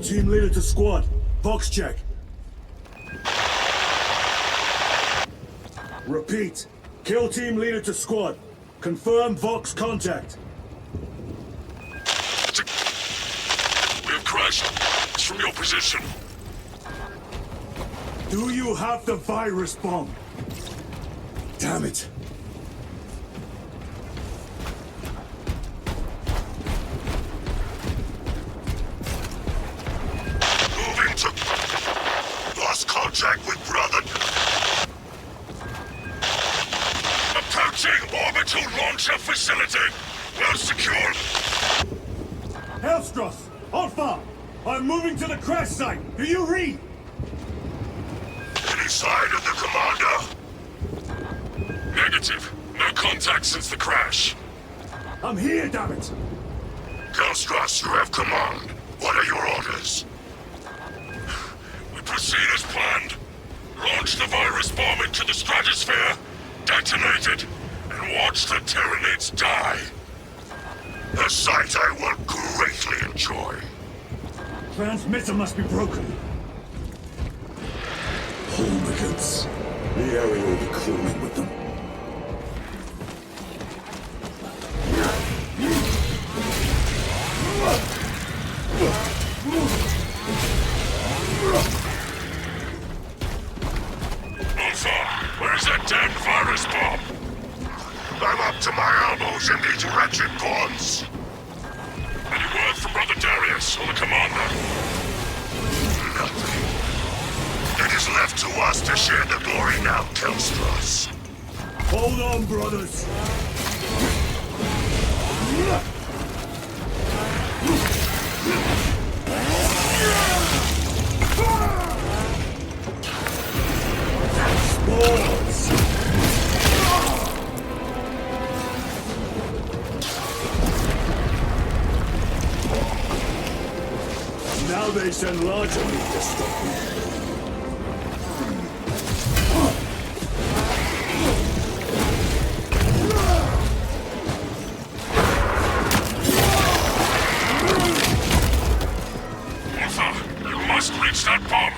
team leader to squad. Box check. Repeat. Kill team leader to squad. Confirm Vox contact. We have crashed. It's from your position. Do you have the virus bomb? Damn it. Moving to... Lost contact with brother. Approaching orbital launcher facility. Well secured. Hellstroth! Alpha! I'm moving to the crash site! Do you read? Any sign of the commander? Negative. No contact since the crash. I'm here, damn it! Hellstroth, you have command. What are your orders? We proceed as planned. Launch the virus bomb into the stratosphere, detonate it, and watch the Tyranids die. A sight I will greatly enjoy. Transmitter must be broken. Homicans. The area will be crawling with them. Alpha, where's that damn virus bomb? I'm up to my elbows in these wretched bonds. Any word from Brother Darius or the commander? Nothing. It is left to us to share the glory now, Kelstros. Hold on, brothers! Spores! Now they send larger meat to stop me. Alpha, you must reach that bomb.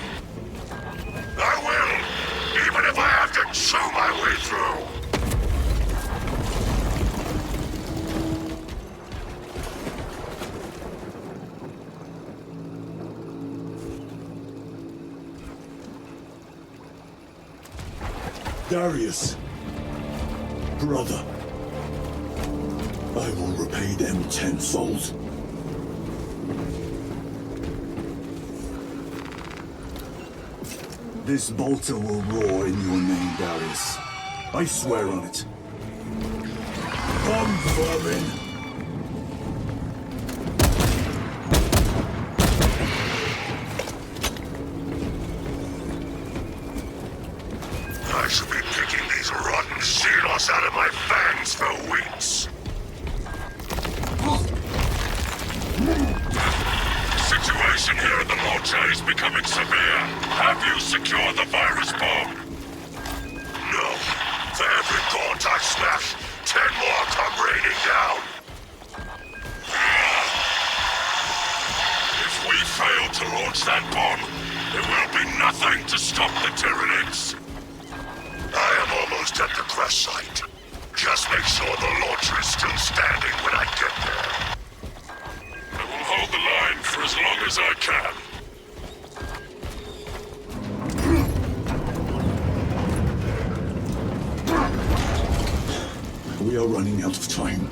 I will, even if I have to chew my way through. Darius, brother, I will repay them tenfold. This bolter will roar in your name, Darius. I swear on it. Come, vermin! I should be picking these rotten xenos out of my fangs for weeks. Situation here at the launcher is becoming severe. Have you secured the virus bomb? No. For every gaunt I smash, 10 more come raining down. If we fail to launch that bomb, there will be nothing to stop the Tyranids. I am almost at the crash site. Just make sure the launcher is still standing when I get there. I will hold the line for as long as I can. We are running out of time.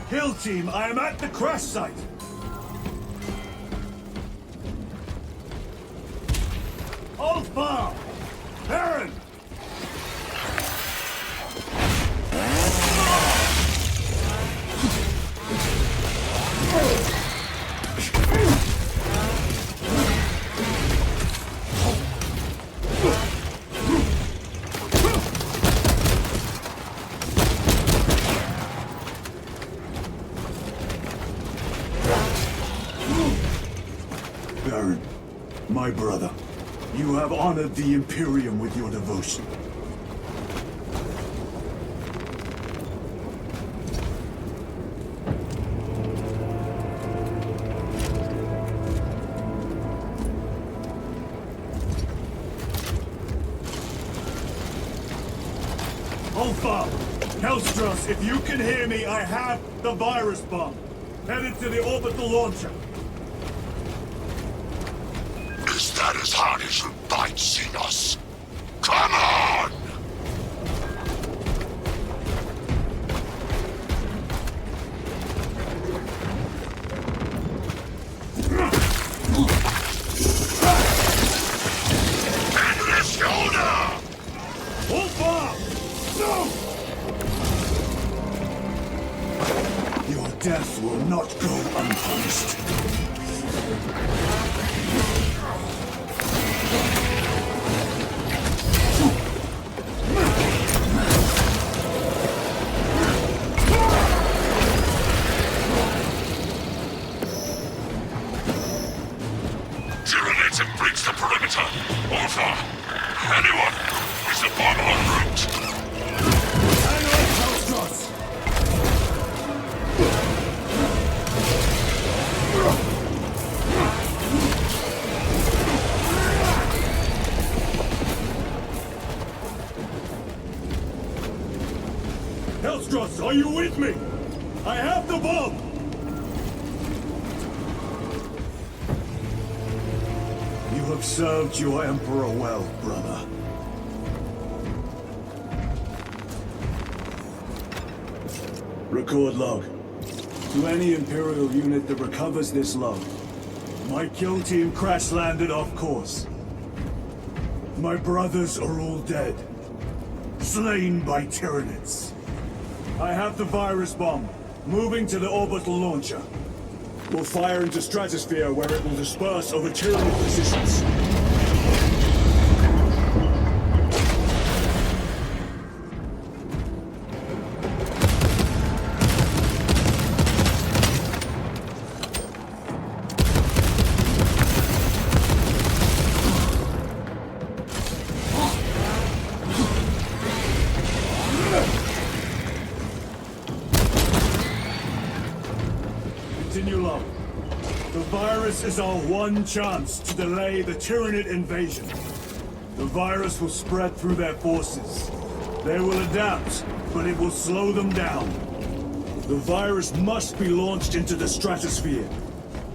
Kill team, I am at the crash site! Alpha! Baron! Baron, my brother, you have honored the Imperium with your devotion. bomb! Hellstrauss, if you can hear me, I have the virus bomb. Headed to the orbital launcher. Is that as hard as you bite, Xenos? Come on! Endless shoulder! Hold fire! No! Your death will not go unpunished. Tyranids have breached the perimeter. Over. Anyone? Is the bomb en route? Hang on, Hellstrauss! Hellstrauss, are you with me? I have the bomb! You have served your Emperor well, brother. Record log. To any Imperial unit that recovers this log, my kill team crash-landed off course. My brothers are all dead. Slain by Tyranids. I have the virus bomb. Moving to the orbital launcher. We'll fire into stratosphere where it will disperse over Tyranid positions. Continue low. The virus is our one chance to delay the Tyranid invasion. The virus will spread through their forces. They will adapt, but it will slow them down. The virus must be launched into the stratosphere.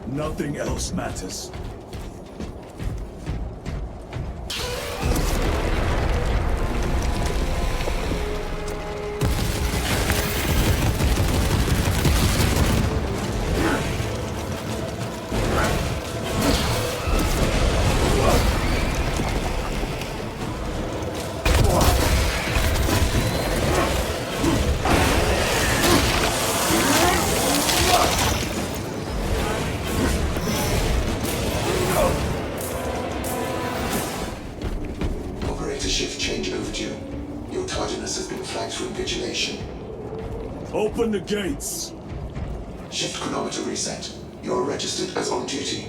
Nothing else matters. Shift change overdue. Your tardiness has been flagged for invigilation. Open the gates! Shift chronometer reset. You're registered as on duty.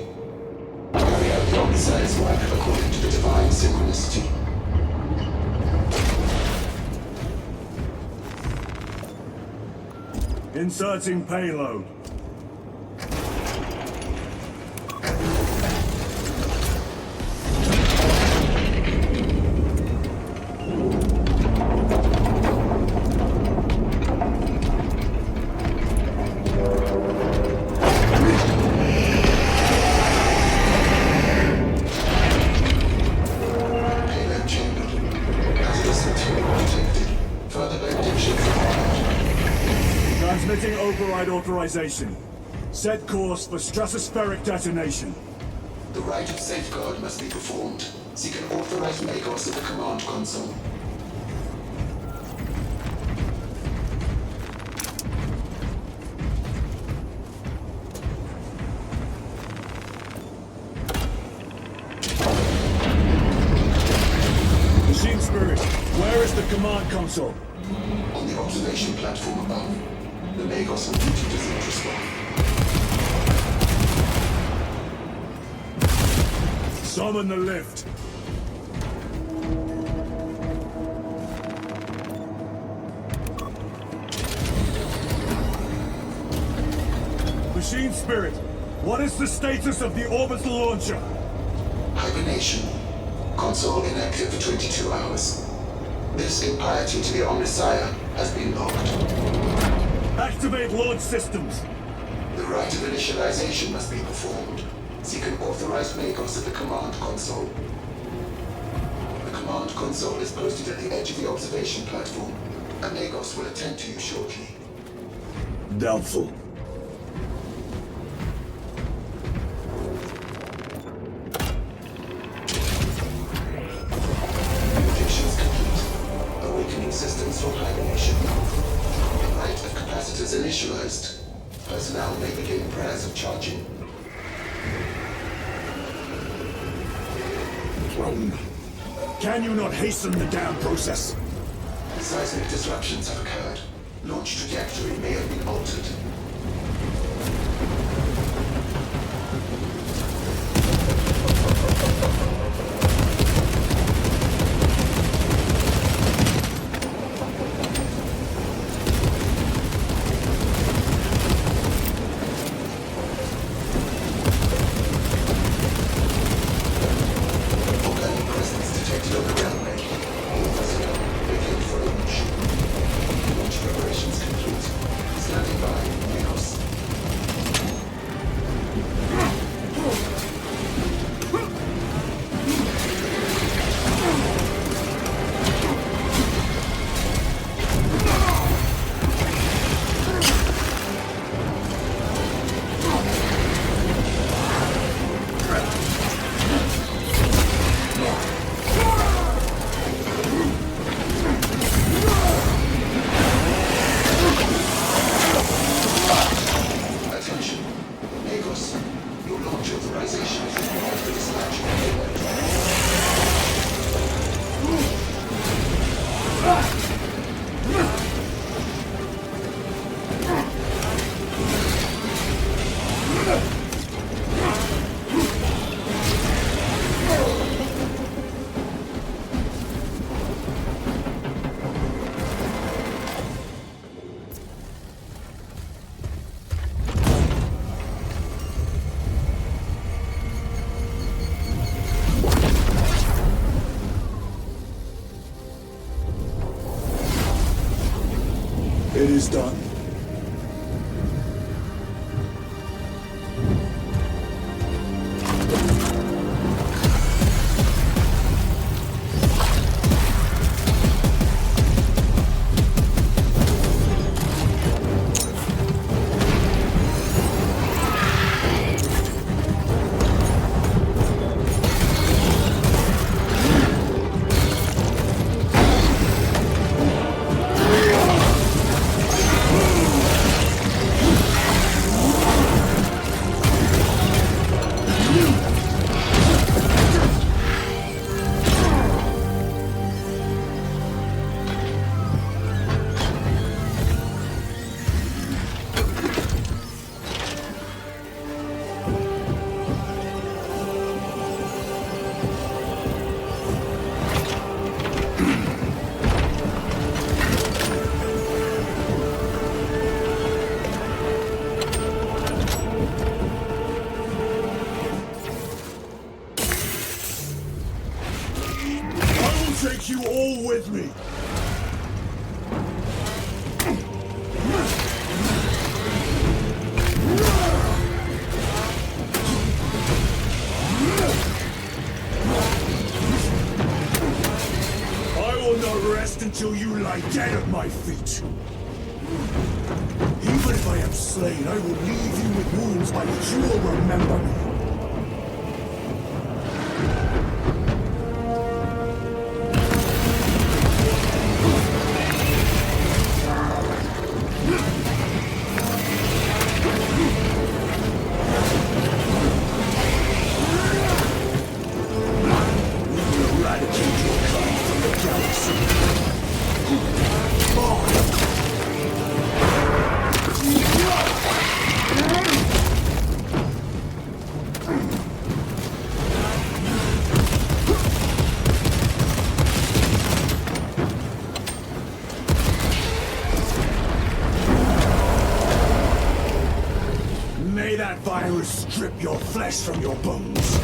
Carry out the Omnissiah's work according to the divine synchronicity. Inserting payload. Transmitting override authorization. Set course for stratospheric detonation. The rite of safeguard must be performed. Seek an authorized Magos at the command console. Machine Spirit, where is the command console? On the observation platform above. The Magos on duty does not respond. Summon the lift. Machine Spirit, what is the status of the orbital launcher? Hibernation. Console inactive for 22 hours. This impiety to the Omnissiah has been logged. Activate launch systems. The rite of initialization must be performed. Seek an authorized Magos at the command console. The command console is posted at the edge of the observation platform. A Magos will attend to you shortly. Doubtful. Predictions complete. Awakening systems from hibernation. The rite of capacitors initialized. Personnel may begin prayers of charging. Can you not hasten the damn process? Seismic disruptions have occurred. Launch trajectory may have been altered. Organic presence detected on the runway. All personnel vacate for launch. Launch preparations complete. Standing by, Magos. Attention. Magos, your launch authorization is required for dispatch of payload. It is done. Take you all with me. I will not rest until you lie dead at my feet. Even if I am slain, I will leave you with wounds by which you will remember me. May that virus strip your flesh from your bones.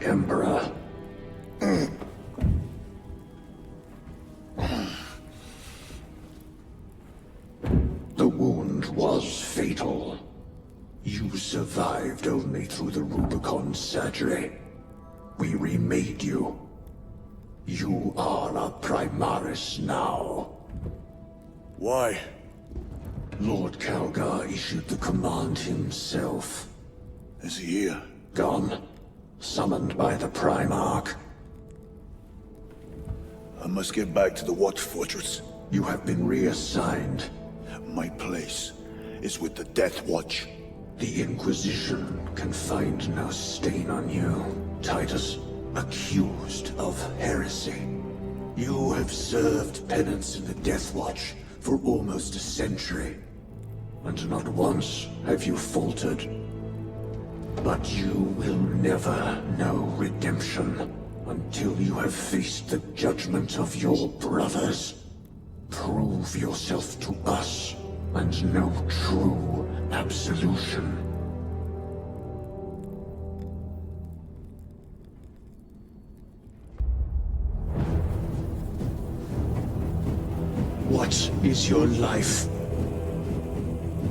Emperor. The wound was fatal. You survived only through the Rubicon surgery. We remade you. You are a Primaris now. Why? Lord Calgar issued the command himself. Is he here? Gone. Summoned by the Primarch. I must get back to the Watch Fortress. You have been reassigned. My place is with the Death Watch. The Inquisition can find no stain on you, Titus. Accused of heresy. You have served penance in the Death Watch for almost a century, and not once have you faltered. But you will never know redemption until you have faced the judgment of your brothers. Prove yourself to us, and know true absolution. What is your life?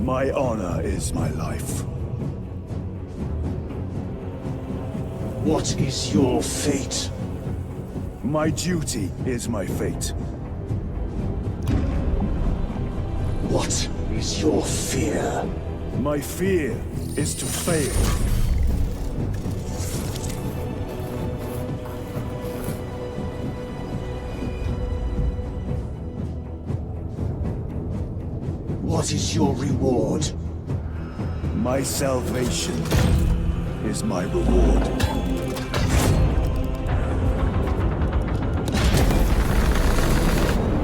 My honor is my life. What is your fate? My duty is my fate. What is your fear? My fear is to fail. What is your reward? My salvation is my reward.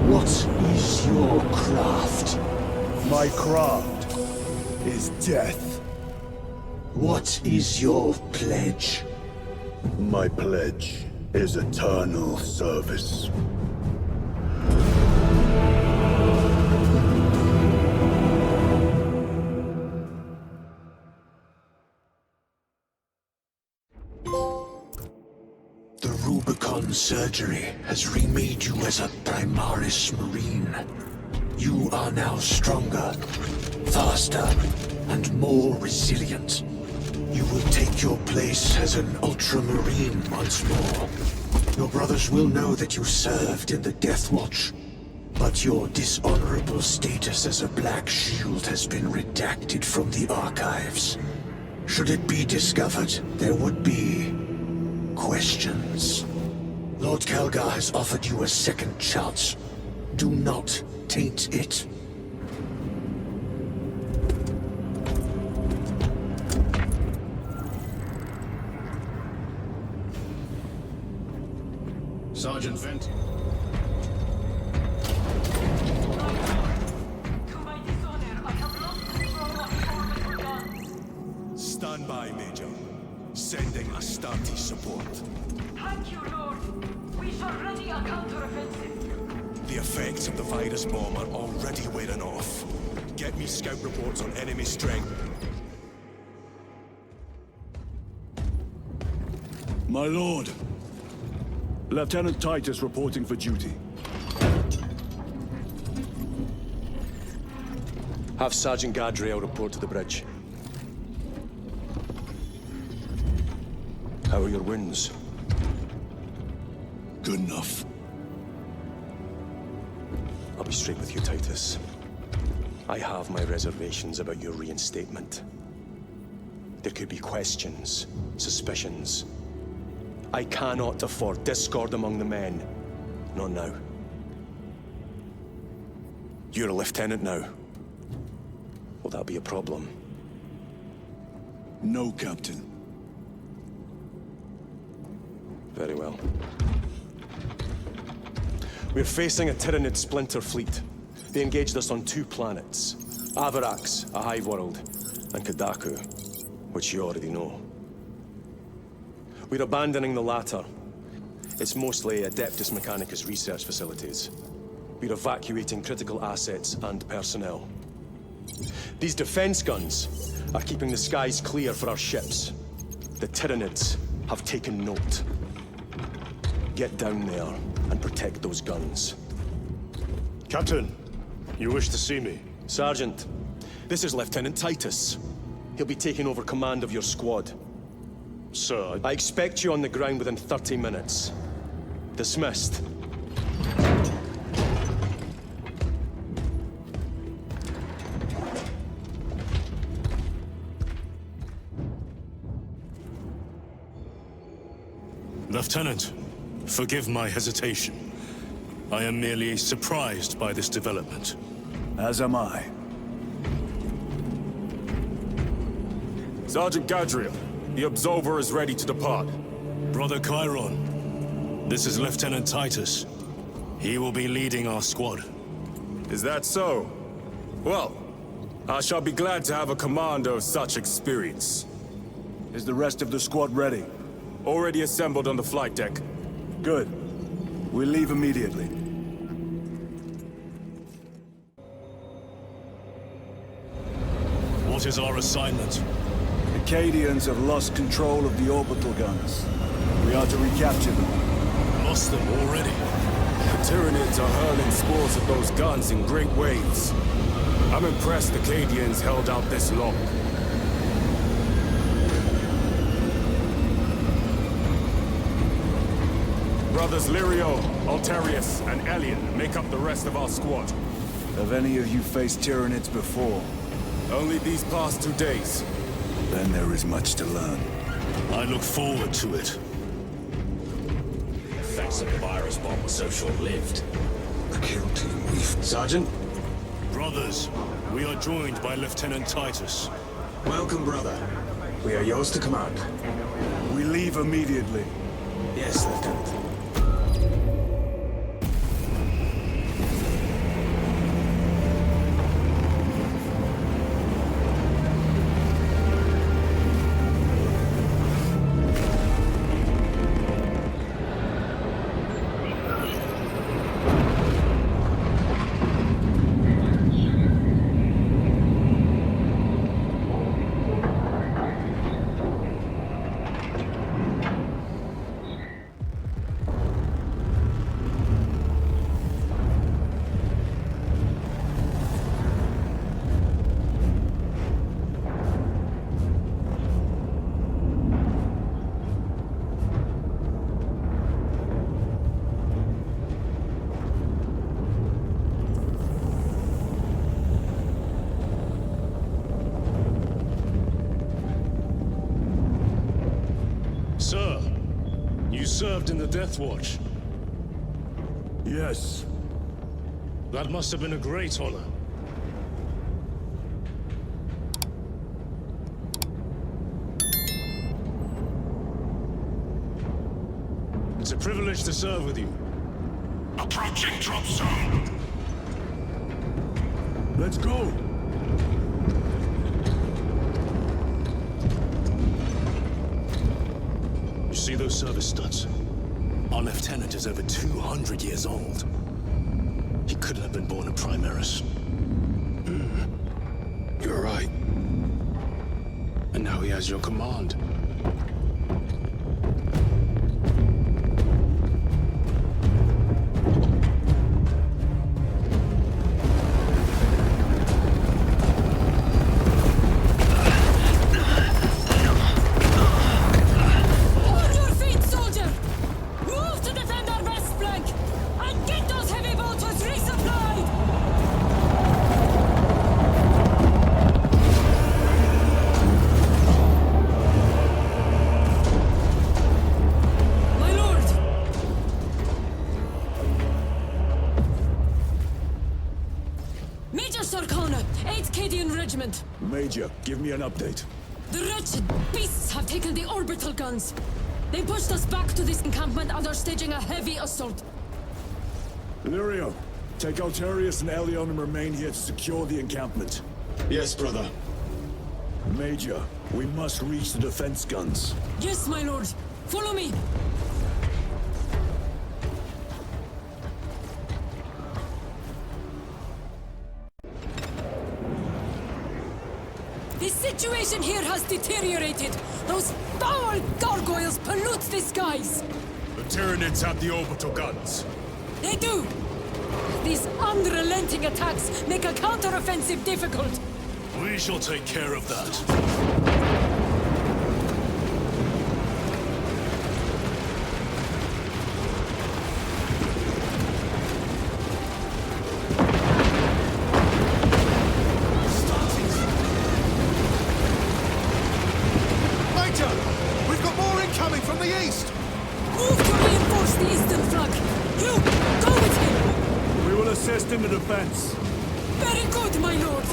What is your craft? My craft is death. What is your pledge? My pledge is eternal service. The Rubicon surgery has remade you as a Primaris Marine. You are now stronger, faster, and more resilient. You will take your place as an Ultramarine once more. Your brothers will know that you served in the Death Watch, but your dishonorable status as a Black Shield has been redacted from the archives. Should it be discovered, there would be questions. Lord Calgar has offered you a second chance. Do not taint it. Sergeant Fenton. To my dishonor, I have lost control of the orbital guns. Stand by, Major. Sending Astartes support. Thank you, Lord. We shall ready a counter-offensive. The effects of the virus bomb are already wearing off. Get me scout reports on enemy strength. My lord. Lieutenant Titus reporting for duty. Have Sergeant Gadriel report to the bridge. How are your wounds? Good enough. I'll be straight with you, Titus. I have my reservations about your reinstatement. There could be questions, suspicions. I cannot afford discord among the men. Not now. You're a lieutenant now. Will that be a problem? No, Captain. Very well. We're facing a Tyranid splinter fleet. They engaged us on 2 planets. Avarax, a hive world, and Kadaku, which you already know. We're abandoning the latter. It's mostly Adeptus Mechanicus research facilities. We're evacuating critical assets and personnel. These defense guns are keeping the skies clear for our ships. The Tyranids have taken note. Get down there and protect those guns. Captain, you wish to see me? Sergeant, this is Lieutenant Titus. He'll be taking over command of your squad. Sir, I expect you on the ground within 30 minutes. Dismissed. Lieutenant, forgive my hesitation. I am merely surprised by this development. As am I. Sergeant Gadriel, the Absolver is ready to depart. Brother Chiron, this is Lieutenant Titus. He will be leading our squad. Is that so? Well, I shall be glad to have a commander of such experience. Is the rest of the squad ready? Already assembled on the flight deck. Good. We leave immediately. What is our assignment? The Cadians have lost control of the orbital guns. We are to recapture them. Lost them already. The Tyranids are hurling spores of those guns in great waves. I'm impressed the Cadians held out this long. Brothers Lirio, Altarius, and Elian make up the rest of our squad. Have any of you faced Tyranids before? Only these past 2 days. Then there is much to learn. I look forward to it. The effects of the virus bomb were so short-lived. The kill team, we've... Sergeant? Brothers, we are joined by Lieutenant Titus. Welcome, brother. We are yours to command. We leave immediately. Yes, Lieutenant. Sir, you served in the Death Watch. Yes. That must have been a great honor. It's a privilege to serve with you. Approaching drop zone. Let's go! You see those service studs? Our lieutenant is over 200 years old. He couldn't have been born a Primaris. You're right. And now he has your command. Hold your feet, soldier! Move to defend our west flank! And get those heavy bolters resupplied! My lord! Major Sarkana, 8th Cadian Regiment. Major, give me an update. The wretched beasts have taken the orbital guns. They pushed us back to this encampment and are staging a heavy assault. Lirio, take Altarius and Elion and remain here to secure the encampment. Yes, brother. Major, we must reach the defense guns. Yes, my lord. Follow me. This situation here has deteriorated. Those foul gargoyles pollute the skies. The Tyranids have the orbital guns. They do. These unrelenting attacks make a counteroffensive difficult. We shall take care of that. We've got more incoming from the east! Move to reinforce the eastern flank. You, go with him. We will assist in the defense. Very good, my lord.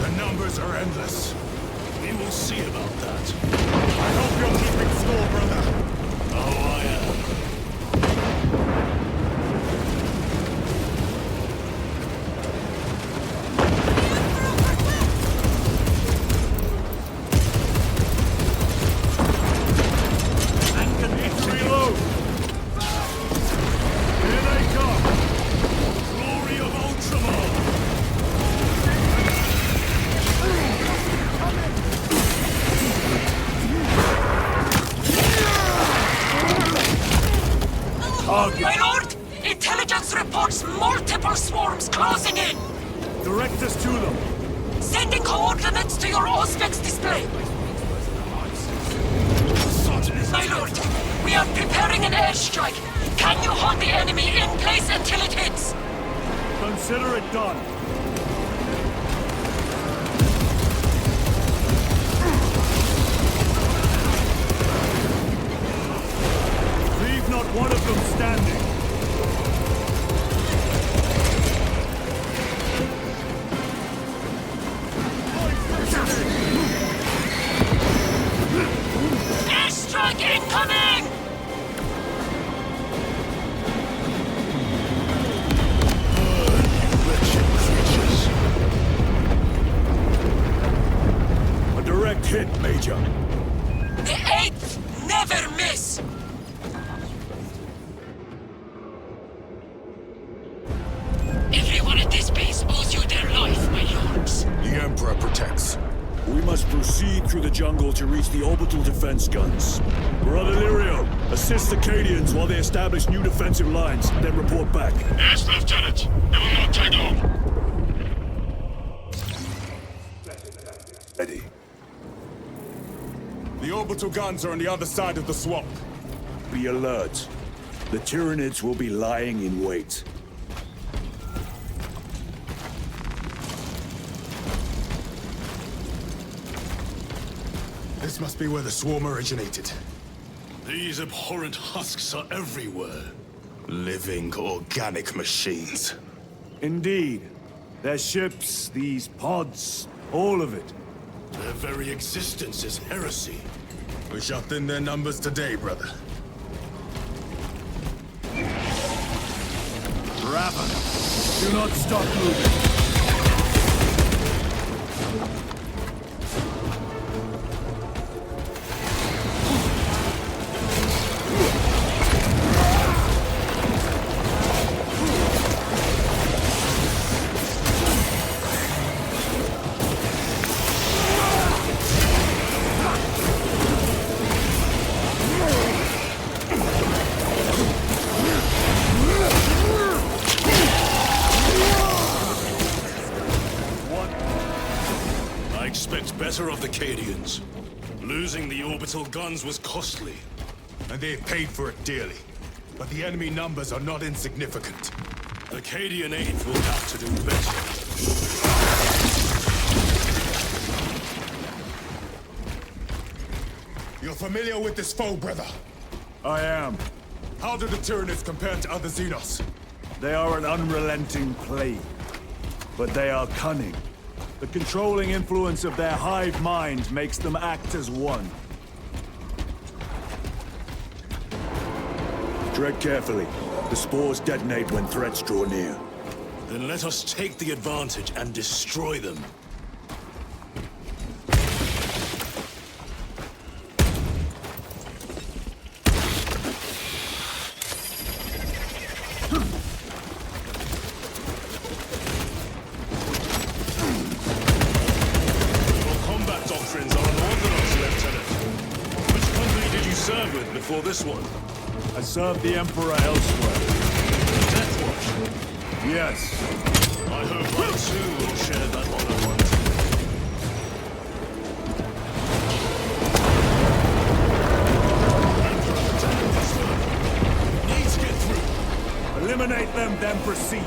The numbers are endless. We will see about that. I hope you're keeping score, brother. Oh, I am. Reload! Here they come! Glory of Ultramar! My lord! Intelligence reports multiple swarms closing in! Direct us to them. Sending coordinates to your Auspex display. My lord, we are preparing an airstrike. Can you hold the enemy in place until it hits? Consider it done. Leave not one of them standing. Airstrike incoming! A direct hit, Major. The 8th never miss! Everyone at this base owes you their life, my lords. The Emperor protects. We must proceed through the jungle to reach the orbital defense guns. Brother Lirio, assist the Cadians while they establish new defensive lines, then report back. Yes, Lieutenant. It will not take long. Ready. The orbital guns are on the other side of the swamp. Be alert. The Tyranids will be lying in wait. This must be where the swarm originated. These abhorrent husks are everywhere. Living organic machines. Indeed. Their ships, these pods, all of it. Their very existence is heresy. We shall thin their numbers today, brother. Raven, do not stop moving. Better of the Cadians. Losing the orbital guns was costly. And they paid for it dearly. But the enemy numbers are not insignificant. The Cadian 8th will have to do better. You're familiar with this foe, brother? I am. How do the Tyranids compare to other Xenos? They are an unrelenting plague. But they are cunning. The controlling influence of their hive mind makes them act as one. Tread carefully. The spores detonate when threats draw near. Then let us take the advantage and destroy them. Before this one. I served the Emperor elsewhere. Death Watch. Yes. I hope I too will share that honor one day. Need to get through. Eliminate them, then proceed.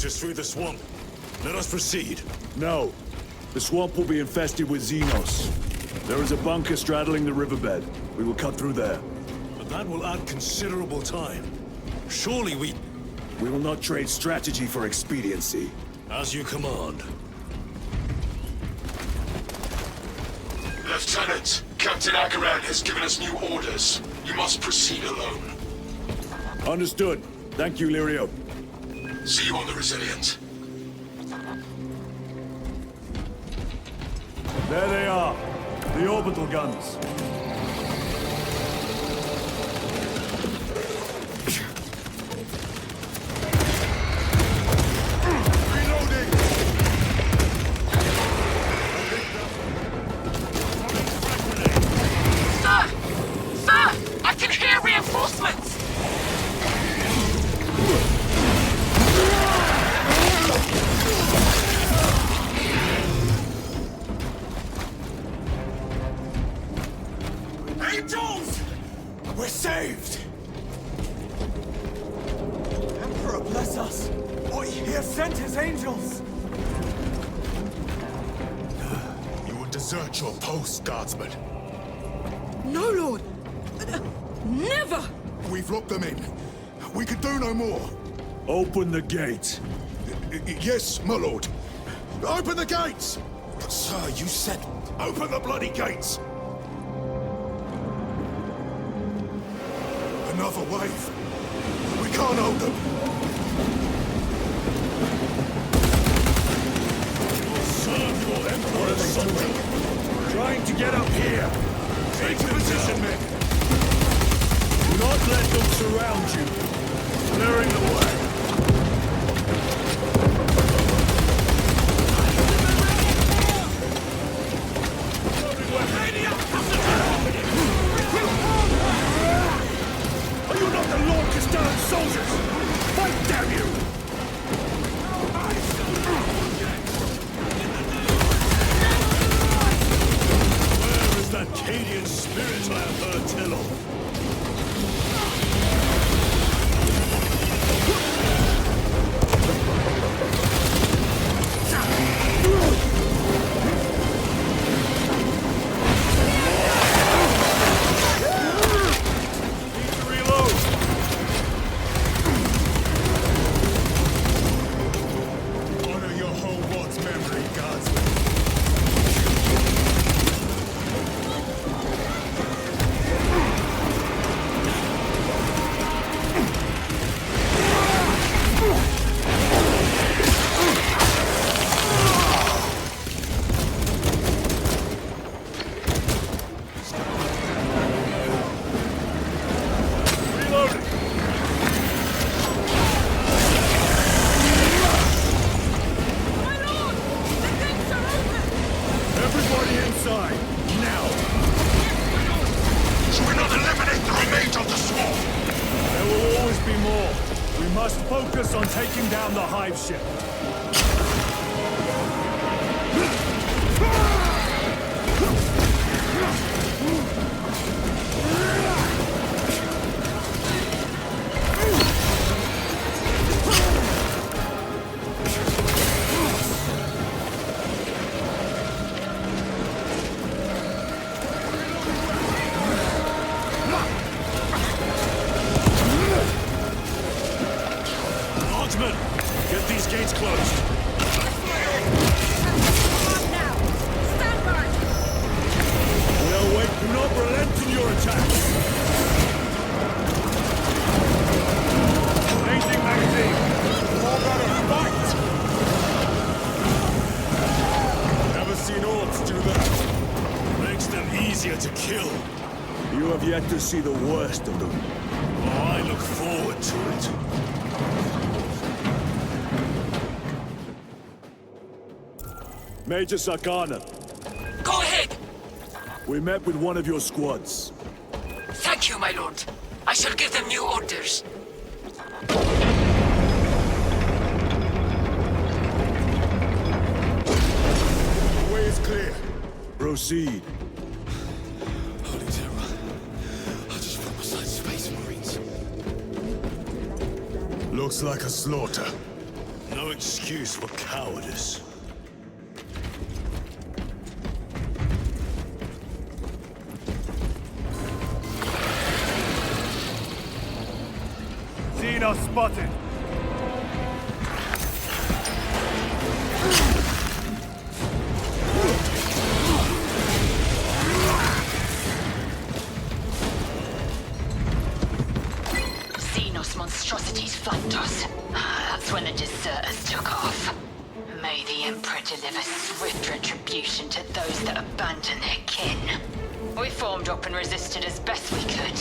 Is through the swamp. Let us proceed. No. The swamp will be infested with Xenos. There is a bunker straddling the riverbed. We will cut through there. But that will add considerable time. Surely we... We will not trade strategy for expediency. As you command. Lieutenant, Captain Akaran has given us new orders. You must proceed alone. Understood. Thank you, Lirio. See you on the Resilient. There they are. The orbital guns. Reloading! Sir! Sir! I can hear reinforcements! We're saved! Emperor bless us! He has sent his angels! You will desert your post, guardsman. No, Lord! Never! We've locked them in. We can do no more. Open the gate. Yes, my lord. Open the gates! Sir, you said open the bloody gates! Another wave. We can't hold them. Serve your Emperor, soldier. Trying to get up here. Take position, men. Do not let them surround you. Clearing the way. Are you not the Lord Castellan soldiers? Fight, damn you! Where is that Cadian spirit I have heard tell of? Focus on taking down the hive ship. Get these gates closed. You have yet to see the worst of them. Oh, I look forward to it. Major Sakana, Go ahead! we met with one of your squads. Thank you, my lord. I shall give them new orders. The way is clear. Proceed. Holy terror. I just fought beside Space Marines. Looks like a slaughter. No excuse for cowardice. Xenos spotted. Xenos monstrosities flanked us. That's when the deserters took off. May the Emperor deliver swift retribution to those that abandon their kin. We formed up and resisted as best we could.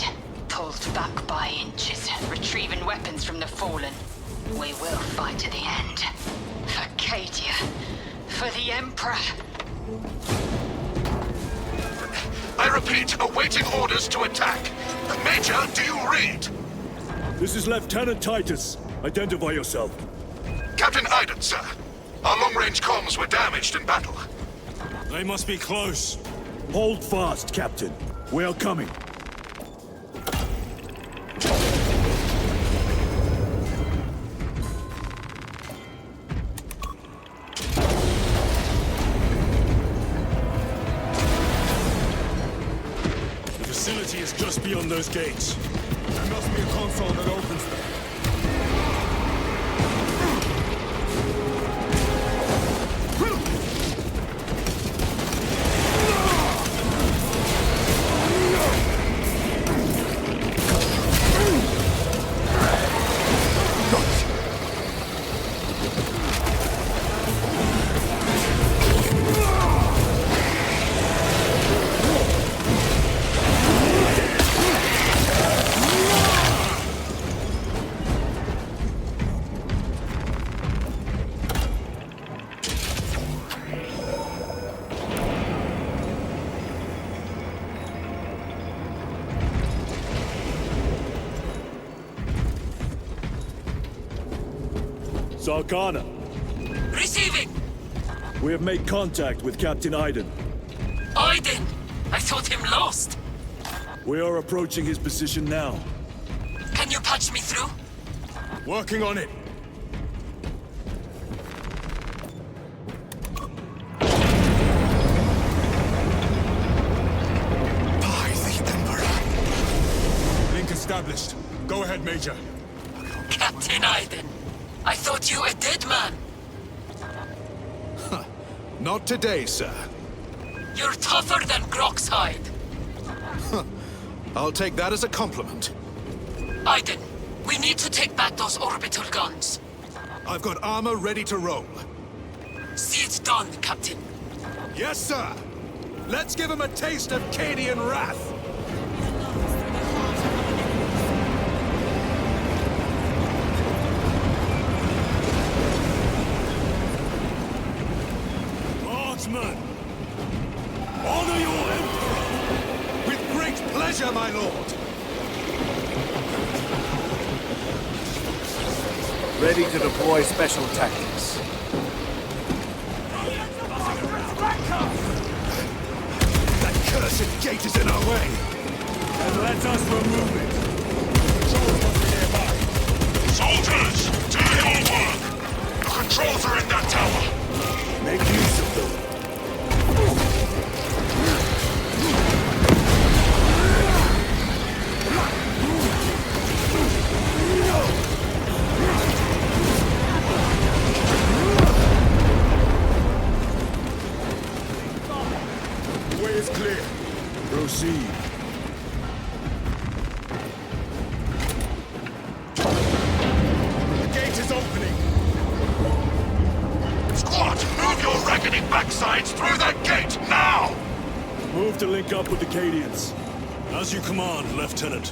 Pulled back by inches, retrieving weapons from the fallen. We will fight to the end. For Cadia. For the Emperor. I repeat, awaiting orders to attack. Major, do you read? This is Lieutenant Titus. Identify yourself. Captain Iden, sir. Our long-range comms were damaged in battle. They must be close. Hold fast, Captain. We are coming. The facility is just beyond those gates. There must be a console that opens them. Sakana, Receiving! we have made contact with Captain Iden. Iden! I thought him lost. We are approaching his position now. Can you patch me through? Working on it. By the Emperor. Link established. Go ahead, Major. Captain Iden, I thought you a dead man. Not today, sir. You're tougher than Grok's hide. I'll take that as a compliment. Iden, we need to take back those orbital guns. I've got armor ready to roll. See it done, Captain. Yes, sir. Let's give him a taste of Cadian wrath. Marksman! Honor your Emperor! With great pleasure, my lord. Ready to deploy special tactics. That cursed gate is in our way. And let us remove it. Controls must be nearby. Soldiers, do your work! The controls are in that tower! Make use of them. The way is clear. Proceed. The gate is opening. Squad, move your reckoning backsides through that gate, now! Move to link up with the Cadians. As you command, Lieutenant.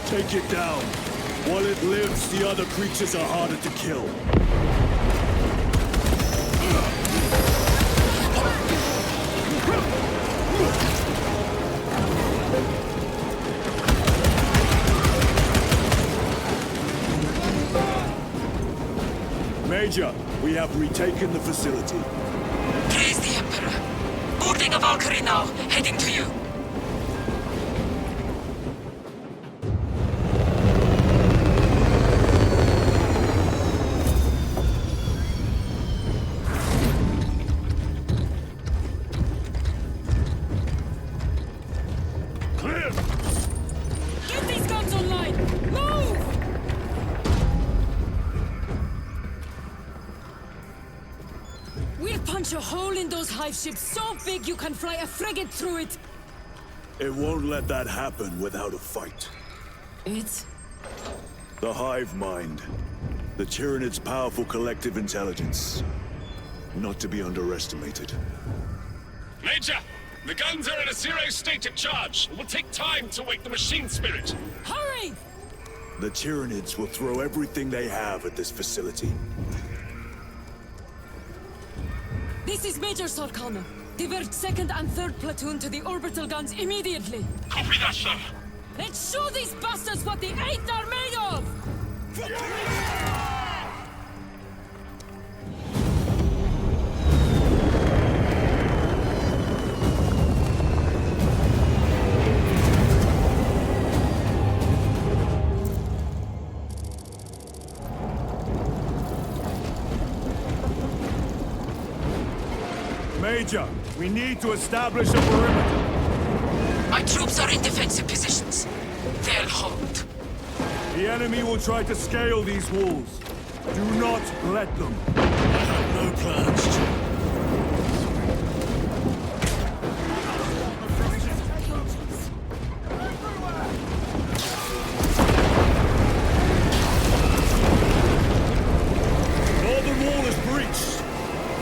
Take it down. While it lives, the other creatures are harder to kill. Major, we have retaken the facility. Praise the Emperor. Boarding a Valkyrie now, heading to you. A hole in those hive ships so big you can fly a frigate through it! It won't let that happen without a fight. It's... The hive mind. The Tyranids' powerful collective intelligence. Not to be underestimated. Major! The guns are in a zero state of charge. It will take time to wake the machine spirit. Hurry! The Tyranids will throw everything they have at this facility. This is Major Sarkana. Divert 2nd and 3rd platoon to the orbital guns immediately. Copy that, sir. Let's show these bastards what the 8th are made of! Major, we need to establish a perimeter. My troops are in defensive positions. They'll hold. The enemy will try to scale these walls. Do not let them. I have no plans, Chief. Northern wall is breached.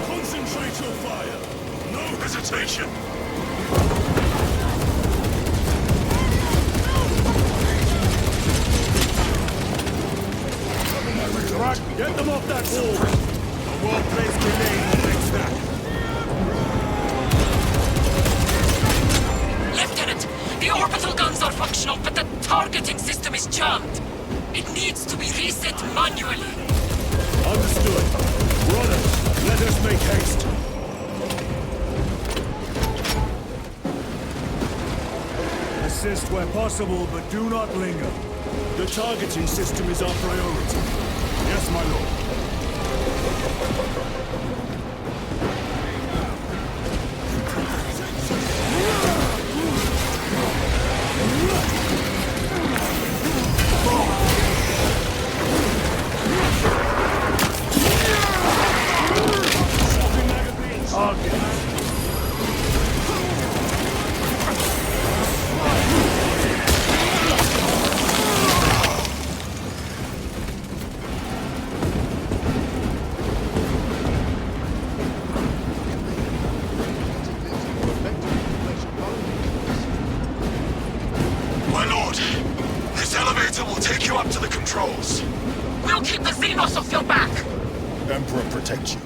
Concentrate your fire. No hesitation. Get them off that wall! A well-placed grenade will fix that. Lieutenant, the orbital guns are functional, but the targeting system is jammed. It needs to be reset manually. Understood. Runners, let us make haste. Assist where possible, but do not linger. The targeting system is our priority. Yes, my lord. take you up to the controls. We'll keep the Xenos off your back! Emperor protect you.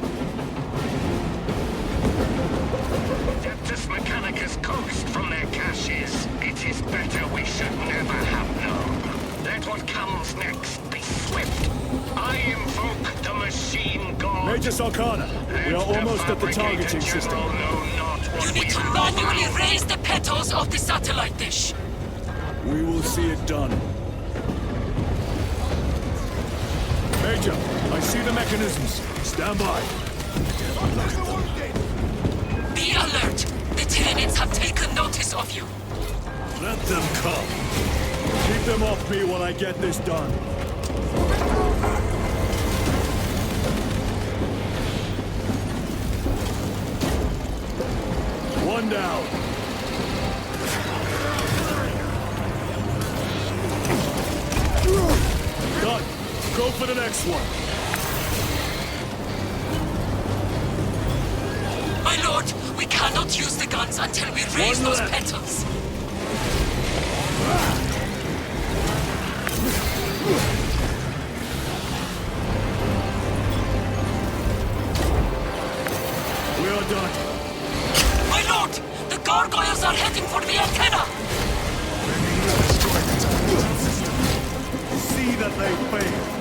Adeptus Mechanicus coaxed from their caches. It is better we should never have known. Let what comes next be swift. I invoke the machine god. Major Sarkana, we are almost at the targeting system. You need to manually raise the petals of the satellite dish. We will see it done. Major, I see the mechanisms. Stand by. Be alert! The Tyranids have taken notice of you. Let them come. Keep them off me while I get this done. One down. Done. Go for the next one. My lord, we cannot use the guns until we raise those petals. We are done. My lord, the gargoyles are heading for the antenna. See that they fail.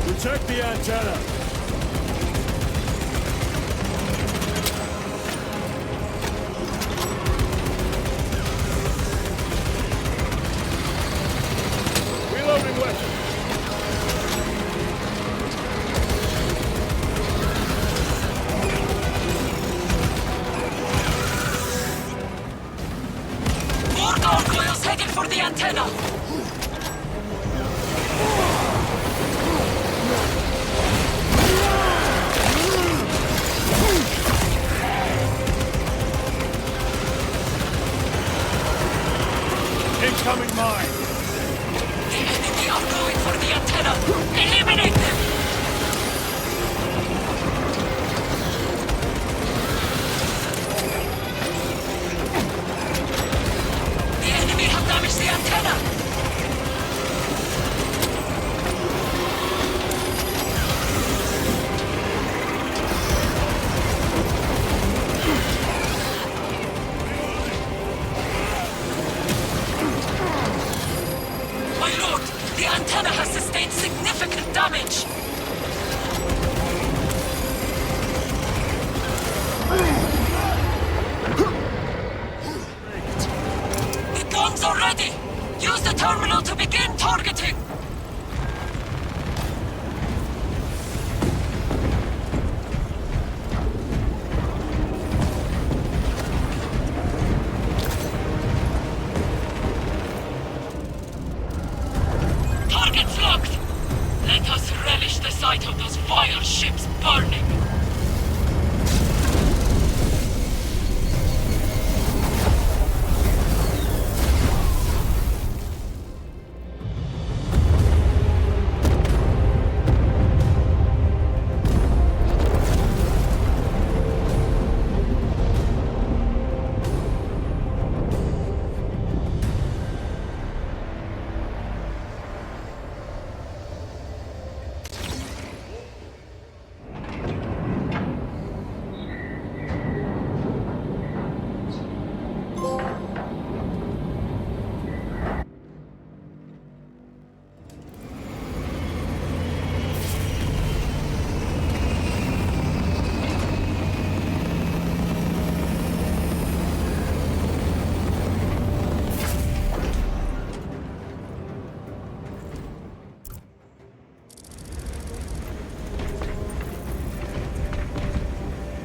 Protect the antenna! Reloading weapon! More gargoyles headed for the antenna! Incoming mine! The enemy are going for the antenna! Eliminate them! The enemy have damaged the antenna!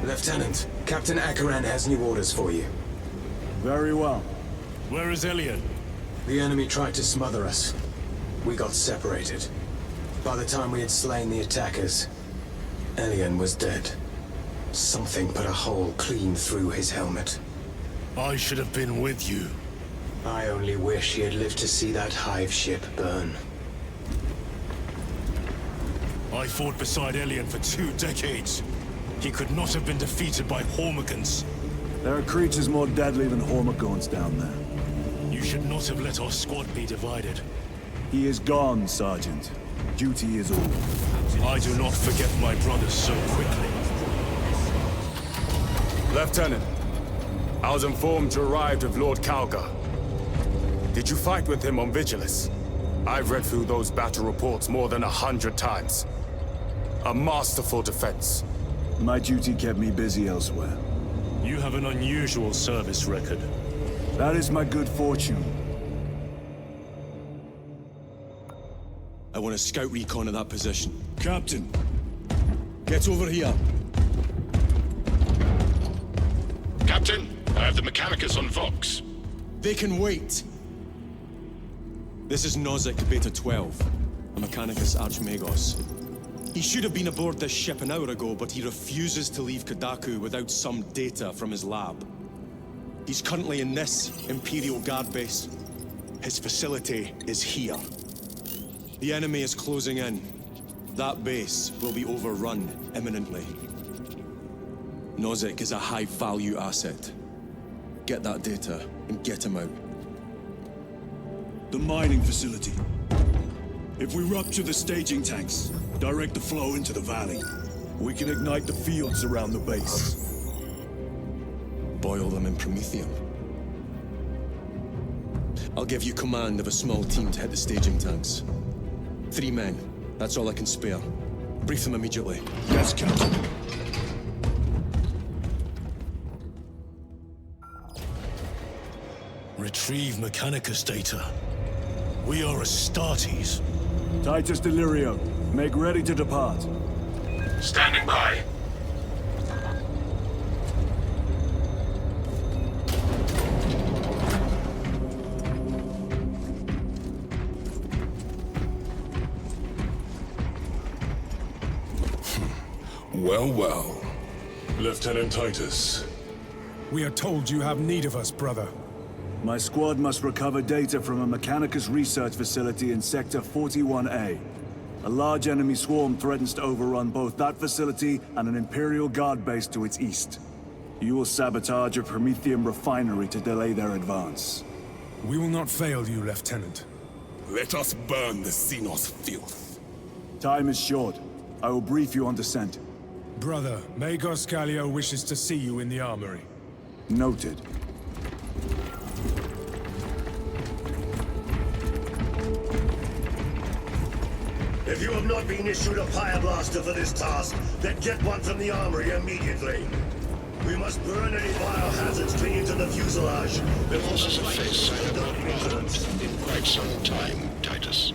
Lieutenant, Captain Akaran has new orders for you. Very well. Where is Elian? The enemy tried to smother us. We got separated. By the time we had slain the attackers, Elian was dead. Something put a hole clean through his helmet. I should have been with you. I only wish he had lived to see that hive ship burn. I fought beside Elian for 2 decades. He could not have been defeated by Hormigans. There are creatures more deadly than Hormigons down there. You should not have let our squad be divided. He is gone, Sergeant. Duty is all. I do not forget my brothers so quickly. Lieutenant, I was informed you arrived with Lord Kalga. Did you fight with him on Vigilus? I've read through those battle reports more than 100 times. A masterful defense. My duty kept me busy elsewhere. You have an unusual service record. That is my good fortune. I want a scout recon of that position. Captain, get over here. Captain, I have the Mechanicus on Vox. They can wait. This is Nozick Beta 12, a Mechanicus Archmagos. He should have been aboard this ship an hour ago, but he refuses to leave Kadaku without some data from his lab. He's currently in this Imperial Guard base. His facility is here. The enemy is closing in. That base will be overrun imminently. Nozick is a high-value asset. Get that data and get him out. The mining facility. If we rupture the staging tanks, direct the flow into the valley, we can ignite the fields around the base. Boil them in promethium. I'll give you command of a small team to hit the staging tanks. 3 men. That's all I can spare. Brief them immediately. Yes, Captain. Retrieve Mechanicus data. We are Astartes. Titus Delirio, make ready to depart. Standing by. Well, well. Lieutenant Titus. We are told you have need of us, brother. My squad must recover data from a Mechanicus research facility in Sector 41A. A large enemy swarm threatens to overrun both that facility and an Imperial Guard base to its east. You will sabotage a Promethium refinery to delay their advance. We will not fail you, Lieutenant. Let us burn the Xenos filth. Time is short. I will brief you on descent. Brother, Magos Kallio wishes to see you in the armory. Noted. If you have not been issued a fire blaster for this task, then get one from the armory immediately. We must burn any biohazards clinging to the fuselage. This is a face I have not encountered in quite some time, Titus.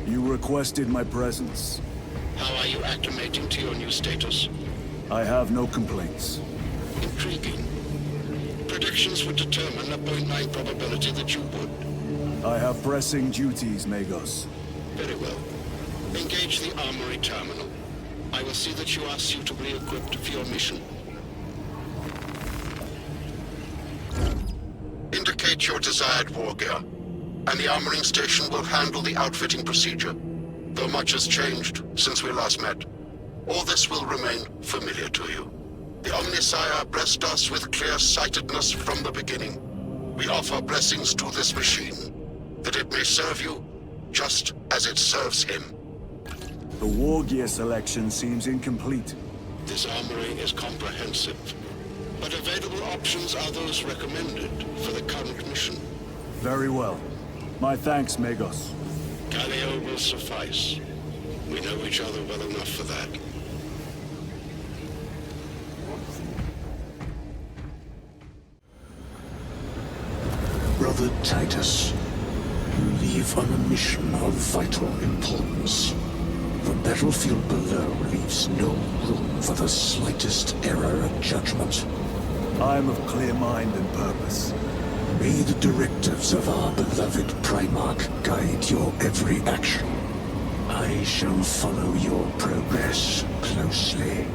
You requested my presence. How are you acclimating to your new status? I have no complaints. Intriguing. Predictions would determine a 0.9 probability that you would. I have pressing duties, Magos. Very well. Engage the armory terminal. I will see that you are suitably equipped for your mission. Indicate your desired war gear, and the armoring station will handle the outfitting procedure. Though much has changed since we last met, all this will remain familiar to you. The Omnisire blessed us with clear-sightedness from the beginning. We offer blessings to this machine, that it may serve you just as it serves him. The war gear selection seems incomplete. This armory is comprehensive, but available options are those recommended for the current mission. Very well. My thanks, Magos. Kallio will suffice. We know each other well enough for that. Brother Titus, you leave on a mission of vital importance. The battlefield below leaves no room for the slightest error of judgment. I am of clear mind and purpose. May the directives of our beloved Primarch guide your every action. I shall follow your progress closely.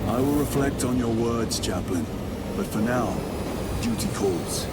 I will reflect on your words, Chaplain. But for now, duty calls.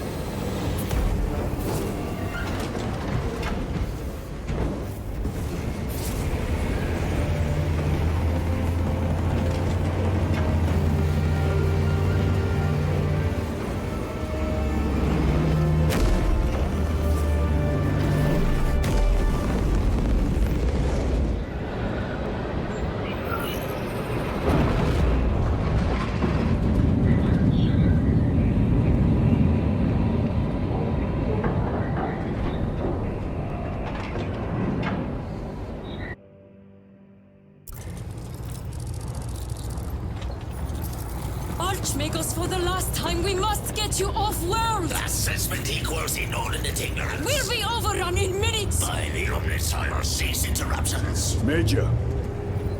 Archmagos, for the last time, we must get you off-world! Assessment equals inordinate ignorance. We'll be overrun in minutes! By the Omnissiah, cease interruptions. Major.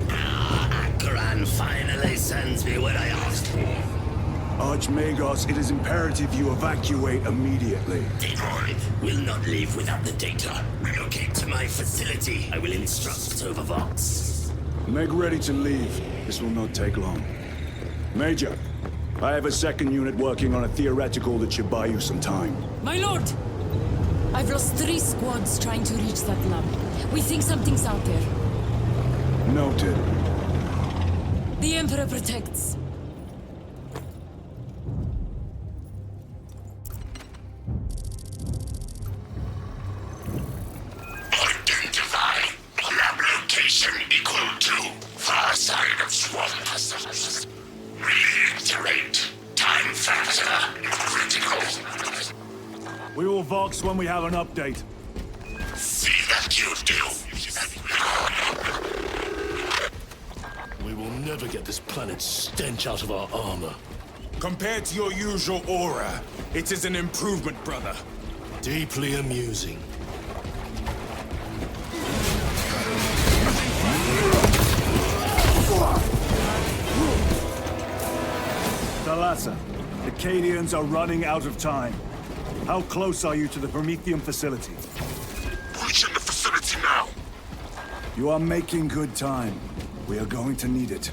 Akran finally sends me what I asked for. Archmagos, it is imperative you evacuate immediately. Detroit will not leave without the data. Relocate to my facility. I will instruct over Vox. Make ready to leave. This will not take long. Major, I have a second unit working on a theoretical that should buy you some time. My lord! I've lost 3 squads trying to reach that lab. We think something's out there. Noted. The Emperor protects. Identify. Lab location equal to far side of swaths. Reiterate. Time factor critical. We will Vox when we have an update. See that you do. We will never get this planet's stench out of our armor. Compared to your usual aura, it is an improvement, brother. Deeply amusing. Thalassa, the Cadians are running out of time. How close are you to the Prometheum facility? Reaching the facility now. You are making good time. We are going to need it.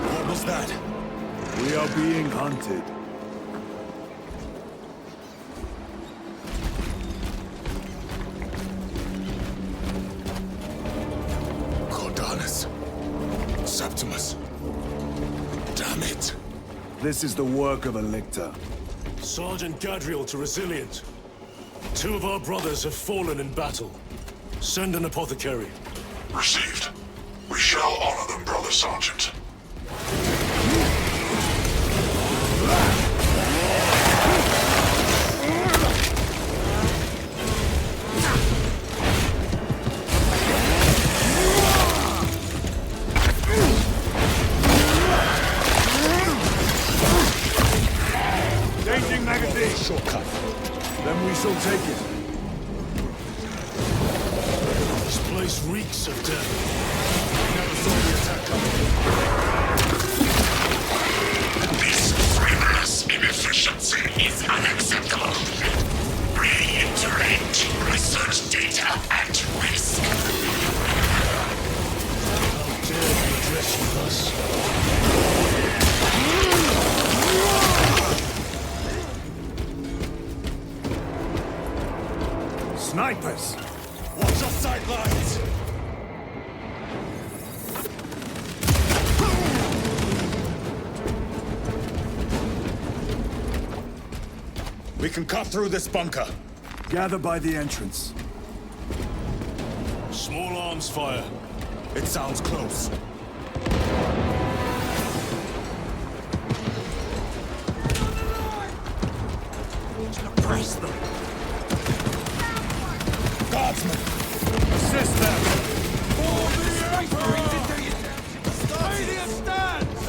What was that? We are being hunted. Septimus. Damn it. This is the work of a lictor. Sergeant Gadriel to Resilient. 2 of our brothers have fallen in battle. Send an apothecary. Received. We shall honor them, Brother Sergeant. Changing magazine. Shortcut. Then we shall take it. This place reeks of death. Never saw the attack coming. This frivolous inefficiency is unacceptable. Reiterate. Research data at risk. How dare you address with us? Snipers! Watch your sidelines! We can cut through this bunker. Gather by the entrance. Small arms fire. It sounds close. Press them. Guardsmen! Assist them! For the Emperor! Stadium stands!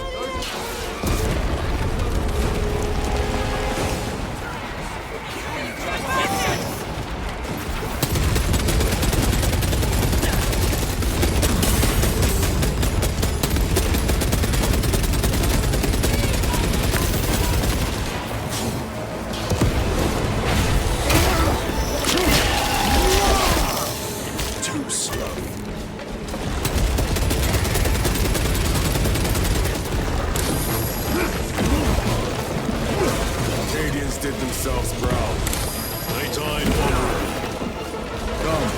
did themselves proud. They died honorably. Come.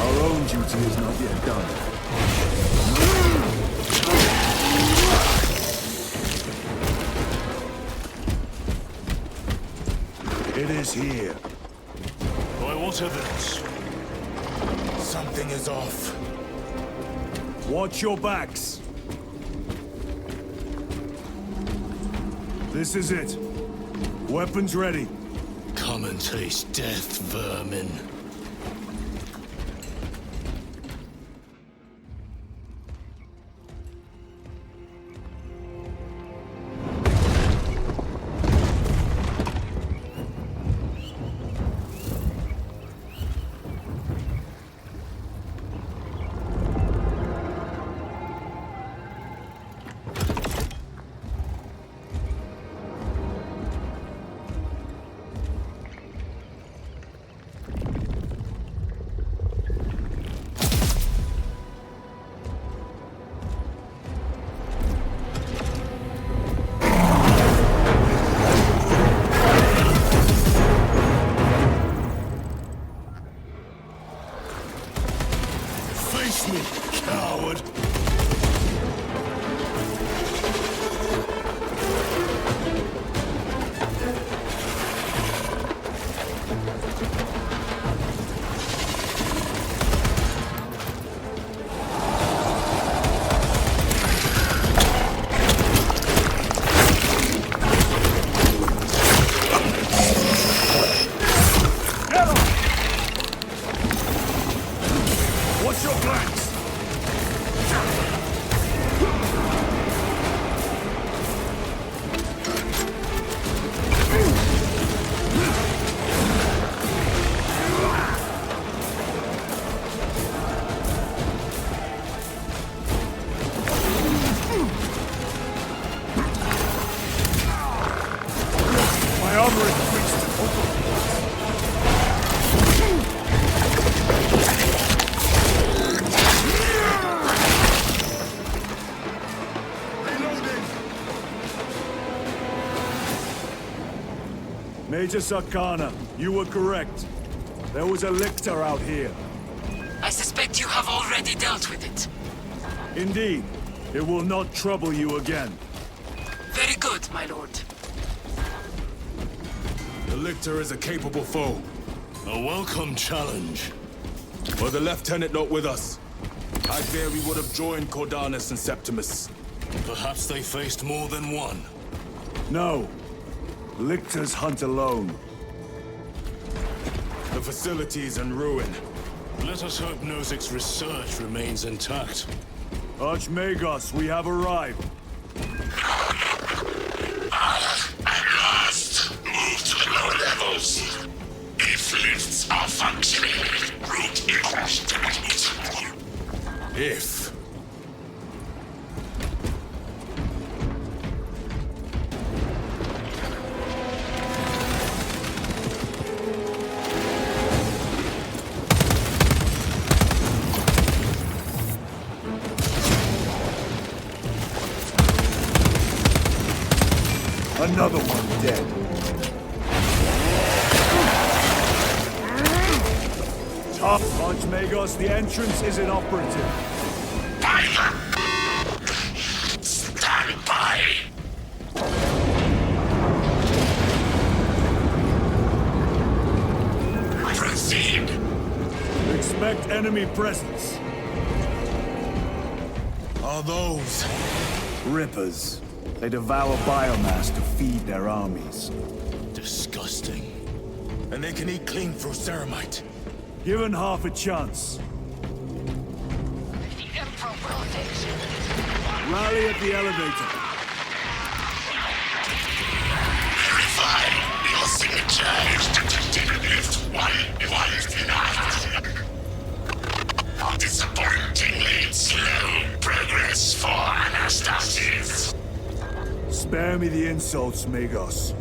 Our own duty is not yet done. It is here. By what evidence? Something is off. Watch your backs. This is it. Weapons ready. Come and taste death, vermin. Face me, coward! What's your plans? My armor is reached. Major Sarkana, you were correct. There was a lictor out here. I suspect you have already dealt with it. Indeed. It will not trouble you again. Very good, my lord. The lictor is a capable foe. A welcome challenge. Were the lieutenant not with us, I fear we would have joined Cordanus and Septimus. Perhaps they faced more than one. No. Lictors hunt alone. The facility is in ruin. Let us hope Nozick's research remains intact. Archmagos, we have arrived. At last, move to the lower levels. If lifts are functioning, route across to the If. Another one dead. Tough, Archmagos, the entrance is inoperative. Stand by. Proceed. Expect enemy presence. Are those Rippers? They devour biomass to feed their armies. Disgusting. And they can eat clean through ceramite. Given half a chance. The Emperor wills it. Rally at the elevator. Verify your signature is detected in lift 119. Disappointingly slow progress for Anastasis. Spare me the insults, Magos.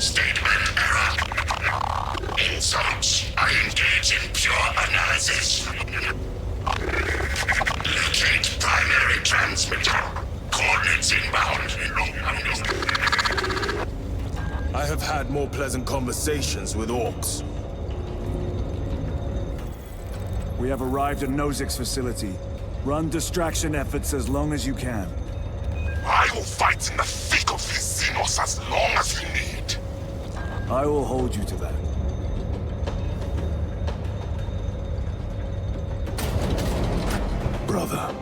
Statement error. Insults. I engage in pure analysis. Locate primary transmitter. Coordinates inbound. I I have had more pleasant conversations with orcs. We have arrived at Nozik's facility. Run distraction efforts as long as you can. I will fight in the thick of these Xenos as long as you need. I will hold you to that. Brother,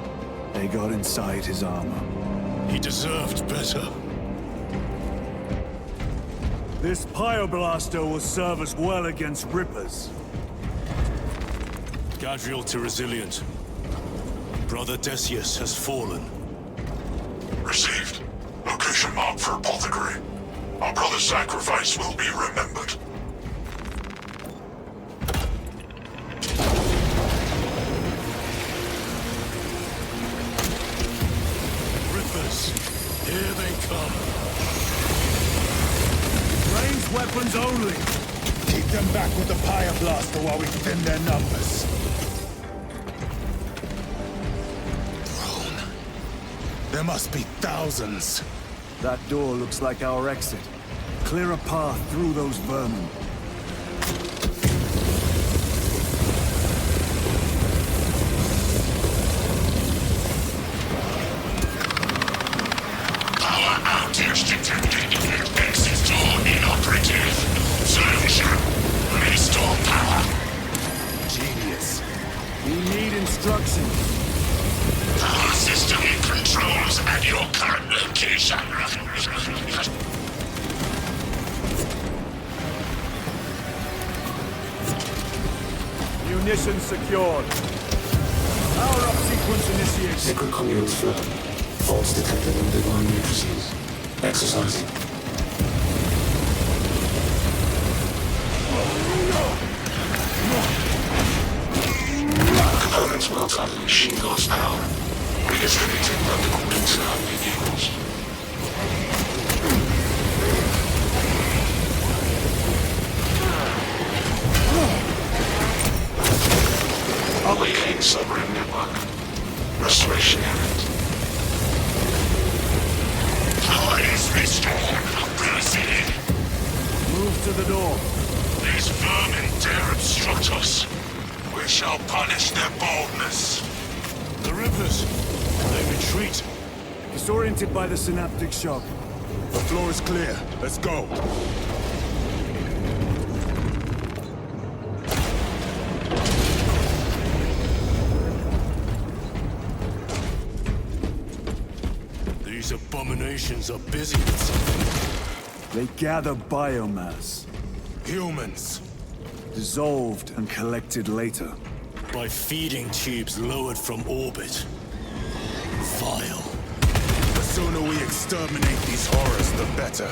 they got inside his armor. He deserved better. This Pyreblaster will serve us well against Rippers. Gadriel to resilient. Brother Decius has fallen. Received. Location marked for apothecary. Our brother's sacrifice will be remembered. Rippers, here they come. Ranged weapons only. Keep them back with the Pyreblaster while we thin their numbers. There must be thousands. That door looks like our exit. Clear a path through those vermin. Power outage detected. Exit door inoperative. Solution. Restore power. Genius. We need instructions. Power system controls at your current location. Munitions secured. Power up sequence initiated. Sacred conduits flow. Faults detected on divine matrices. Exercising. Components will outside the machine lost power. Redistributing them according to our vehicles. Awakening submarine network. Restoration errand. Power is restored. Proceed. Move to the door. These vermin dare obstruct us. We shall punish their boldness. The Rippers, they retreat. Disoriented by the synaptic shock. The floor is clear. Let's go. These abominations are busy with something. They gather biomass. Humans. Dissolved and collected later. By feeding tubes lowered from orbit. Vile. The sooner we exterminate these horrors, the better.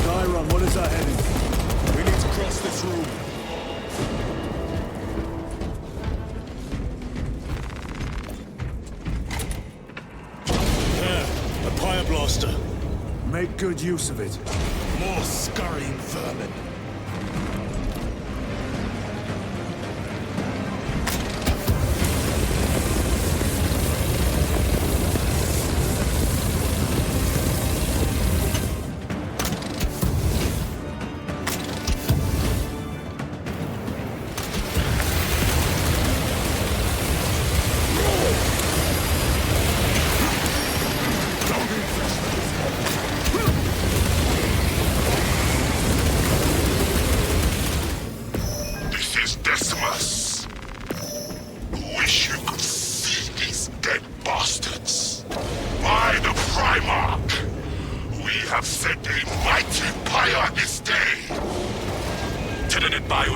Tyron, what is our heading? We need to cross this room. There, a Pyreblaster. Make good use of it. More scurrying vermin.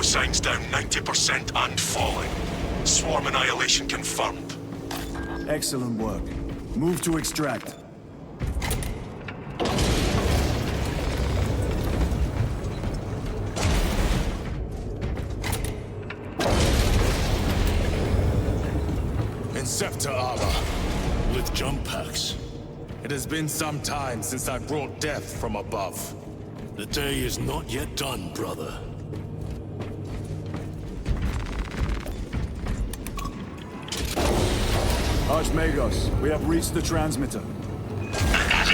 Signs down 90% and falling. Swarm annihilation confirmed. Excellent work. Move to extract. Inceptor armor. With jump packs. It has been some time since I brought death from above. The day is not yet done, brother. Archmagos, we have reached the transmitter.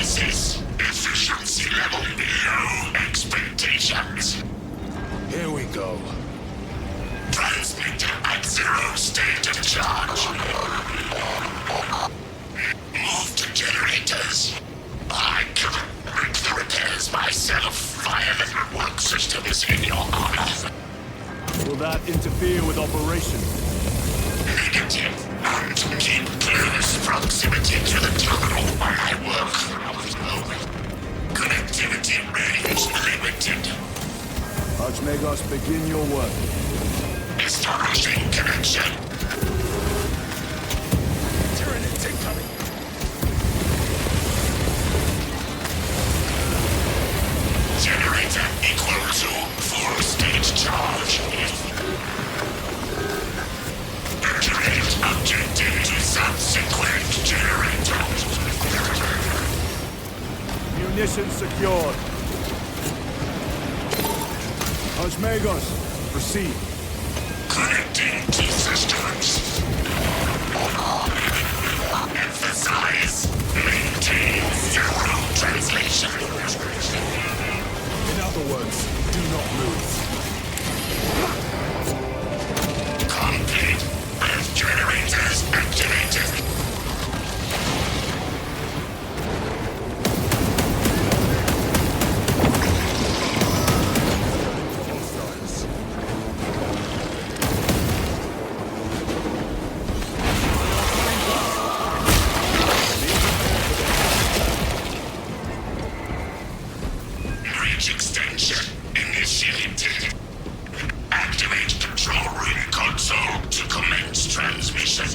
Analysis. Efficiency level below expectations. Here we go. Transmitter at 0 state of charge. Move to generators. I can make the repairs myself via the network systems in your honor. Will that interfere with operation? Negative. And keep close proximity to the terminal while I work. Connectivity range limited. Archmagos, begin your work. Establishing connection. Tyranids incoming. Generator equal to full state charge. Activate objective to subsequent generator. Munitions secured. Archmagos, proceed. Connecting to systems. Emphasize. Maintain zero translation. In other words, do not move. Complete. Both generators activated. Reach extension initiated. Activate control room console to commence transmission.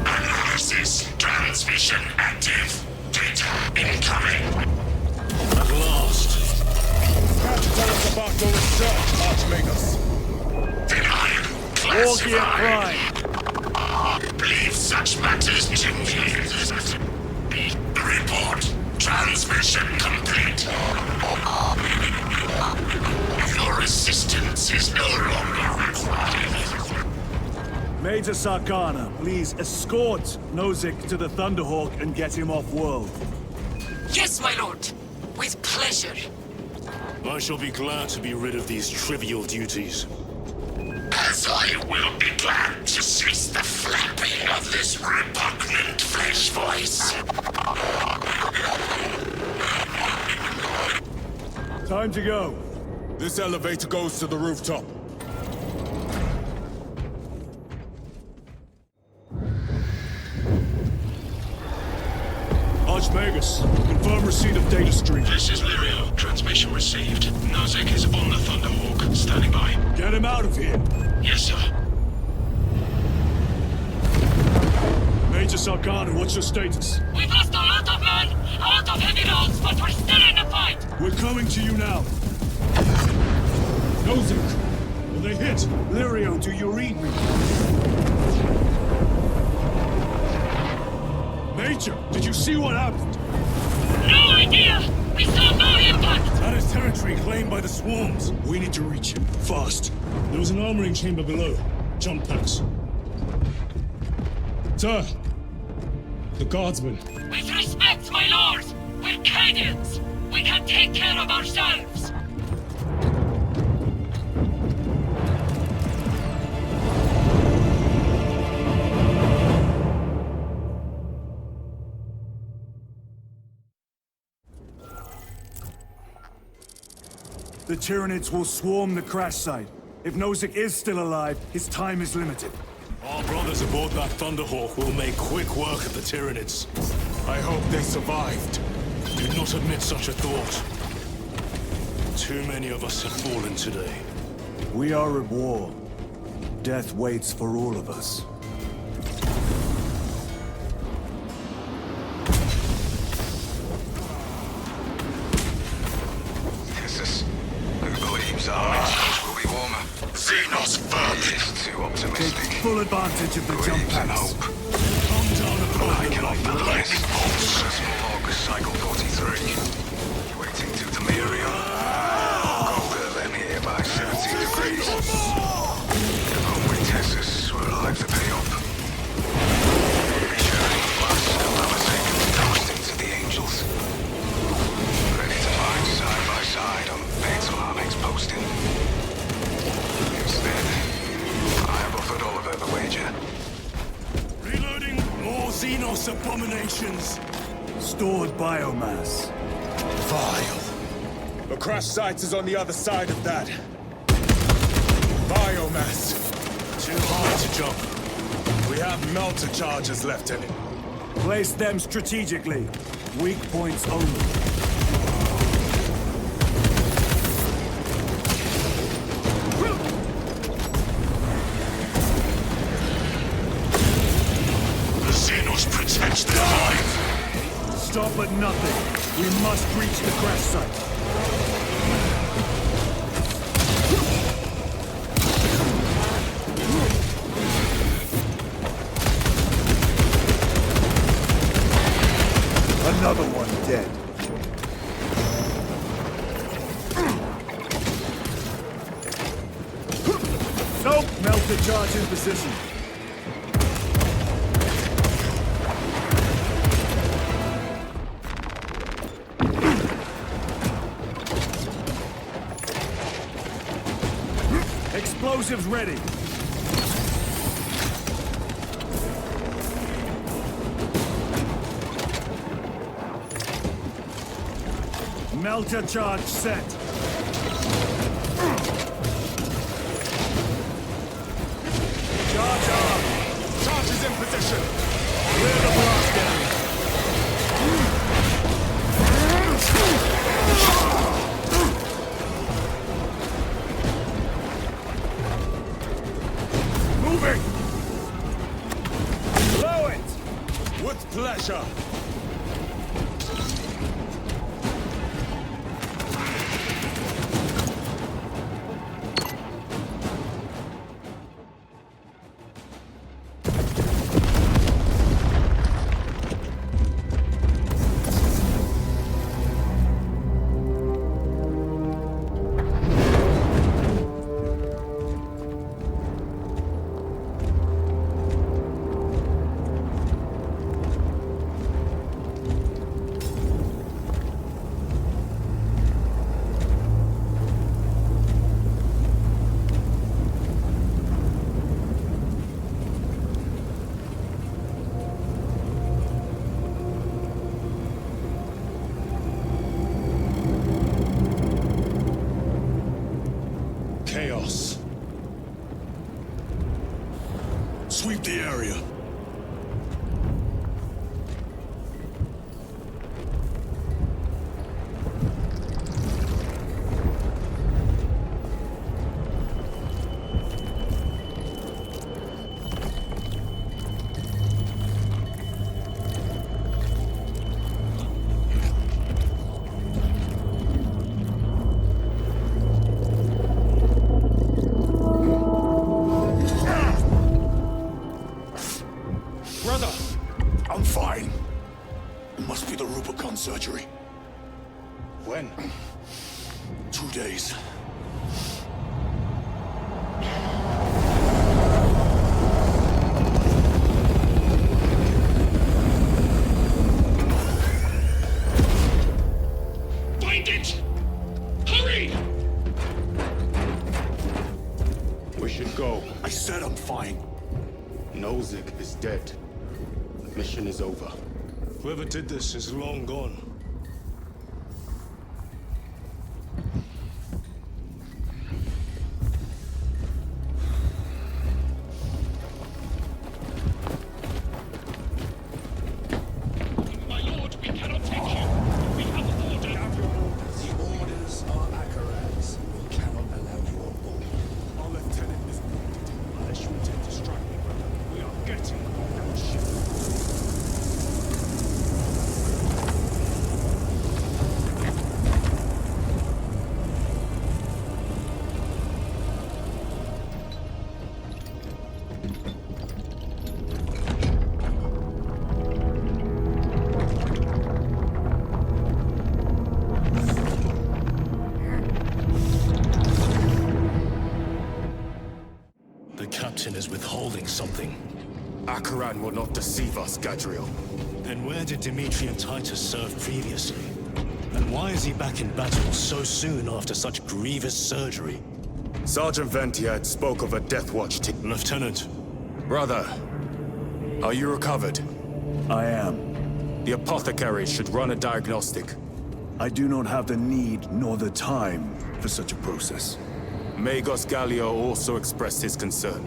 Analysis. Transmission active. Data incoming. At last. Can't tell us about your research, Archmagos. Denied. War gear Classified. prime. Leave such matters to me. Report. Transmission complete. Your assistance is no longer required. Major Sarkana, please escort Nozick to the Thunderhawk and get him off-world. Yes, my lord. With pleasure. I shall be glad to be rid of these trivial duties. As I will be glad to cease the flapping of this repugnant flesh voice. Time to go. This elevator goes to the rooftop. Archmagus, confirm receipt of data stream. This is Lirio. Transmission received. Nozick is on the Thunderhawk. Standing by. Get him out of here. Yes, sir. Major Sarkana, what's your status? We've lost a lot of men, a lot of heavy rounds, but we're still in the fight. We're coming to you now. Nozick, will they hit? Lirio, do you read me? Major, did you see what happened? No idea! We saw no impact! That is territory claimed by the swarms. We need to reach him, fast. There was an armoring chamber below. Jump packs. Sir! The guardsmen. With respect, my lord! We're Cadians! We can take care of ourselves! The Tyranids will swarm the crash site. If Nozick is still alive, his time is limited. Our brothers aboard that Thunderhawk will make quick work of the Tyranids. I hope they survived. Do not admit such a thought. Too many of us have fallen today. We are at war. Death waits for all of us. Titus, who believes our missiles will be warmer? Xenos vermin. Too optimistic. Take full advantage of the jump Dreams and packs. hope. I can offer less. Small log, cycle 43. Waiting to delirium. Colder than here by 17 degrees. Only test Xenos abominations! Stored biomass. Vile. The crash site is on the other side of that. Biomass. Too high to jump. We have melter charges left in it. Place them strategically. Weak points only. The Xenos protects their hive. Stop at nothing. We must reach the crash site. Another one dead. Nope! Melter charge in position. Explosives ready. Melter charge set. Charge up. Charge is in position. Clear the blast area. Moving. Blow it. With pleasure. Chaos. Sweep the area. I'm fine. It must be the Rubicon surgery. When? 2 days. Find it! Hurry! We should go. I said I'm fine. Nozick is dead. Mission is over. Whoever did this is long gone. My lord, we cannot take you. We have order. The orders are Akarads. We cannot allow you on board. Our lieutenant is wounded. Unless you intend to strike me, brother, we are getting on that ship. The captain is withholding something. Akaran will not deceive us, Gadriel. Then where did Dimitri and Titus serve previously? And why is he back in battle so soon after such grievous surgery? Sergeant Ventiad spoke of a Death Watch team. Lieutenant. Brother, are you recovered? I am. The apothecary should run a diagnostic. I do not have the need nor the time for such a process. Magos Gallio also expressed his concern.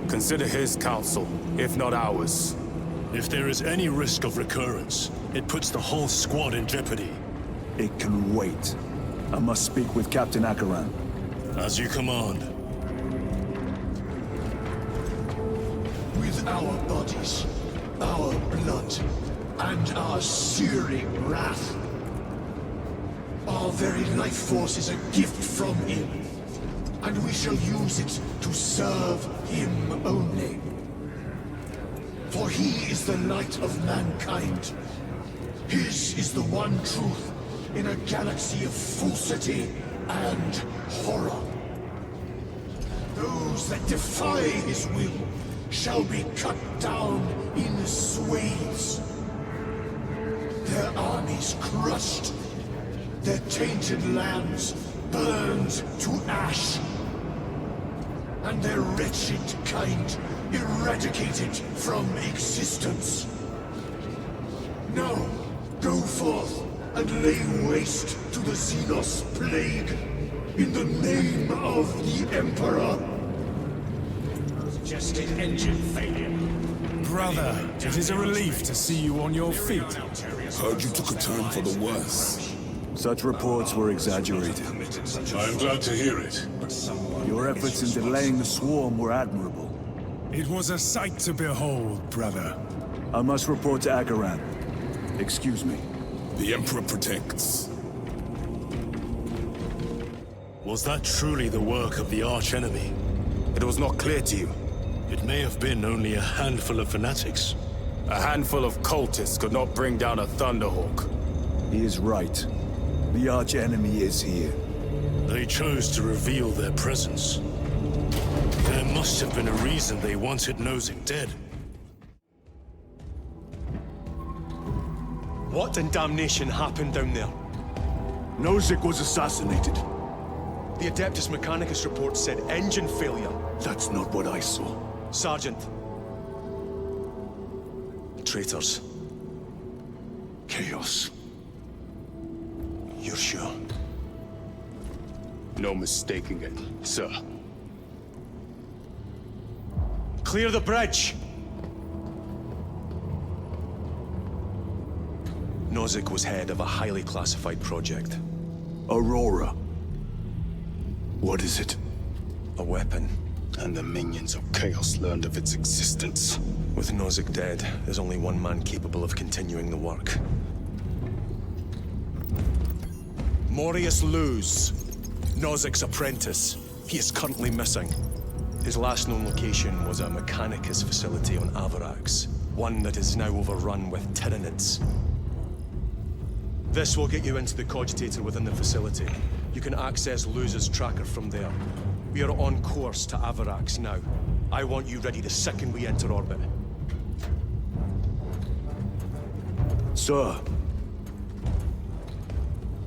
Consider his counsel, if not ours. If there is any risk of recurrence, it puts the whole squad in jeopardy. It can wait. I must speak with Captain Akaran. As you command. With our bodies, our blood, and our searing wrath, our very life force is a gift from him, and we shall use it to serve him only. For he is the light of mankind. His is the one truth in a galaxy of falsity and horror. Those that defy his will shall be cut down in swathes. Their armies crushed, their tainted lands burned to ash, and their wretched kind eradicated from existence. Now, go forth and lay waste to the Xenos plague in the name of the Emperor. Just an engine failure. Brother, it is a relief to see you on your feet. Heard you took a turn for the worse. Such reports were exaggerated. I am glad to hear it. Your efforts in delaying the swarm were admirable. It was a sight to behold, brother. I must report to Akaran. Excuse me. The Emperor protects. Was that truly the work of the arch-enemy? It was not clear to you. It may have been only a handful of fanatics. A handful of cultists could not bring down a Thunderhawk. He is right. The arch-enemy is here. They chose to reveal their presence. There must have been a reason they wanted Nozick dead. What in damnation happened down there? Nozick was assassinated. The Adeptus Mechanicus report said engine failure. That's not what I saw. Sergeant. Traitors. Chaos. You're sure? No mistaking it, sir. Clear the bridge! Nozick was head of a highly classified project. Aurora. What is it? A weapon. And the minions of Chaos learned of its existence. With Nozick dead, there's only one man capable of continuing the work. Morius Luz, Nozick's apprentice. He is currently missing. His last known location was a Mechanicus facility on Avarax, one that is now overrun with Tyranids. This will get you into the cogitator within the facility. You can access Luz's tracker from there. We are on course to Avarax now. I want you ready the second we enter orbit. Sir.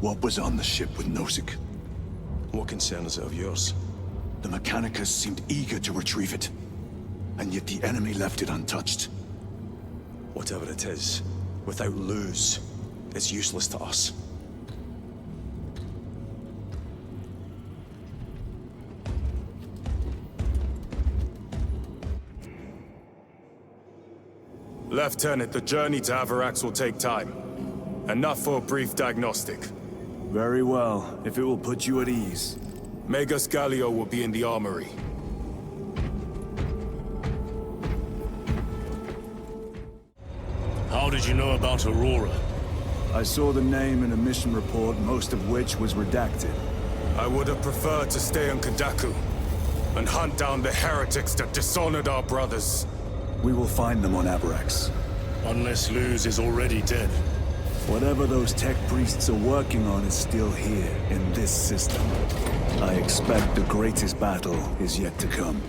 What was on the ship with Nozick? What concern is it of yours? The Mechanicus seemed eager to retrieve it. And yet the enemy left it untouched. Whatever it is, without Luz, it's useless to us. Lieutenant, the journey to Avarax will take time. Enough for a brief diagnostic. Very well, if it will put you at ease. Magos Gallio will be in the armory. How did you know about Aurora? I saw the name in a mission report, most of which was redacted. I would have preferred to stay on Kadaku and hunt down the heretics that dishonored our brothers. We will find them on Avarax. Unless Luz is already dead. Whatever those tech priests are working on is still here, in this system. I expect the greatest battle is yet to come.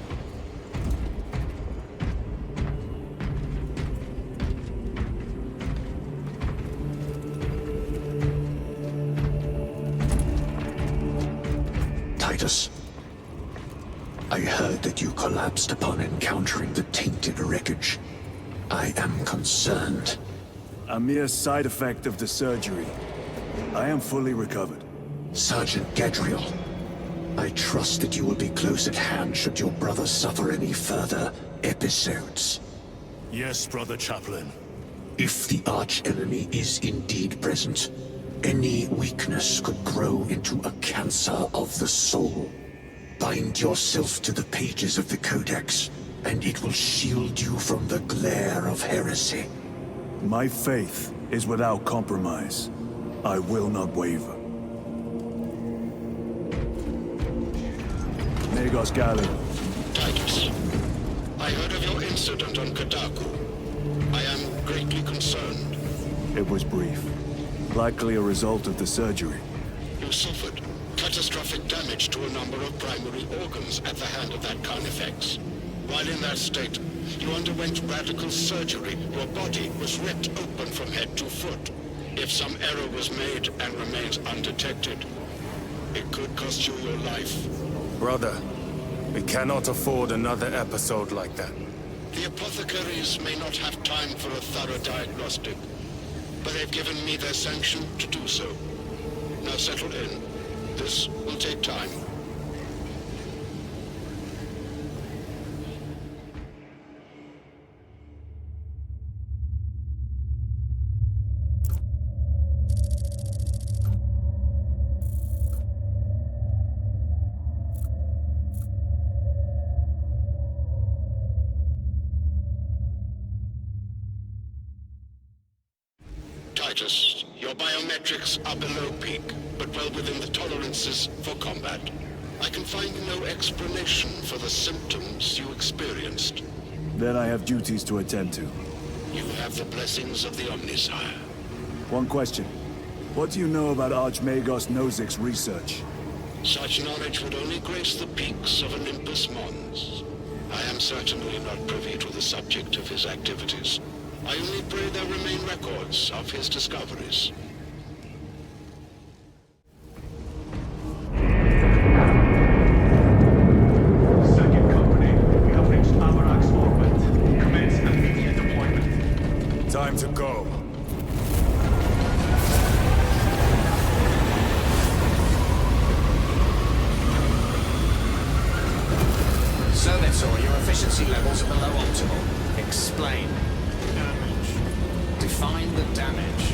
Titus, I heard that you collapsed upon encountering the tainted wreckage. I am concerned. A mere side effect of the surgery. I am fully recovered. Sergeant Gadriel, I trust that you will be close at hand should your brother suffer any further episodes. Yes, Brother Chaplain. If the arch-enemy is indeed present, any weakness could grow into a cancer of the soul. Bind yourself to the pages of the Codex, and it will shield you from the glare of heresy. My faith is without compromise. I will not waver. Magos Galu. Titus, I heard of your incident on Kadaku. I am greatly concerned. It was brief. Likely a result of the surgery. You suffered catastrophic damage to a number of primary organs at the hand of that Carnifex. While in that state, you underwent radical surgery. Your body was ripped open from head to foot. If some error was made and remains undetected, it could cost you your life. Brother, we cannot afford another episode like that. The apothecaries may not have time for a thorough diagnostic, but they've given me their sanction to do so. Now settle in. This will take time. Titus, your biometrics are below peak, but well within the tolerances for combat. I can find no explanation for the symptoms you experienced. Then I have duties to attend to. You have the blessings of the Omnisire. One question. What do you know about Archmagos Nozik's research? Such knowledge would only grace the peaks of Olympus Mons. I am certainly not privy to the subject of his activities. I only pray there remain records of his discoveries. Second company, we have reached Amarak's orbit. Commence immediate deployment. Time to go. Servitor, your efficiency levels are below optimal. Explain. Define the damage.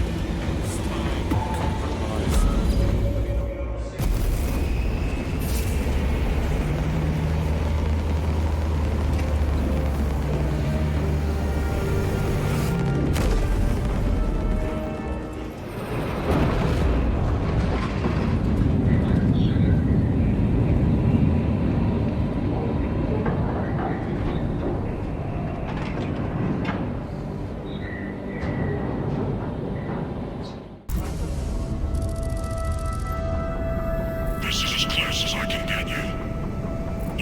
This is as close as I can get you.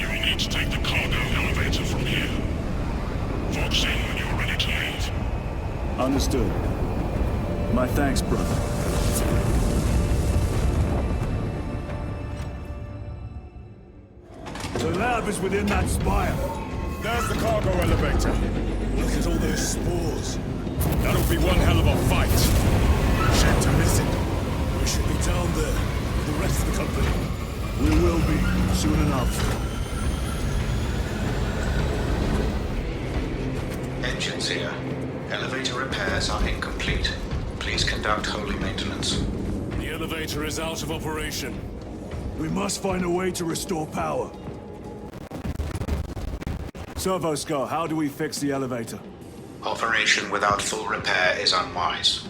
You will need to take the cargo elevator from here. Fox in when you're ready to leave. Understood. My thanks, brother. The lab is within that spire. There's the cargo elevator. Look at all those spores. That'll be one hell of a fight. Shame to miss it. We should be down there with the rest of the company. We will be, soon enough. Engines here. Elevator repairs are incomplete. Please conduct holy maintenance. The elevator is out of operation. We must find a way to restore power. Servo Scar, how do we fix the elevator? Operation without full repair is unwise.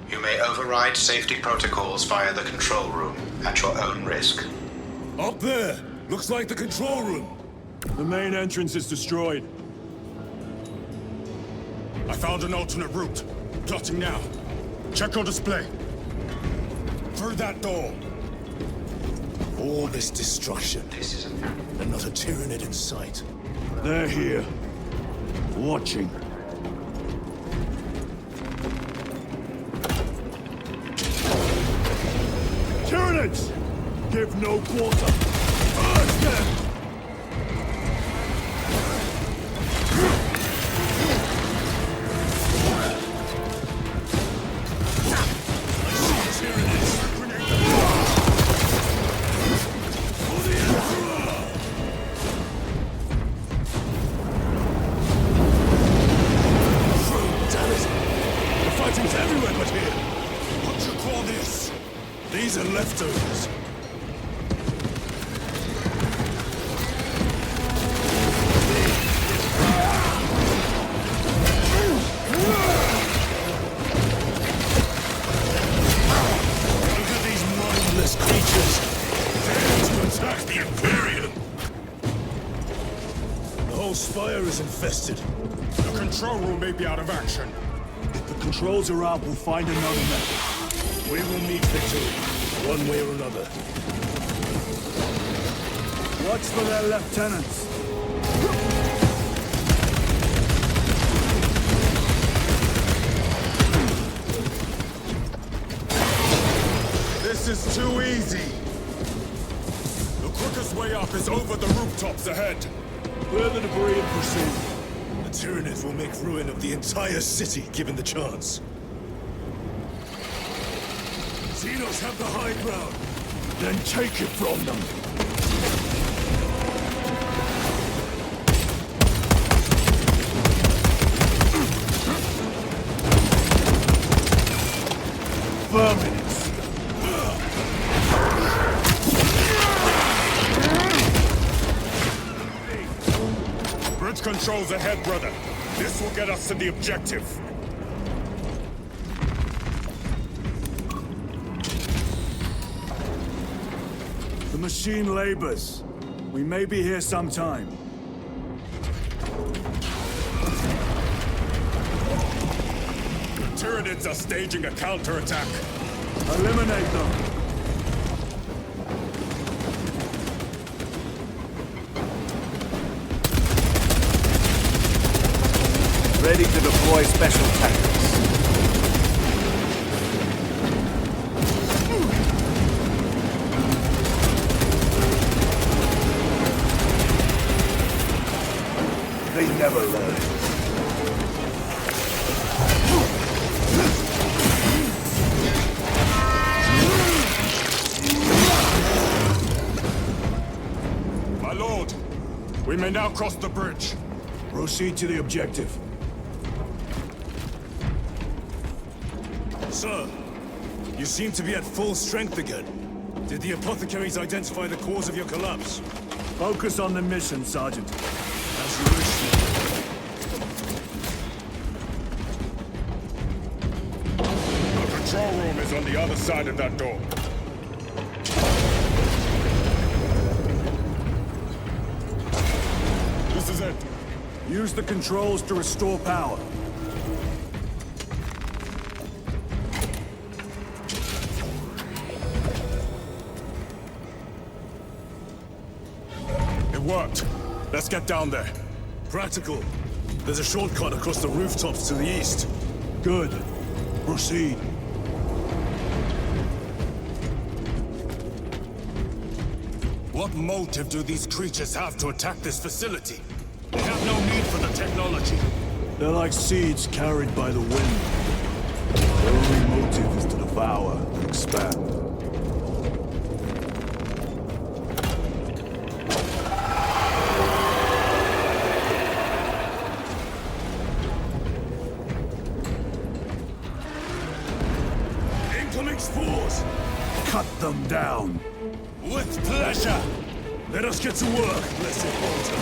You may override safety protocols via the control room at your own risk. Up there! Looks like the control room. The main entrance is destroyed. I found an alternate route. Plotting now. Check your display. Through that door. All this destruction, and not a Tyranid in sight. They're here. Watching. Tyranids! Give no quarter. Urge them! These are leftovers. Look at these mindless creatures. Dare to attack the Imperium! The whole spire is infested. The control room may be out of action. If the controls are out, we'll find another method. We will meet victory, one way or another. Watch for their lieutenants. This is too easy. The quickest way up is over the rooftops ahead. Clear the debris and proceed. The Tyranids will make ruin of the entire city, given the chance. Xenos have the high ground. Then take it from them. Vermins. Bridge controls ahead, brother. This will get us to the objective. The machine labors. We may be here sometime. The Tyranids are staging a counterattack. Eliminate them. Ready to deploy special tactics. They never learn. My lord, we may now cross the bridge. Proceed to the objective. Sir, you seem to be at full strength again. Did the apothecaries identify the cause of your collapse? Focus on the mission, Sergeant. As you wish, sir. The control room is on the other side of that door. This is it. Use the controls to restore power. It worked. Let's get down there. Practical. There's a shortcut across the rooftops to the east. Good. Proceed. What motive do these creatures have to attack this facility? They have no need for the technology. They're like seeds carried by the wind. Their only motive is to devour and expand. Incoming spores! Cut them down. With pleasure! Let us get to work, blessed Altar.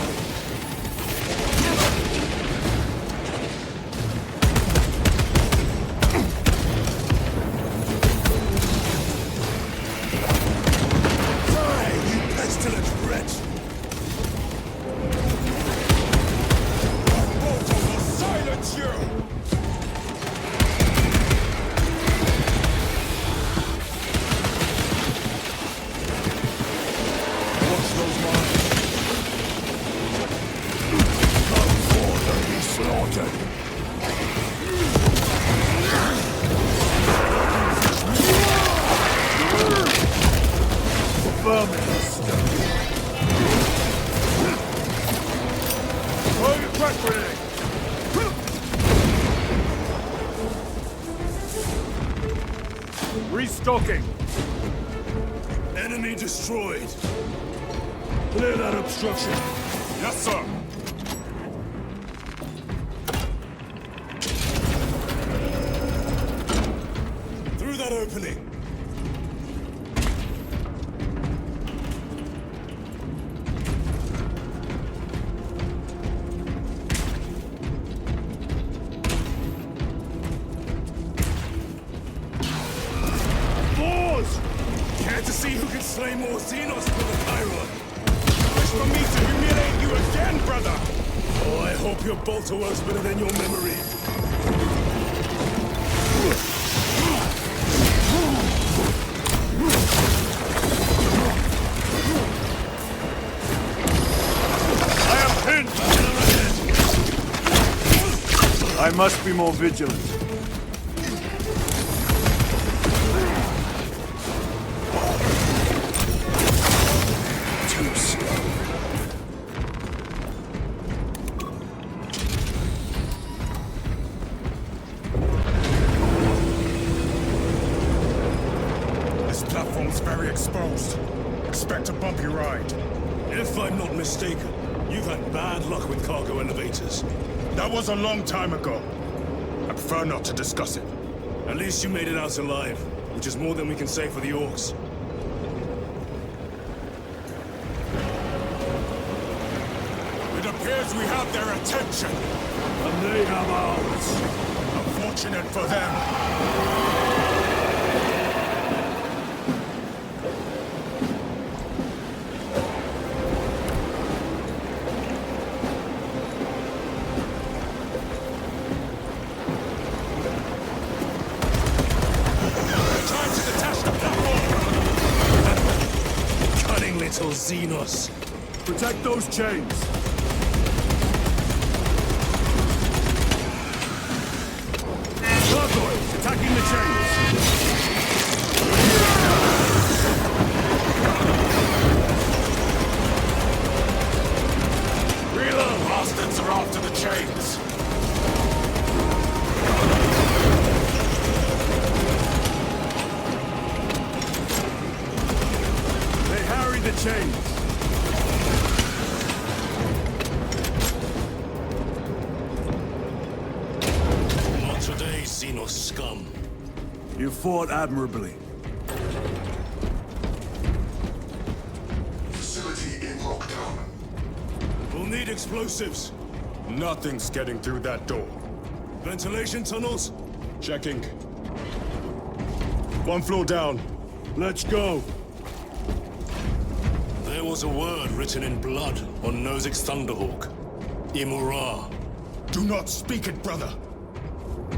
Restocking. Enemy destroyed. Clear that obstruction. Yes, sir. Through that opening. slay more Xenos for the Chiron. Wish for me to humiliate you again, brother! Oh, I hope your bolter works better than your memory. I am pinned! I must be more vigilant. Too slow. This platform's very exposed. Expect a bumpy ride. If I'm not mistaken, you've had bad luck with cargo elevators. That was a long time ago. I prefer not to discuss it. At least you made it out alive, which is more than we can say for the orcs. It appears we have their attention. And they have ours. Unfortunate for them. Little Xenos. Protect those chains. Gargoyles attacking the chains. Reload! Bastards are after the chains. The chains. Not today, Xenos scum. You fought admirably. Facility in lockdown. We'll need explosives. Nothing's getting through that door. Ventilation tunnels? Checking. One floor down. Let's go. There was a word written in blood on Nozick's Thunderhawk. Imura. Do not speak it, brother.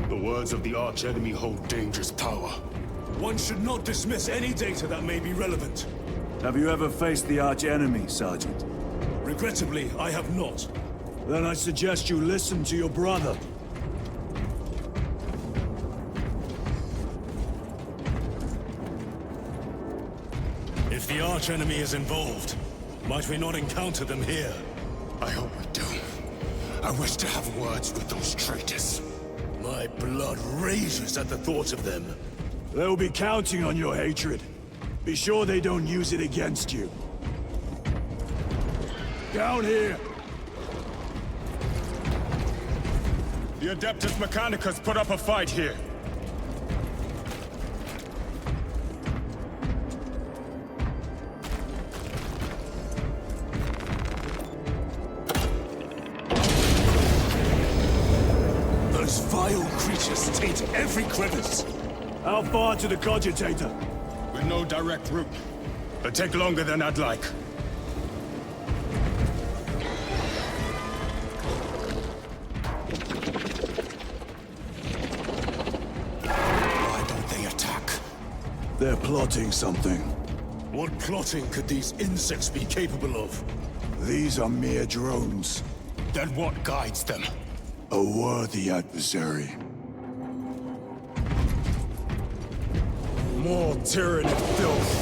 The words of the arch-enemy hold dangerous power. One should not dismiss any data that may be relevant. Have you ever faced the arch-enemy, Sergeant? Regrettably, I have not. Then I suggest you listen to your brother. If the arch-enemy is involved, might we not encounter them here? I hope we do. I wish to have words with those traitors. My blood rages at the thought of them. They'll be counting on your hatred. Be sure they don't use it against you. Down here! The Adeptus Mechanicus put up a fight here. Those vile creatures taint every crevice. How far to the cogitator? With no direct route. It'll take longer than I'd like. Why don't they attack? They're plotting something. What plotting could these insects be capable of? These are mere drones. Then what guides them? A worthy adversary. More Tyranid filth.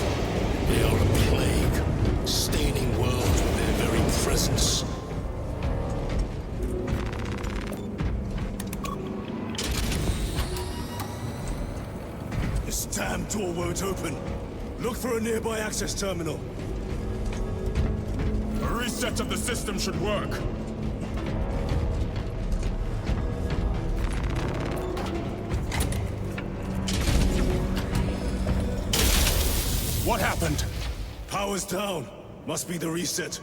They are a plague, staining worlds with their very presence. This damn door won't open. Look for a nearby access terminal. A reset of the system should work. What happened? Power's down. Must be the reset.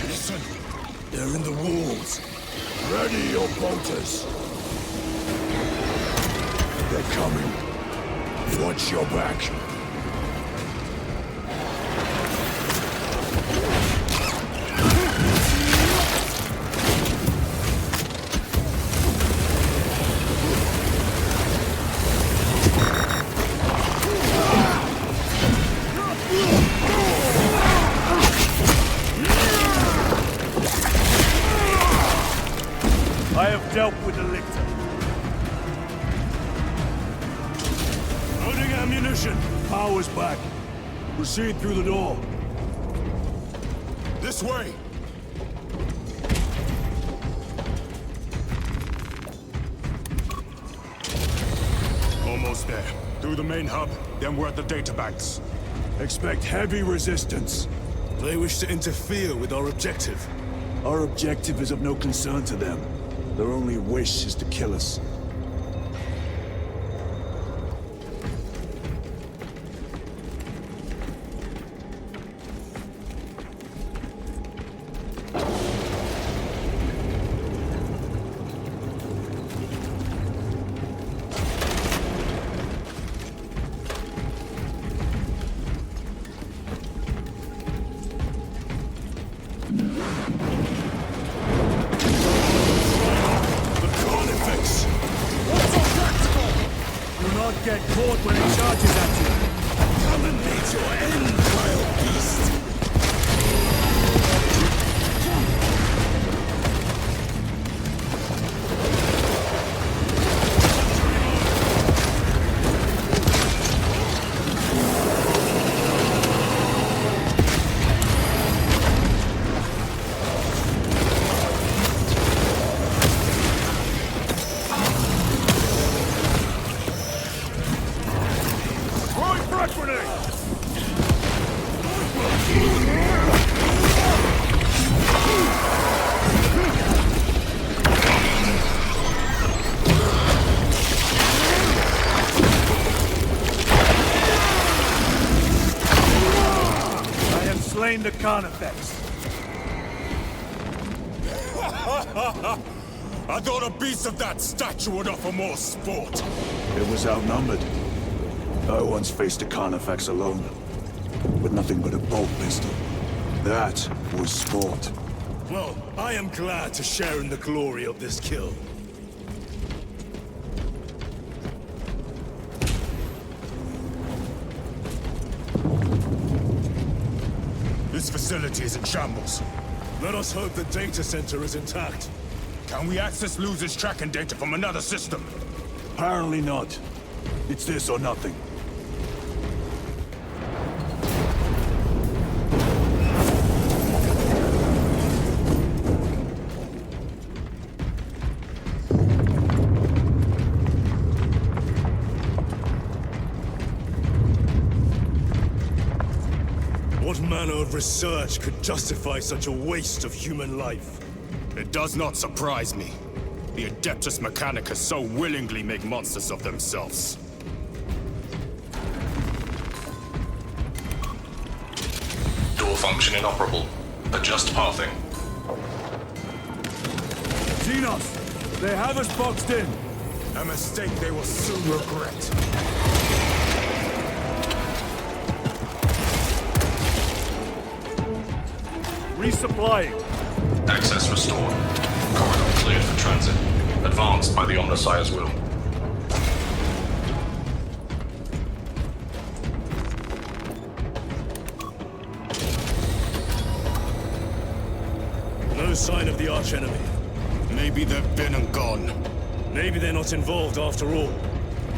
Listen. They're in the walls. Ready your bolters. They're coming. Watch your back. I have dealt with the lictor. Loading ammunition. Power's back. Proceed through the door. This way! Almost there. Through the main hub, then we're at the data banks. Expect heavy resistance. They wish to interfere with our objective. Our objective is of no concern to them. Their only wish is to kill us. Get caught when it charges at you. Come and meet your end, wild beast! Slain the Carnifex. I thought a beast of that stature would offer more sport. It was outnumbered. I once faced a Carnifex alone, with nothing but a bolt pistol. That was sport. Well, I am glad to share in the glory of this kill. This facility is in shambles. Let us hope the data center is intact. Can we access Luz's tracking data from another system? Apparently not. It's this or nothing. What manner of research could justify such a waste of human life? It does not surprise me. The Adeptus Mechanicus so willingly make monsters of themselves. Door function inoperable. Adjust pathing. Xenos! They have us boxed in! A mistake they will soon regret. Resupplying. Access restored. Corridor cleared for transit. Advanced by the Omnissiah's will. No sign of the archenemy. Maybe they've been and gone. Maybe they're not involved after all.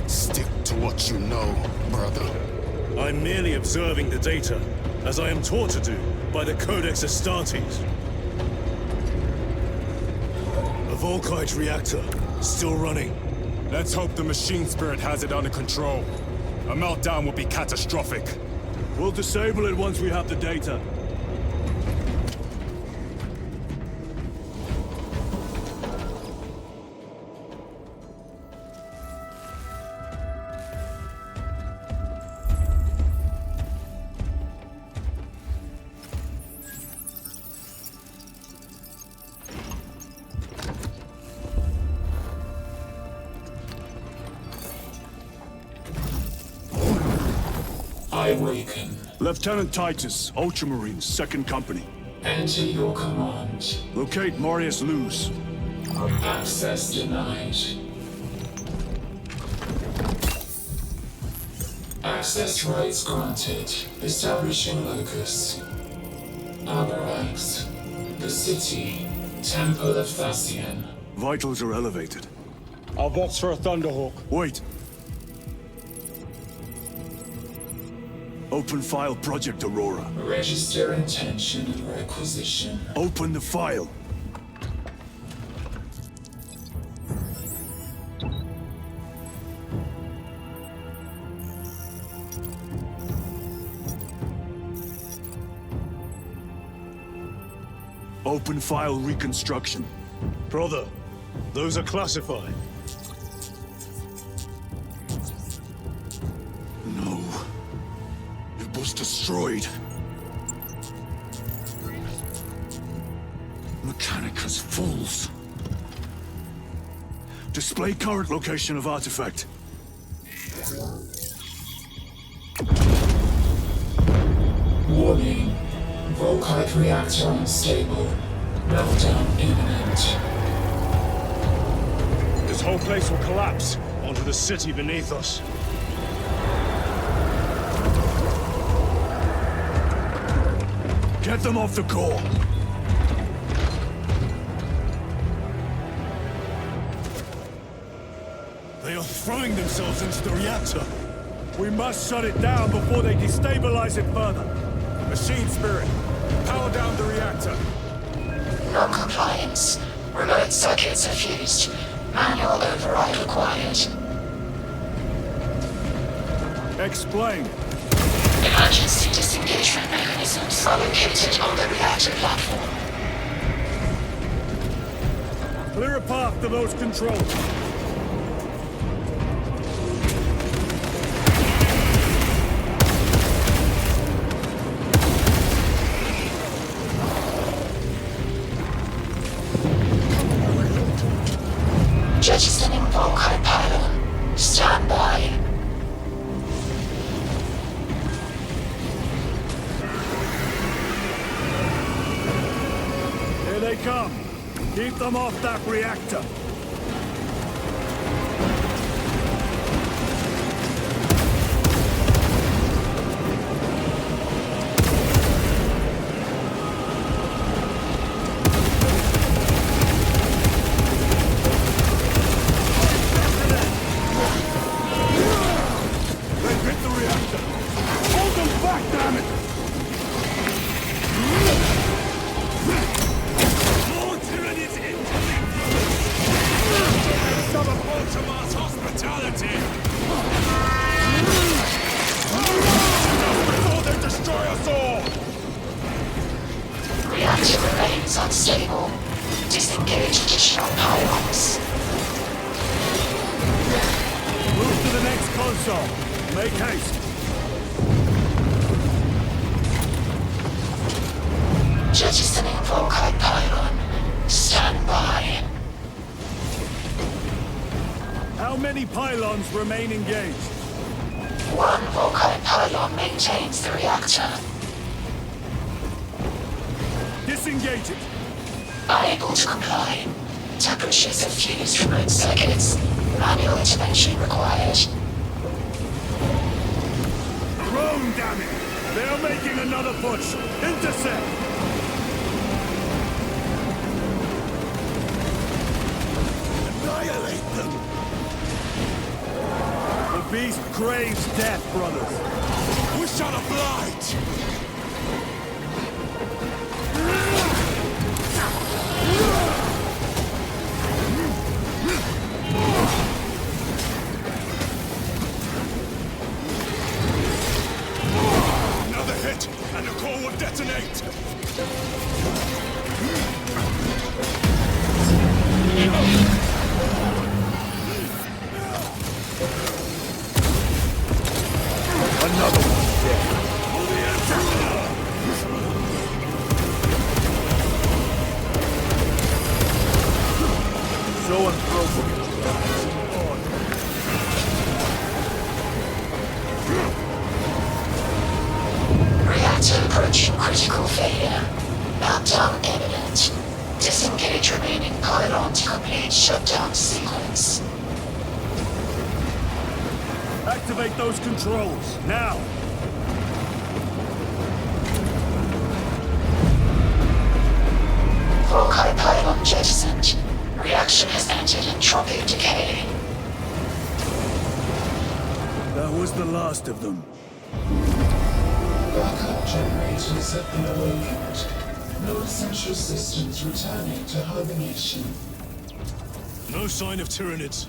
Stick to what you know, brother. I'm merely observing the data, as I am taught to do by the Codex Astartes. A Volkite reactor, still running. Let's hope the machine spirit has it under control. A meltdown would be catastrophic. We'll disable it once we have the data. I awaken. Lieutenant Titus, Ultramarines, 2nd Company. Enter your command. Locate Marius Luz. Access denied. Access rights granted. Establishing locus. Abarax. The city. Temple of Thasian. Vitals are elevated. I'll box for a Thunderhawk. Wait. Open file Project Aurora. Register intention and requisition. Open the file. Open file reconstruction. Brother, those are classified. No. It was destroyed. Mechanicus fools. Display current location of artifact. Warning. Volkite reactor unstable. Meltdown imminent. This whole place will collapse onto the city beneath us. Get them off the core. They are throwing themselves into the reactor. We must shut it down before they destabilize it further. Machine Spirit, power down the reactor. Non-compliance. Remote circuits are fused. Manual override required. Explain. Emergency disengagement mechanisms are located on the reactor platform. Clear a path to those controls. Jettisoning Volkite pylon. Stand by. Here they come. Keep them off that reactor. Reactor remains unstable. Disengage additional pylons. Move to the next console. Make haste. Jettisoning Volkite pylon. Stand by. How many pylons remain engaged? One Volkite pylon maintains the reactor. Disengage it. Unable to comply. Temperatures have fused remote circuits. Manual intervention required. Drone, damn it! They're making another push. Intercept! Annihilate them! The beast craves death, brothers. Wish on a blight! Another hit, and the core will detonate! Another one dead. So unbroken. remaining pylon to complete shutdown sequence. Activate those controls, now! Volkite pylon jettisoned. Reaction has entered entropic decay. That was the last of them. Backup generators have been awakened. No essential systems returning to hibernation. No sign of Tyranids.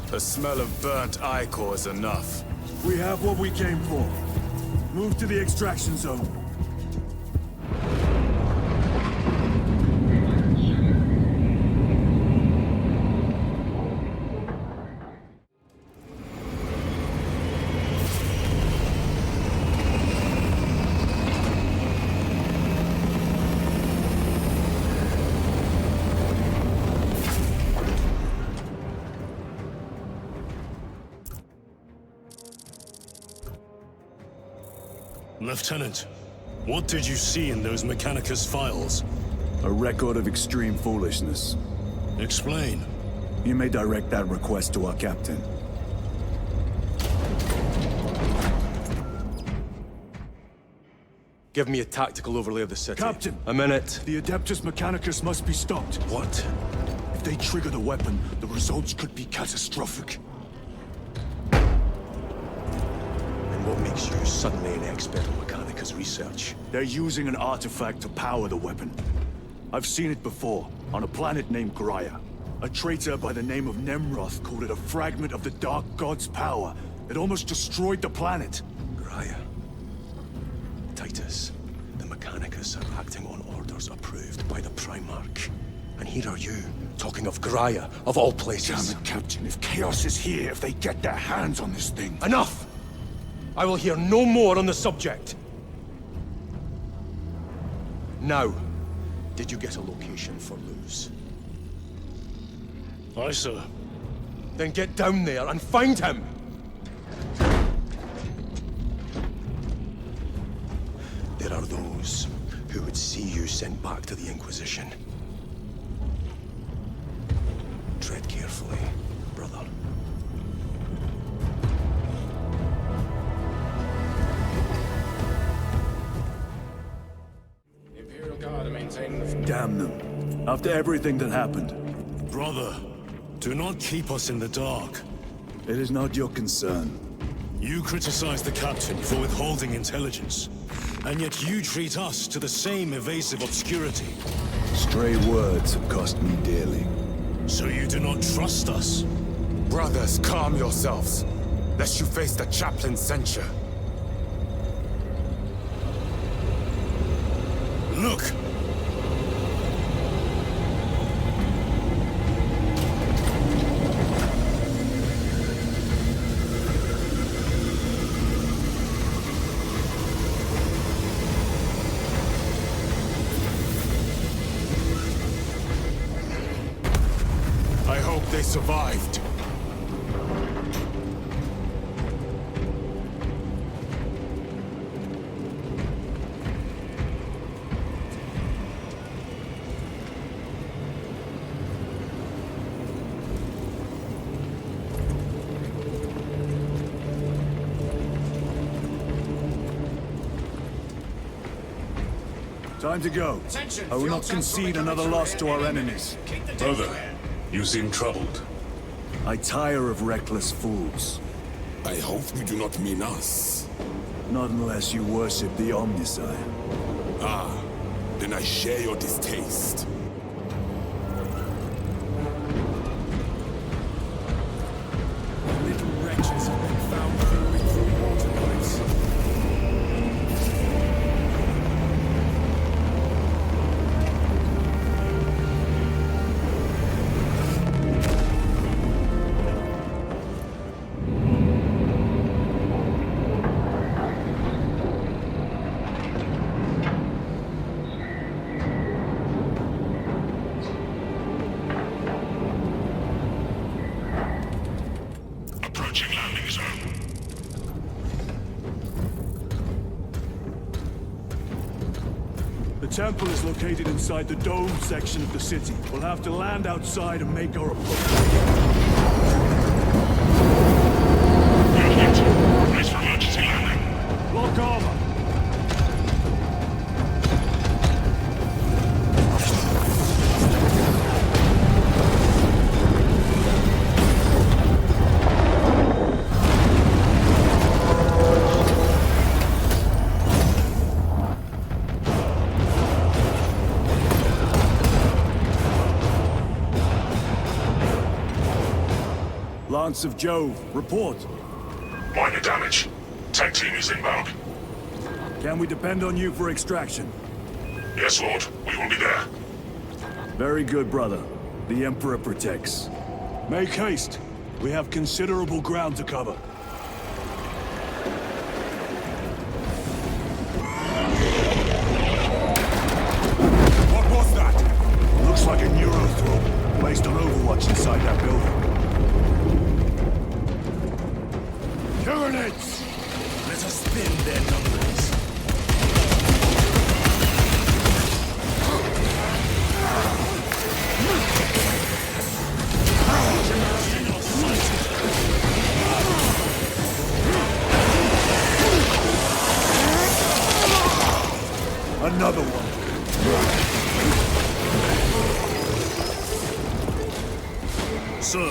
The smell of burnt ichor is enough. We have what we came for. Move to the extraction zone. Lieutenant, what did you see in those Mechanicus files? A record of extreme foolishness. Explain. You may direct that request to our captain. Give me a tactical overlay of the city. Captain! A minute. The Adeptus Mechanicus must be stopped. What? If they trigger the weapon, the results could be catastrophic. What makes you suddenly an expert in Mechanicus research? They're using an artifact to power the weapon. I've seen it before, on a planet named Graia. A traitor by the name of Nemroth called it a fragment of the Dark God's power. It almost destroyed the planet. Graia. Titus, the Mechanicus are acting on orders approved by the Primarch. And here are you, talking of Graia, of all places. Damn it, Captain, if Chaos is here, if they get their hands on this thing... Enough! I will hear no more on the subject. Now, did you get a location for Luz? Aye, sir. Then get down there and find him! There are those who would see you sent back to the Inquisition. Tread carefully, brother. Damn them. After everything that happened. Brother, do not keep us in the dark. It is not your concern. You criticize the captain for withholding intelligence, and yet you treat us to the same evasive obscurity. Stray words have cost me dearly. So you do not trust us? Brothers, calm yourselves, lest you face the chaplain's censure. Look! I hope they survived. Time to go. I will not concede another loss to our enemies. Brother, you seem troubled. I tire of reckless fools. I hope you do not mean us. Not unless you worship the Omniscient. Ah, then I share your distaste. Little wretches have been found filming through water pipes. temple is located inside the dome section of the city. We'll have to land outside and make our approach. Brace for emergency landing. Lock armor. Lance of Jove, report. Minor damage. Tech team is inbound. Can we depend on you for extraction? Yes, Lord. We will be there. Very good, brother. The Emperor protects. Make haste. We have considerable ground to cover. What was that? Looks like a neurothrope, placed on overwatch inside that building. Tyranids! Let us thin their numbers. Another one. Sir,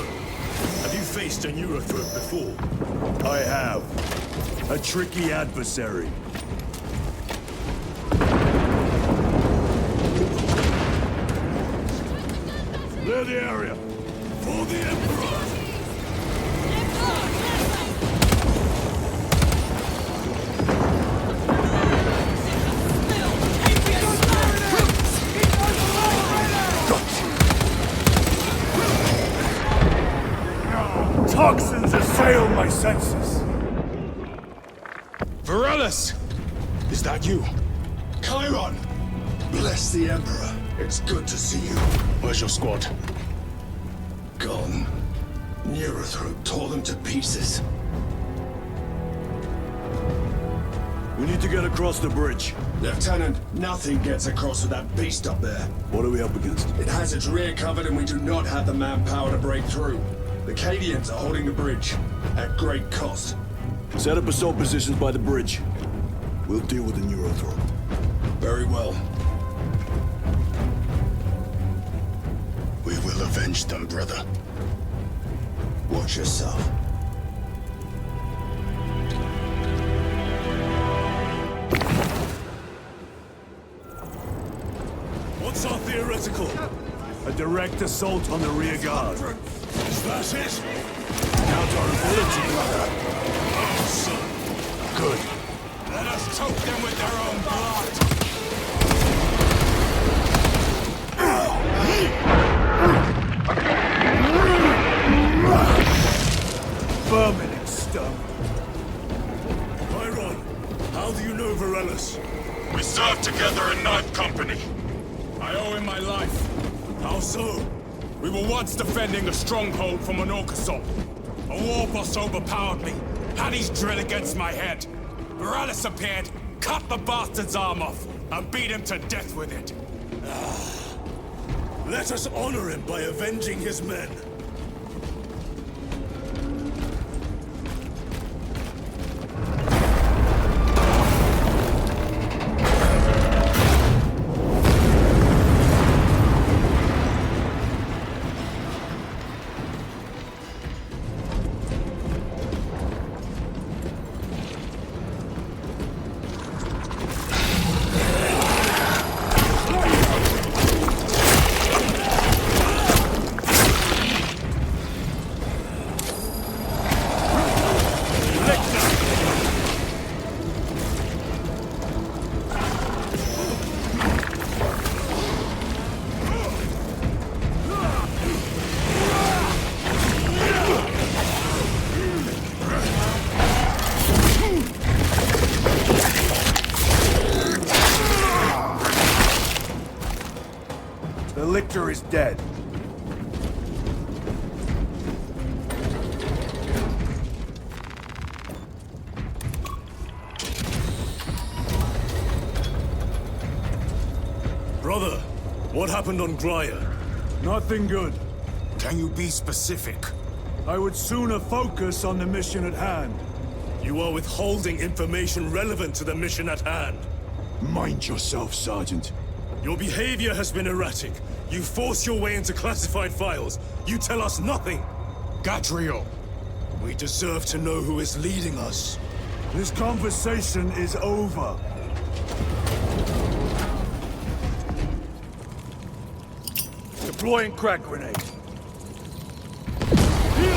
have you faced a neurothrope before? I have. A tricky adversary. Clear the area. For the Emperor! Toxins assail my senses. Varellus! Is that you? Chiron! Bless the Emperor. It's good to see you. Where's your squad? Gone. Neurothrope tore them to pieces. We need to get across the bridge. Lieutenant, nothing gets across with that beast up there. What are we up against? It has its rear covered and we do not have the manpower to break through. The Cadians are holding the bridge, at great cost. Set up assault positions by the bridge. We'll deal with the neurothrope. Very well. We will avenge them, brother. Watch yourself. What's our theoretical? A direct assault on the rear guard. Is that it? Count our ability, brother. Oh, son. Good. Let us choke them with their own blood! Vermin and stone. Chiron, how do you know Varellus? We served together in Ninth Company. I owe him my life. How so? We were once defending a stronghold from an orc assault. A war boss overpowered me, had his drill against my head. Varellus appeared, cut the bastard's arm off, and beat him to death with it. Let us honor him by avenging his men. The lictor is dead. What happened on Grya? Nothing good. Can you be specific? I would sooner focus on the mission at hand. You are withholding information relevant to the mission at hand. Mind yourself, Sergeant. Your behavior has been erratic. You force your way into classified files. You tell us nothing. Gatrio. We deserve to know who is leading us. This conversation is over. Deploying crack grenade. Deal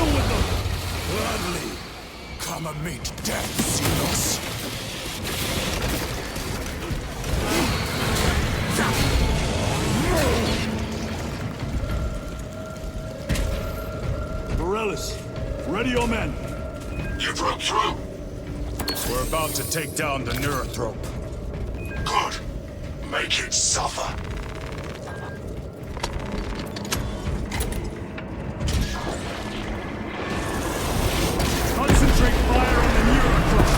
with them! Gladly. Come and meet death, Xenos. Morellis, ready your men. You broke through. We're about to take down the Neurothrope. Good. Make it suffer. Concentrate fire on the Neurothrope.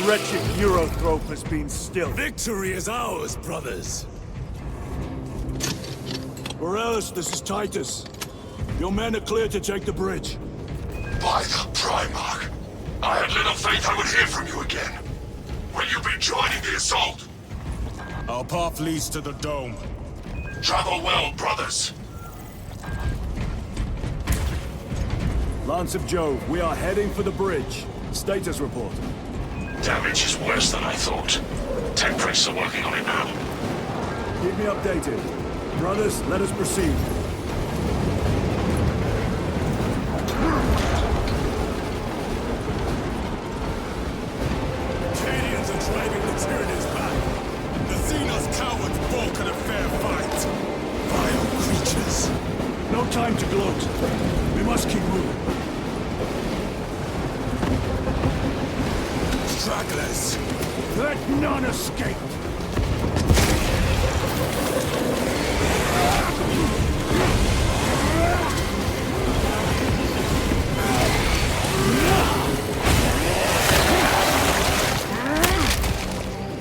Wretched Neurothrope has been still. Victory is ours, brothers. Morellis, this is Titus. Your men are clear to take the bridge. By the Primarch. I had little faith I would hear from you again. Will you be joining the assault? Our path leads to the dome. Travel well, brothers. Lance of Jove, we are heading for the bridge. Status report. Damage is worse than I thought. Tech priests are working on it now. Keep me updated. Brothers, let us proceed. Cadians are driving the Tyranids back. The Xenos cowards balk at a fair fight. Vile creatures. No time to gloat. We must keep moving. Stragglers. Let none escape.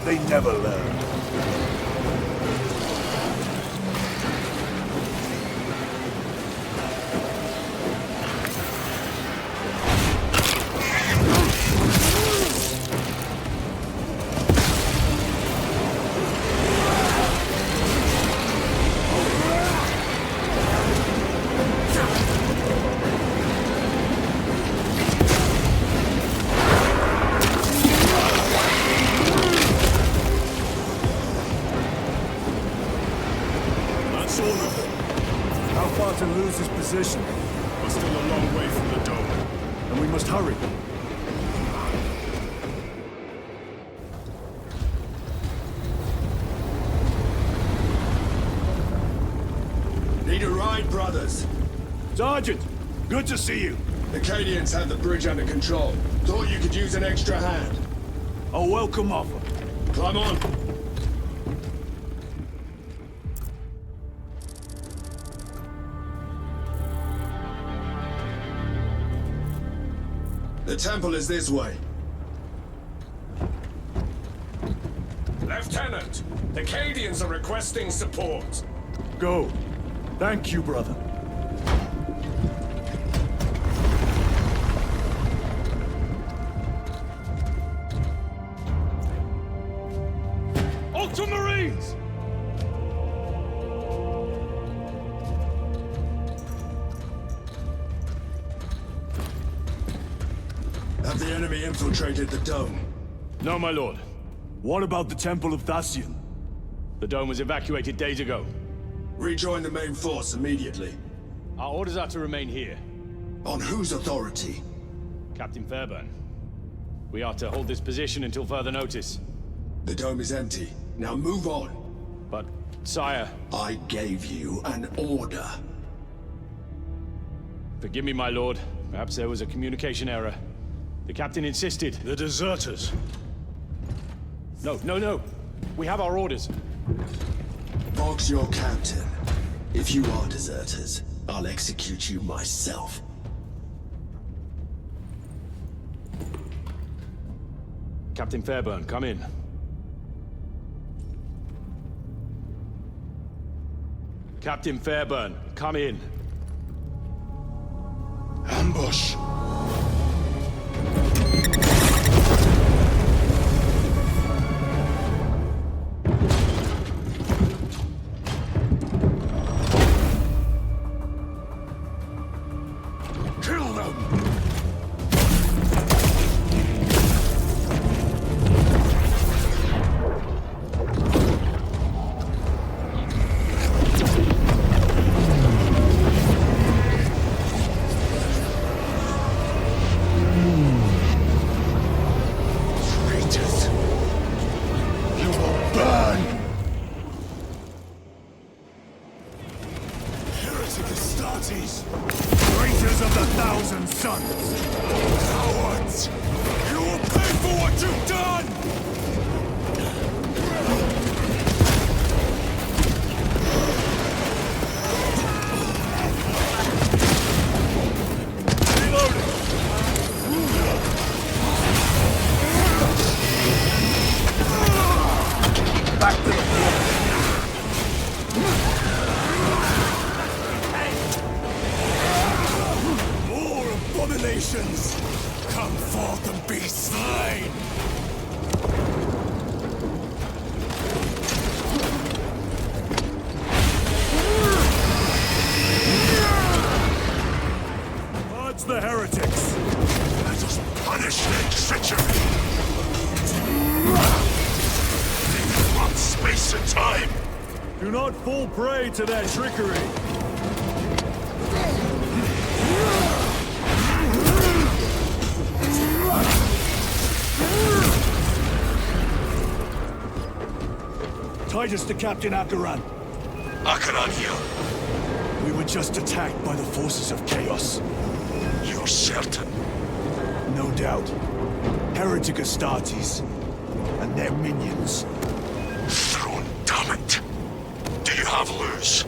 They never learn. To lose his position. We're still a long way from the dome. And we must hurry. Need a ride, brothers? Sergeant, good to see you. The Cadians have the bridge under control. Thought you could use an extra hand. A welcome offer. Climb on. The temple is this way. Lieutenant! The Cadians are requesting support. Go. Thank you, brother. Ultramarines! Have the enemy infiltrated the dome? No, my lord. What about the Temple of Thasian? The dome was evacuated days ago. Rejoin the main force immediately. Our orders are to remain here. On whose authority? Captain Fairburn. We are to hold this position until further notice. The dome is empty. Now move on. But, sire... I gave you an order. Forgive me, my lord. Perhaps there was a communication error. The captain insisted. The deserters. No. We have our orders. Vox your captain. If you are deserters, I'll execute you myself. Captain Fairburn, come in. Captain Fairburn, come in. Ambush! Kill them! Traitors! You will burn! Heretic Astartes! Traitors of the Thousand Sons! Cowards! You will pay for what you've done! Back to the floor! More abominations! Come forth and be slain! Purge the heretics! Let us punish their treachery! What space and time? Do not fall prey to their trickery! Titus to Captain Akaran. Akaran here. We were just attacked by the forces of chaos. You're certain? No doubt. Heretic Astartes. And their minions. Throne, damn it. Do you have Luz?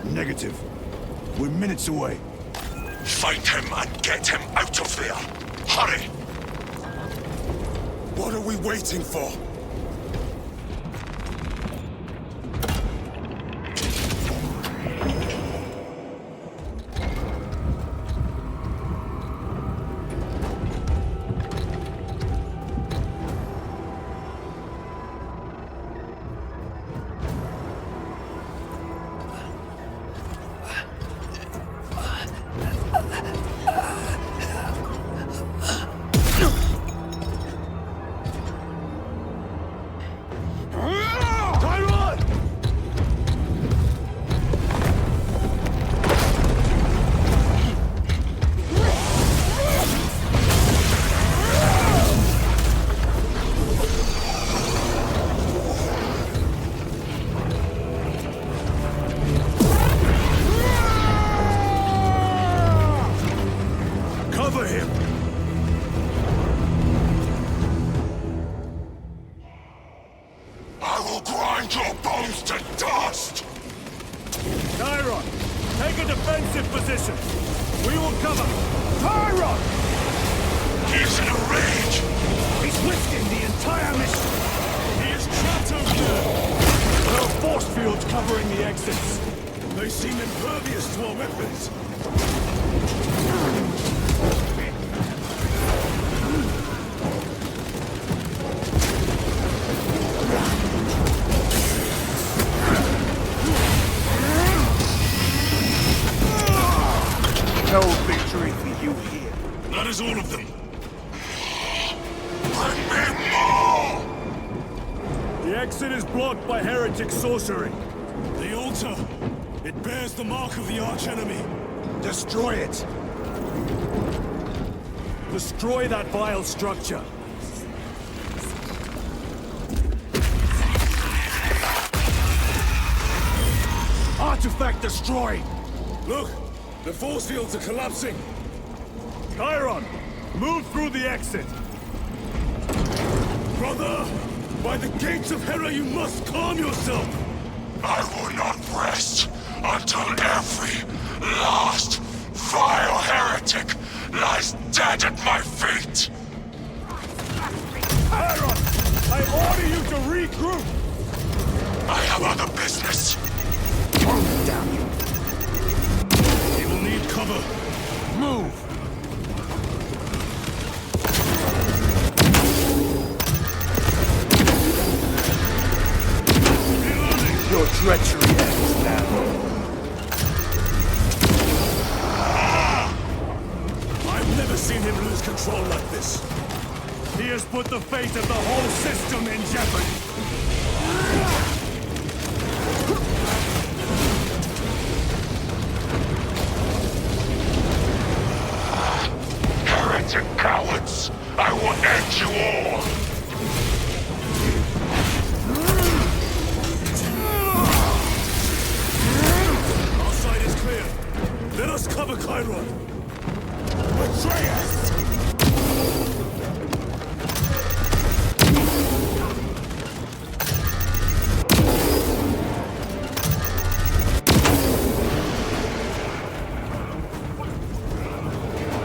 Negative. We're minutes away. Find him and get him out of there. Hurry! What are we waiting for? Cover him! I will grind your bones to dust! Tyron, take a defensive position. We will cover. Tyron! He's in a rage! He's risking the entire mission. He is trapped over there! force fields covering the exits. They seem impervious to our weapons. No victory for you here. That is all of them. The exit is blocked by heretic sorcery. The altar. It bears the mark of the archenemy. Destroy it. Destroy that vile structure. Artifact destroyed! Look! The force fields are collapsing! Chiron! Move through the exit! Brother! By the gates of Hera, you must calm yourself! I will not rest until every last vile heretic lies dead at my feet! Chiron! I order you to regroup! I have other business. Damn you! They will need cover. Move! Your treachery ends now. I've never seen him lose control like this. He has put the fate of the whole system in jeopardy. Heretic cowards! I will end you all! Our side is clear. Let us cover Chiron. Betray us!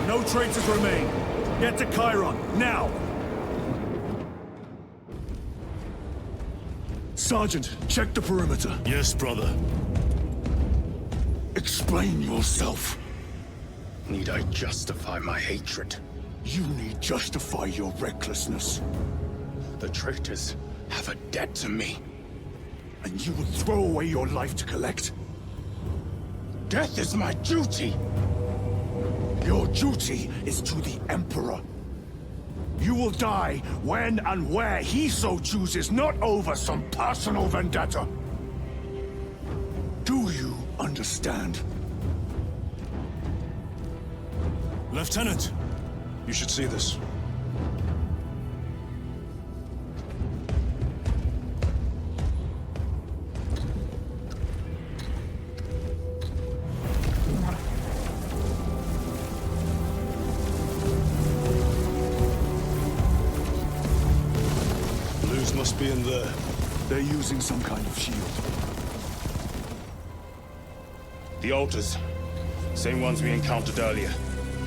No traitors remain. Get to Chiron, now! Sergeant, check the perimeter. Yes, brother. Explain yourself. Need I justify my hatred? You need justify your recklessness. The traitors have a debt to me. And you will throw away your life to collect? Death is my duty! Your duty is to the Emperor. You will die when and where he so chooses, not over some personal vendetta. Do you understand? Lieutenant, you should see this. Blues must be in there. They're using some kind of shield. The altars. Same ones we encountered earlier.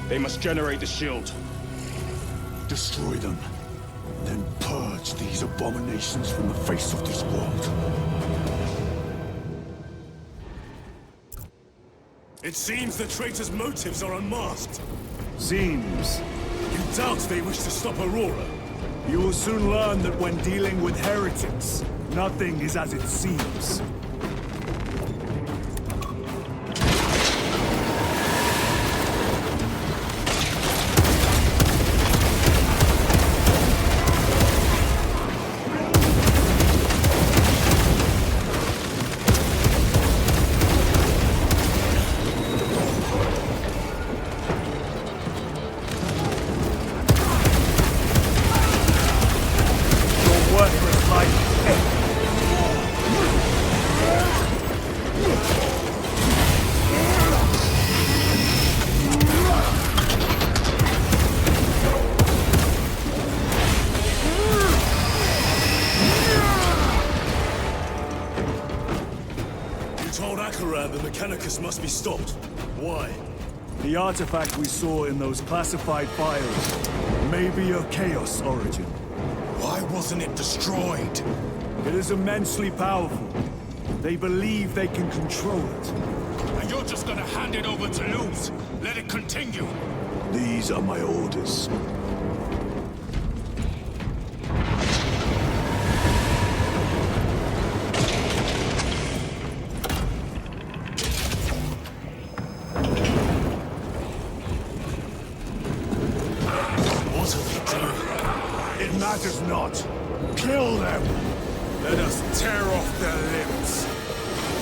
They must generate the shield. Destroy them. Then purge these abominations from the face of this world. It seems the traitors' motives are unmasked. Seems. You doubt they wish to stop Aurora? You will soon learn that when dealing with heretics, nothing is as it seems. The Mechanicus must be stopped. Why? The artifact we saw in those classified files may be of Chaos origin. Why wasn't it destroyed? It is immensely powerful. They believe they can control it. And you're just gonna hand it over to Luz? Let it continue? These are my orders. What are they doing? It matters not. Kill them! Let us tear off their limbs.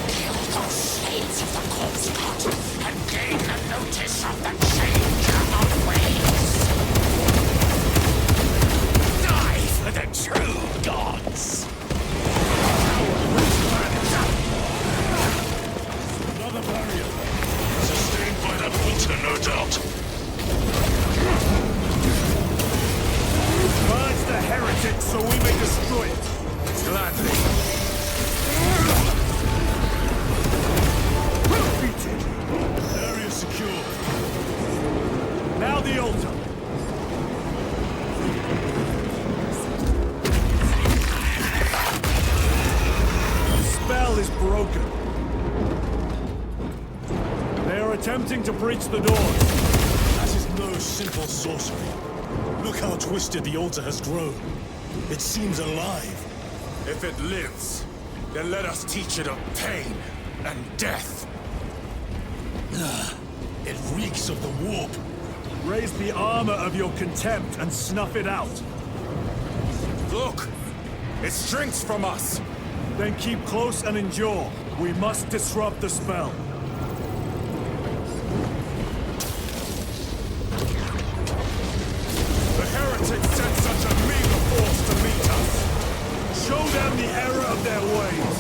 Kill those slaves of the corpse god and gain the notice of the changer of ways. Die for the true gods. Another barrier. Sustained by that altar, no doubt. Purge the heretic so we may destroy it. Gladly. Area secure. Now the altar. The spell is broken. They are attempting to breach the doors. That is no simple sorcery. Look how twisted the altar has grown. It seems alive. If it lives, then let us teach it of pain and death. It reeks of the warp. Raise the armor of your contempt and snuff it out. Look! It shrinks from us! Then keep close and endure. We must disrupt the spell. The heretics sent such a meager force to meet us! Show them the error of their ways.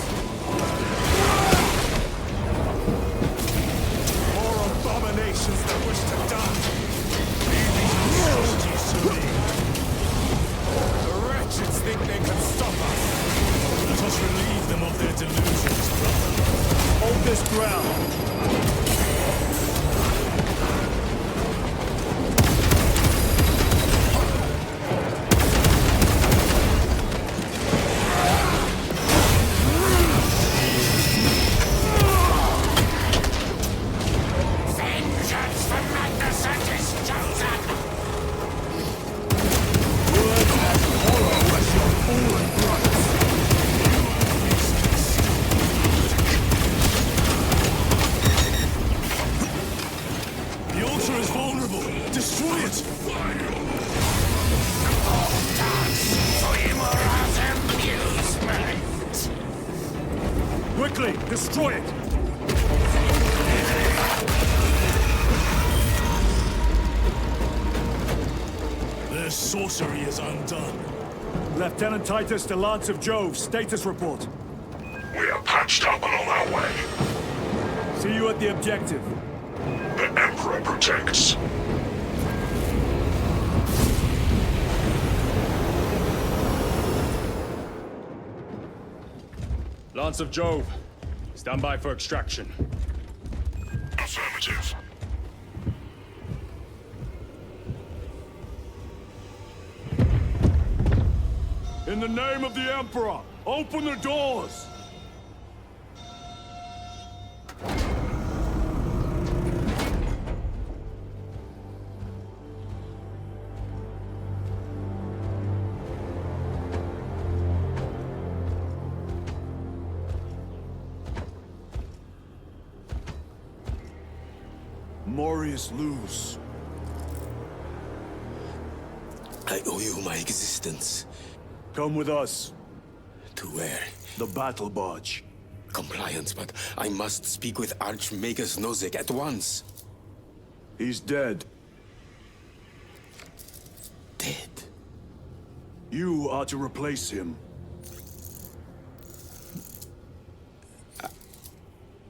More abominations that wish to die! The wretches think they can stop us! Let us relieve them of their delusions, brother. Hold this ground. Vengeance for Magnificent is chosen! Words as hollow as your fallen brothers. The altar is vulnerable. Destroy it! For Imura's amusement! Quickly, destroy it! Their sorcery is undone. Lieutenant Titus to Lance of Jove, status report. We are patched up and on our way. See you at the objective. The Emperor protects. Lance of Jove, stand by for extraction. Affirmative. In the name of the Emperor, open the doors! Morius Luz. I owe you my existence. Come with us. To where? The battle barge. Compliance, but I must speak with Archmagus Nozick at once. He's dead. Dead? You are to replace him.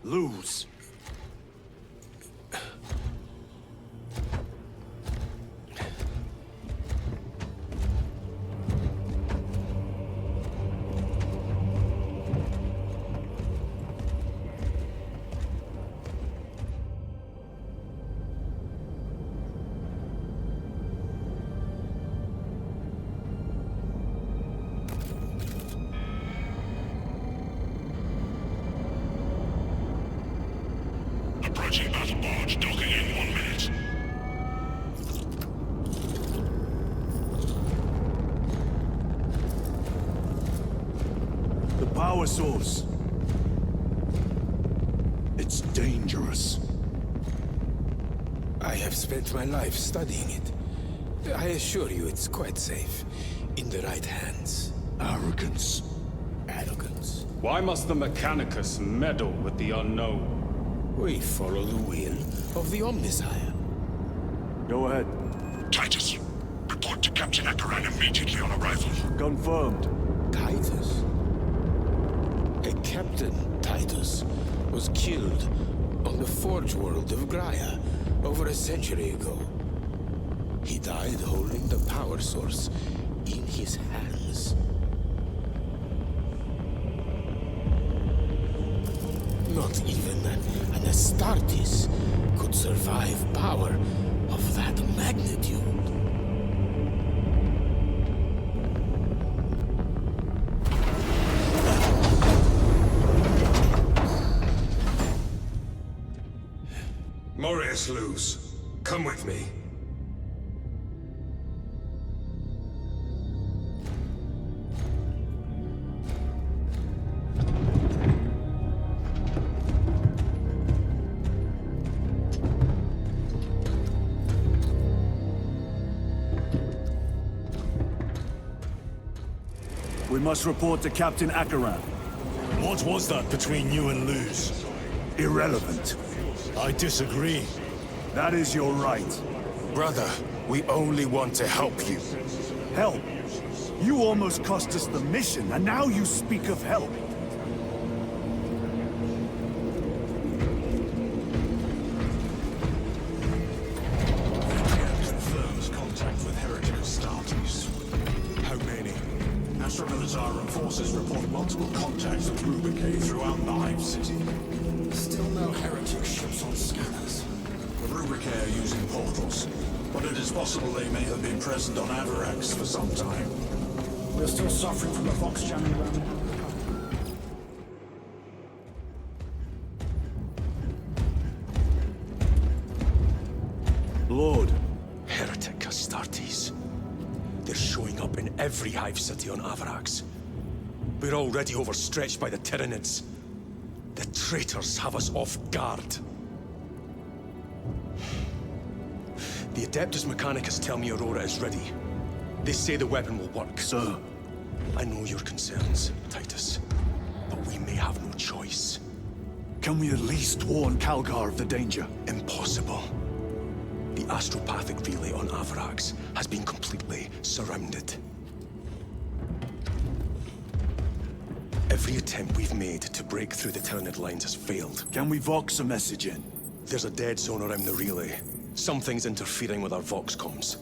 Luz. Approaching battle barge, docking in 1 minute. The power source. It's dangerous. I have spent my life studying it. I assure you it's quite safe. In the right hands. Arrogance. Arrogance. Why must the Mechanicus meddle with the unknown? We follow the will of the Omnisire. Go ahead. Titus, report to Captain Akaran immediately on arrival. Confirmed. Titus? A Captain Titus was killed on the Forge world of Graia over a century ago. He died holding the power source in his hands. Not even an Astartes could survive power of that magnitude. Morius Luz, come with me. We must report to Captain Akaran. What was that between you and Luz? Irrelevant. I disagree. That is your right. Brother, we only want to help you. Help? You almost cost us the mission, and now you speak of help. Confirms contact with heretic Astartes. How many? Astra Militarum forces report multiple contacts with Rubrike throughout the Hive City. Still no heretic ships on scanners. The Rubrike are using portals, but it is possible they may have been present on Avarax for some time. We're still suffering from the Vox jamming around. Lord. Heretic Astartes. They're showing up in every hive city on Avarax. We're already overstretched by the Tyranids. The traitors have us off guard. The Adeptus Mechanicus tell me Aurora is ready. They say the weapon will work. Sir. I know your concerns, Titus. But we may have no choice. Can we at least warn Calgar of the danger? Impossible. The astropathic relay on Avarax has been completely surrounded. Every attempt we've made to break through the Tyranid lines has failed. Can we Vox a message in? There's a dead zone around the relay. Something's interfering with our Vox comms.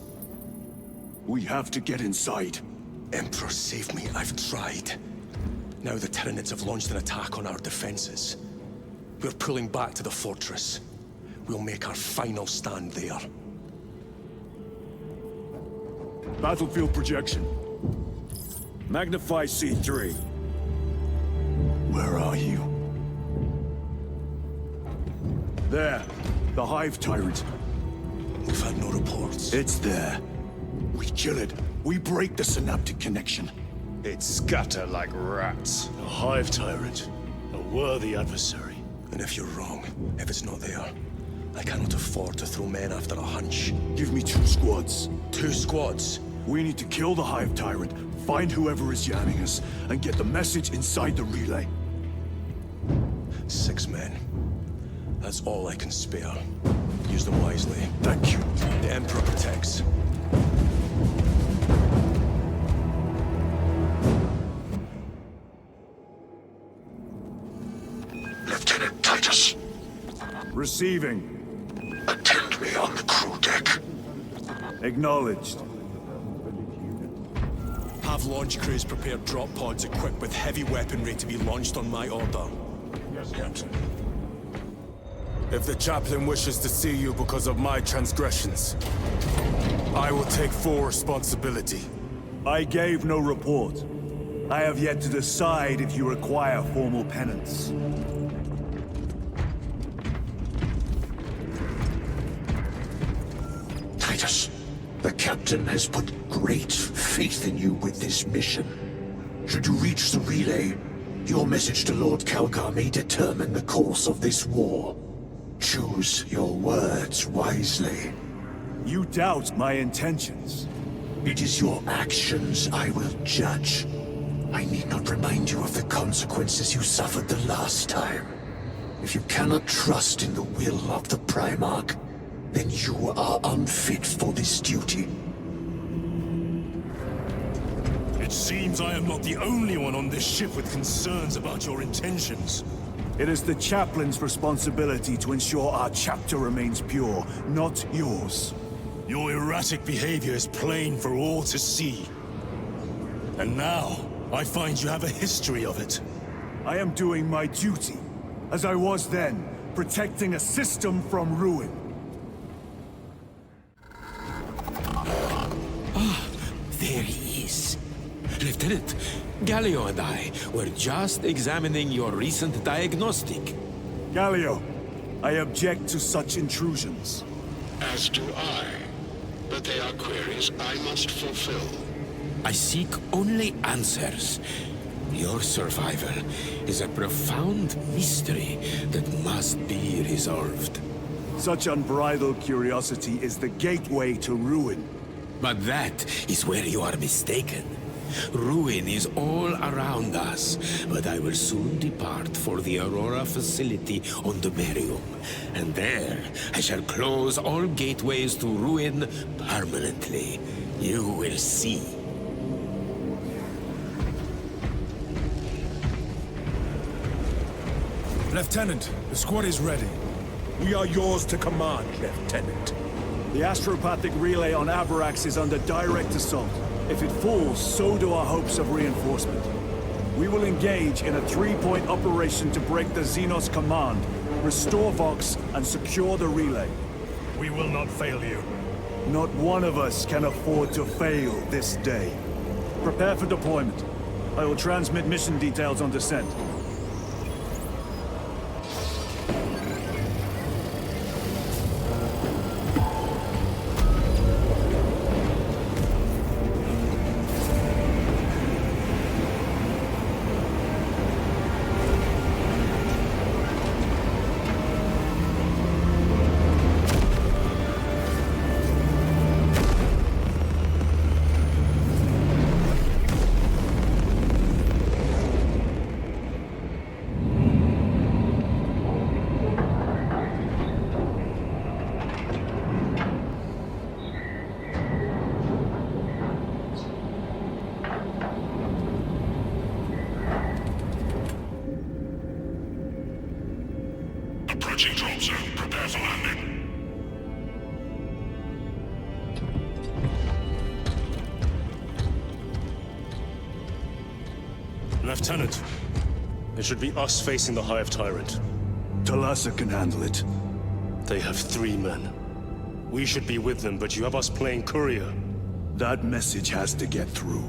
We have to get inside. Emperor, save me. I've tried. Now the Tyranids have launched an attack on our defenses. We're pulling back to the fortress. We'll make our final stand there. Battlefield projection. Magnify C3. Where are you? There. The Hive Tyrant. We've had no reports. It's there. We kill it. We break the synaptic connection. It scatter like rats. A Hive Tyrant. A worthy adversary. And if you're wrong, if it's not there, I cannot afford to throw men after a hunch. Give me 2 squads. 2 squads? We need to kill the Hive Tyrant, find whoever is jamming us, and get the message inside the relay. 6 men. That's all I can spare. Use them wisely. Thank you. The Emperor protects. Lieutenant Titus. Receiving. Attend me on the crew deck. Acknowledged. Have launch crews prepare drop pods equipped with heavy weaponry to be launched on my order. Yes, Captain. If the chaplain wishes to see you because of my transgressions, I will take full responsibility. I gave no report. I have yet to decide if you require formal penance. Titus. The captain has put great faith in you with this mission. Should you reach the relay, your message to Lord Calgar may determine the course of this war. Choose your words wisely. You doubt my intentions. It is your actions I will judge. I need not remind you of the consequences you suffered the last time. If you cannot trust in the will of the Primarch, then you are unfit for this duty. It seems I am not the only one on this ship with concerns about your intentions. It is the chaplain's responsibility to ensure our chapter remains pure, not yours. Your erratic behavior is plain for all to see. And now, I find you have a history of it. I am doing my duty, as I was then, protecting a system from ruin. There he is. Lieutenant, Galio and I were just examining your recent diagnostic. Galio, I object to such intrusions. As do I. But they are queries I must fulfill. I seek only answers. Your survival is a profound mystery that must be resolved. Such unbridled curiosity is the gateway to ruin. But that is where you are mistaken. Ruin is all around us, but I will soon depart for the Aurora facility on the Merium. And there, I shall close all gateways to ruin permanently. You will see. Lieutenant, the squad is ready. We are yours to command, Lieutenant. The astropathic relay on Avarax is under direct assault. If it falls, so do our hopes of reinforcement. We will engage in a three-point operation to break the Xenos command, restore Vox, and secure the relay. We will not fail you. Not one of us can afford to fail this day. Prepare for deployment. I will transmit mission details on descent. Approaching drop zone. Prepare for landing. Lieutenant, it should be us facing the Hive Tyrant. Talassa can handle it. They have 3 men. We should be with them, but you have us playing courier. That message has to get through.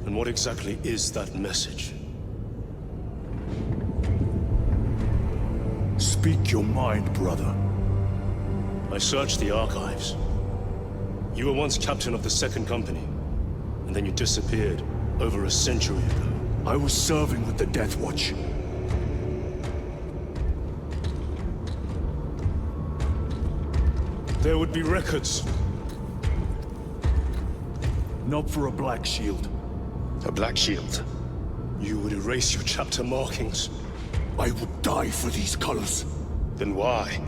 And what exactly is that message? Speak your mind, brother. I searched the archives. You were once captain of the 2nd Company, and then you disappeared over a century ago. I was serving with the Death Watch. There would be records. Not for a Black Shield. A Black Shield? You would erase your chapter markings. I would die for these colors. Then why?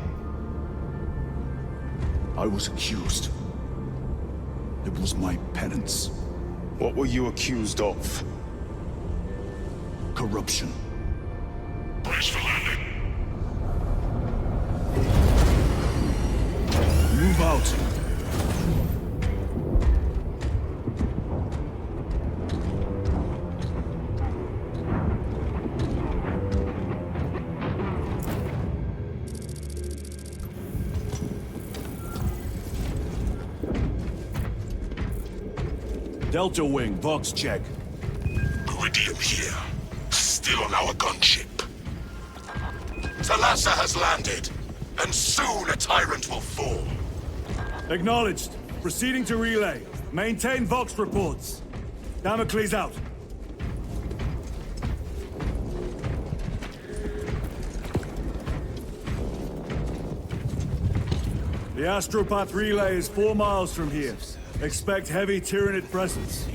I was accused. It was my penance. What were you accused of? Corruption. Brace for landing. Move out. Delta Wing, Vox check. Iridium here. Still on our gunship. Talassa has landed. and soon a tyrant will fall. Acknowledged. Proceeding to relay. Maintain Vox reports. Damocles out. The Astropath relay is 4 miles from here. Expect heavy Tyranid presence.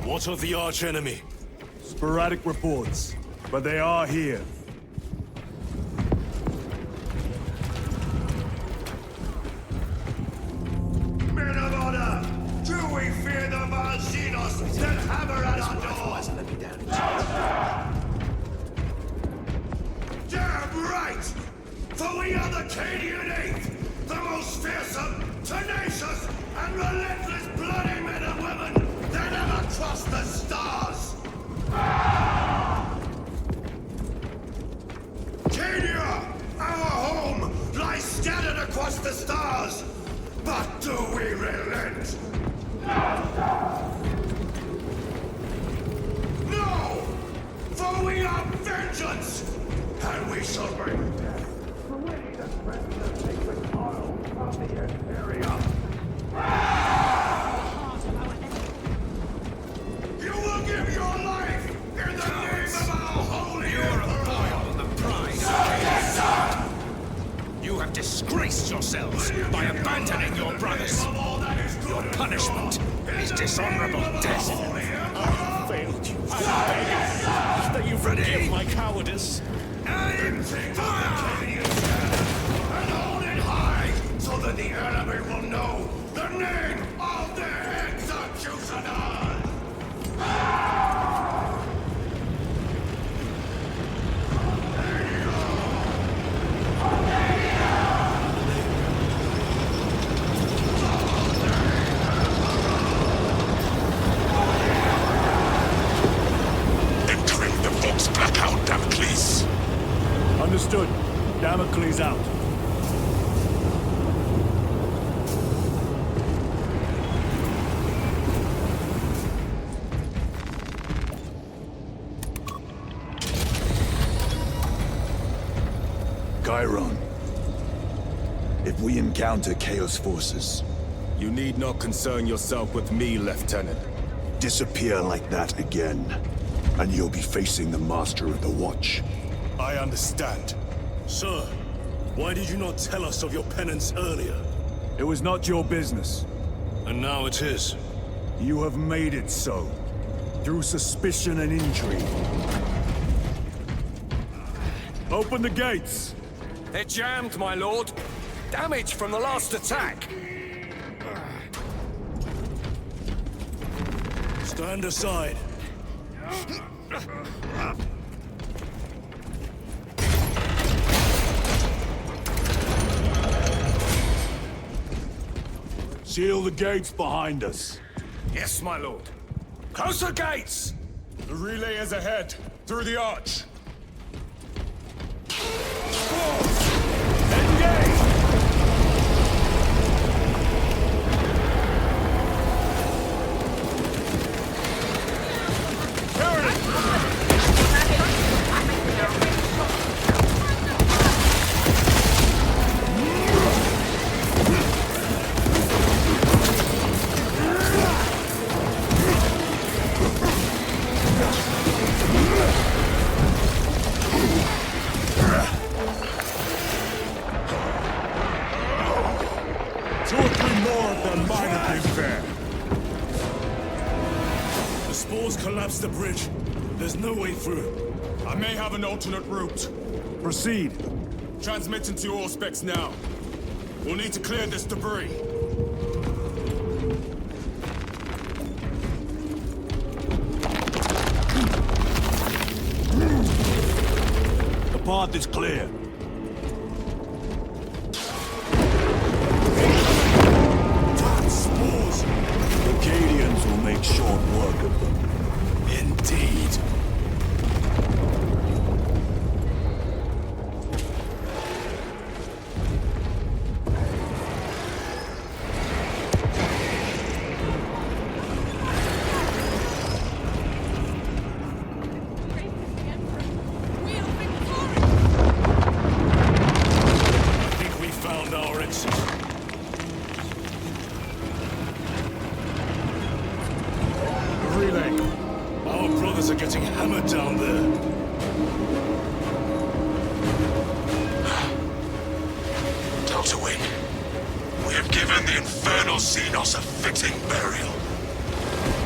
What of the arch-enemy? Sporadic reports, but they are here. Men of honor! Do we fear the Malzinos that hammer at our doors? Damn right! For we are the Cadian Eighth, the most fearsome, tenacious, and relentless bloody men and women that ever crossed the stars! Cadia, our home, lies scattered across the stars! But do we relent? No! For we are vengeance! And we shall bring death. For we defend the sacred model of the Imperium. You will give your life in the name of our holy Emperor! The pride. You have disgraced yourselves by abandoning your brothers. Your punishment is dishonorable death. I failed you. That you forgive my cowardice. Aim! Fire! And hold it high so that the enemy will know the name of their executioner! Entering the Vox blackout, Damocles. Understood. Damocles out. Chiron. If we encounter Chaos forces, You need not concern yourself with me, Lieutenant. disappear like that again, and you'll be facing the Master of the Watch. I understand. Sir, why did you not tell us of your penance earlier? It was not your business. And now it is. You have made it so. Through suspicion and intrigue. Open the gates! They're jammed, my lord. Damage from the last attack. Stand aside. Seal the gates behind us. Yes, my lord. Close the gates! The relay is ahead, through the arch. Two or three more of them might have been fair. The spores collapsed the bridge. There's no way through. I may have an alternate route. Proceed. Transmitting to all specs now. We'll need to clear this debris. The path is clear. Spores! The Cadians will make short work of them. Indeed. I think we to win. We have given the infernal Xenos a fitting burial.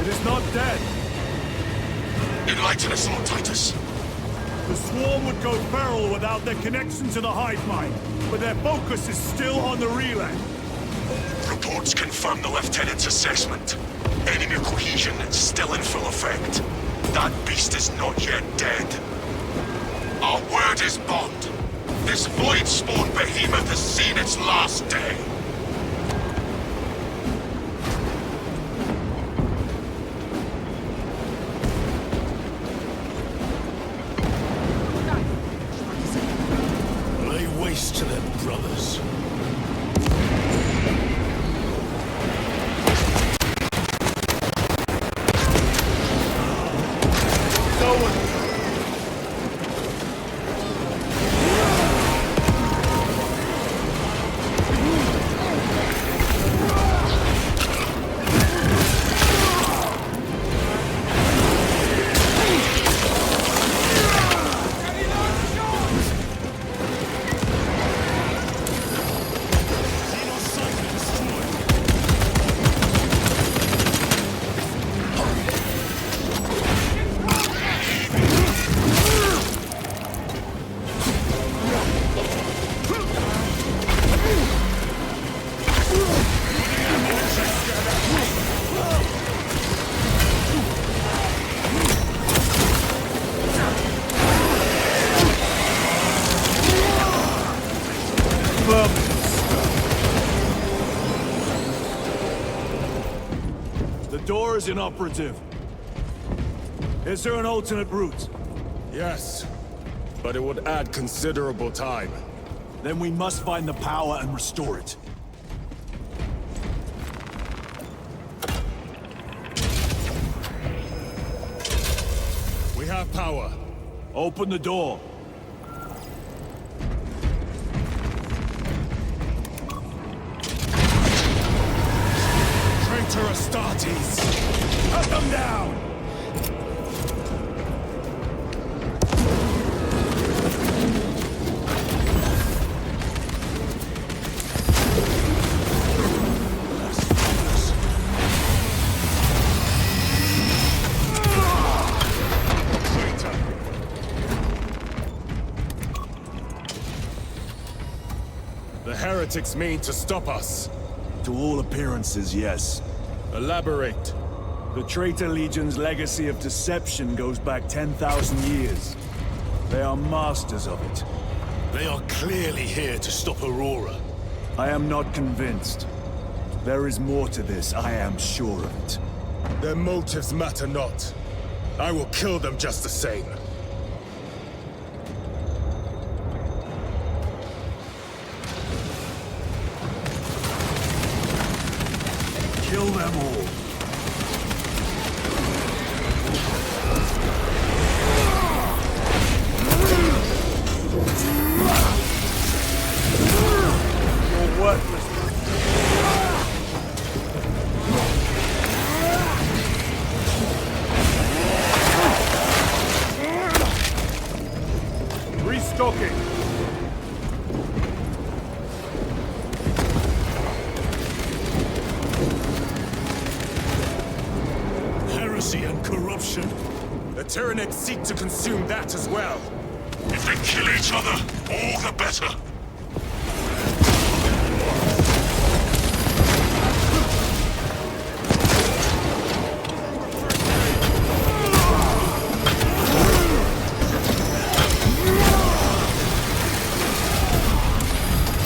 It is not dead. Enlighten us, Lord Titus. The swarm would go feral without their connection to the hive mind, but their focus is still on the relay. Reports confirm the Lieutenant's assessment. Enemy cohesion is still in full effect. That beast is not yet dead. Our word is bond. This void-spawn behemoth has seen its last day. Lay waste to them, brothers. The door is inoperative. Is there an alternate route? Yes, but it would add considerable time. Then we must find the power and restore it. We have power. Open the door. Traitor Astartes! Cut them down! The heretics mean to stop us. To all appearances, yes. Elaborate. The Traitor Legion's legacy of deception goes back 10,000 years. They are masters of it. They are clearly here to stop Aurora. I am not convinced. There is more to this, I am sure of it. Their motives matter not. I will kill them just the same. Kill them all. You're worthless. Restocking. And corruption. The Tyranids seek to consume that as well. If they kill each other, all the better.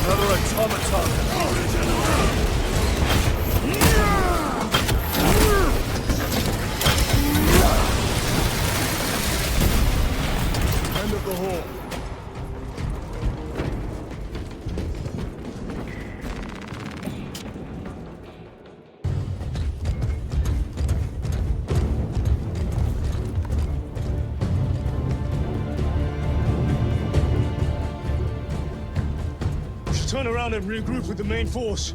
Another automaton. End of the hall. We should turn around and regroup with the main force.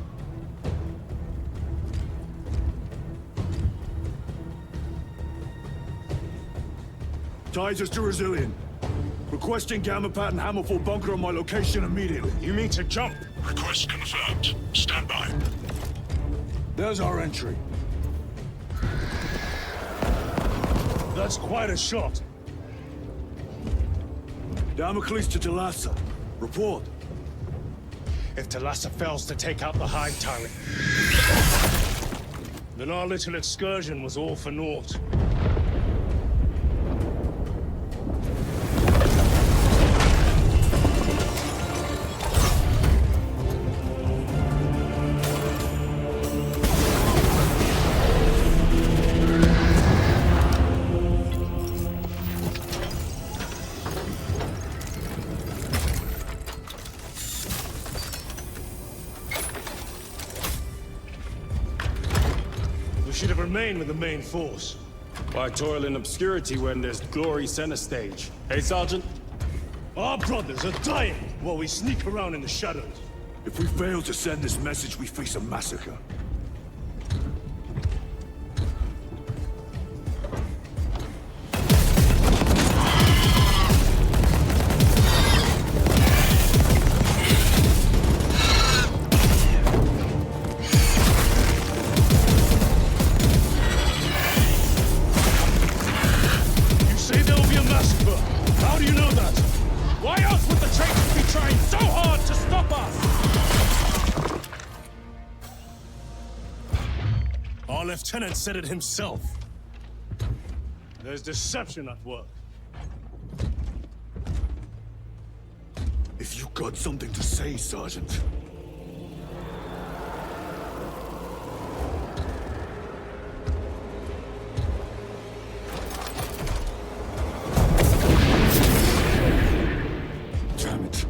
Titus to Resilient. Requesting Gamma Pad and Hammerfall bunker on my location immediately. You mean to jump? Request confirmed. Stand by. There's our entry. That's quite a shot. Damocles to Talassa. Report. If Talassa fails to take out the Hive Tyrant, then our little excursion was all for naught. We should have remained with the main force. Why toil in obscurity when there's glory center stage? Hey, Sergeant? Our brothers are dying while we sneak around in the shadows. If we fail to send this message, we face a massacre. Our lieutenant said it himself. There's deception at work. If you got something to say, Sergeant. Damn it.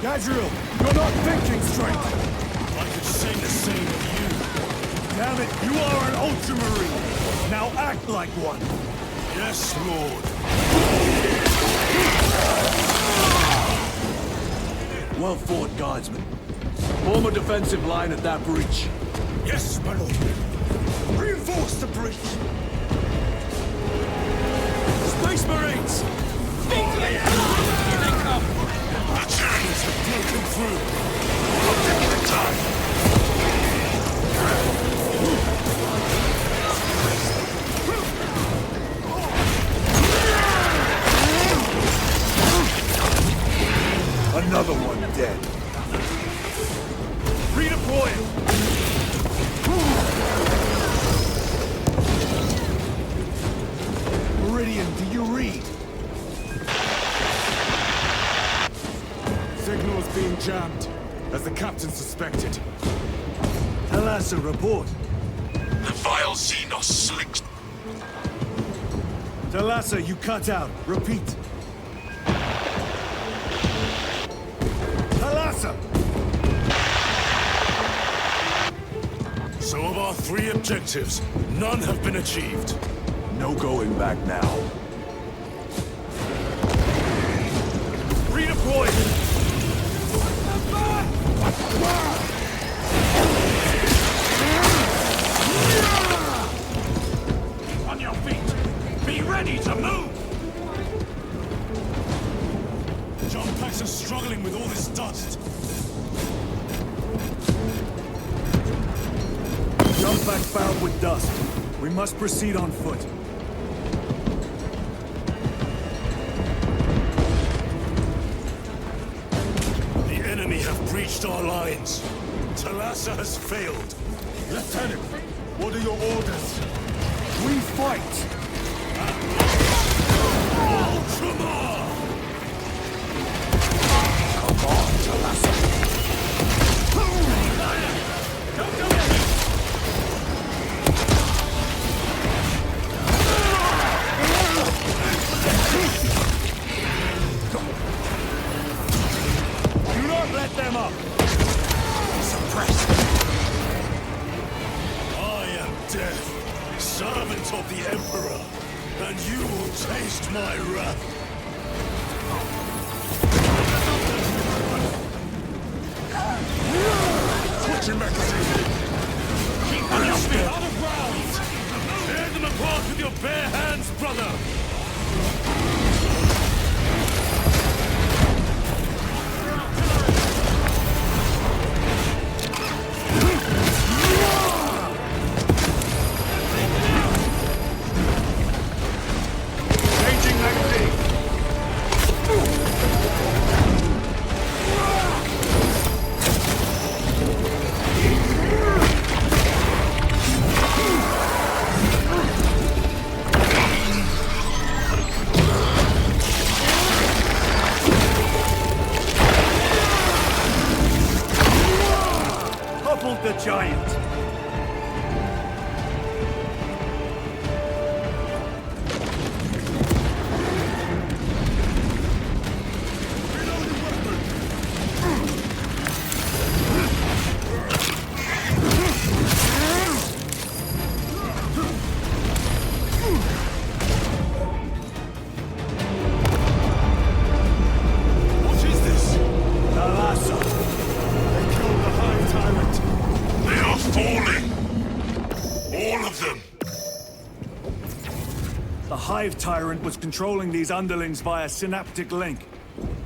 Gadriel, you're not thinking straight! I could say the same of you. Damn it, you are an Ultramarine! Now act like one! Yes, Lord. Well fought, Guardsman. Form a defensive line at that breach. Yes, my lord. Reinforce the breach! Space Marines! Here they come! The Tyranids have broken through. We'll take the time. Another one dead. Redeploying! Meridian, do you read? Signal's being jammed, as the captain suspected. Talassa, report. The vile Xenos slinks. Talassa, you cut out. Repeat. Talassa! So of our 3 objectives, none have been achieved. No going back now. Redeploy! On your feet! Be ready to move! Jump packs are struggling with all this dust. Jump pack fouled with dust. We must proceed on foot. The enemy have breached our lines. Thalassa has failed. Lieutenant, what are your orders? We fight! Ultramar! Come on, Thalassa. Do not let them up! Suppress! I am death, servant of the Emperor, and you will taste my wrath. Switching magazine! Keep on your feet on the ground! Tear them apart with your bare hands, brother! The giant! What is this? Thalassa! They killed the Hive Tyrant! They are falling! All of them! The Hive Tyrant was controlling these underlings via synaptic link.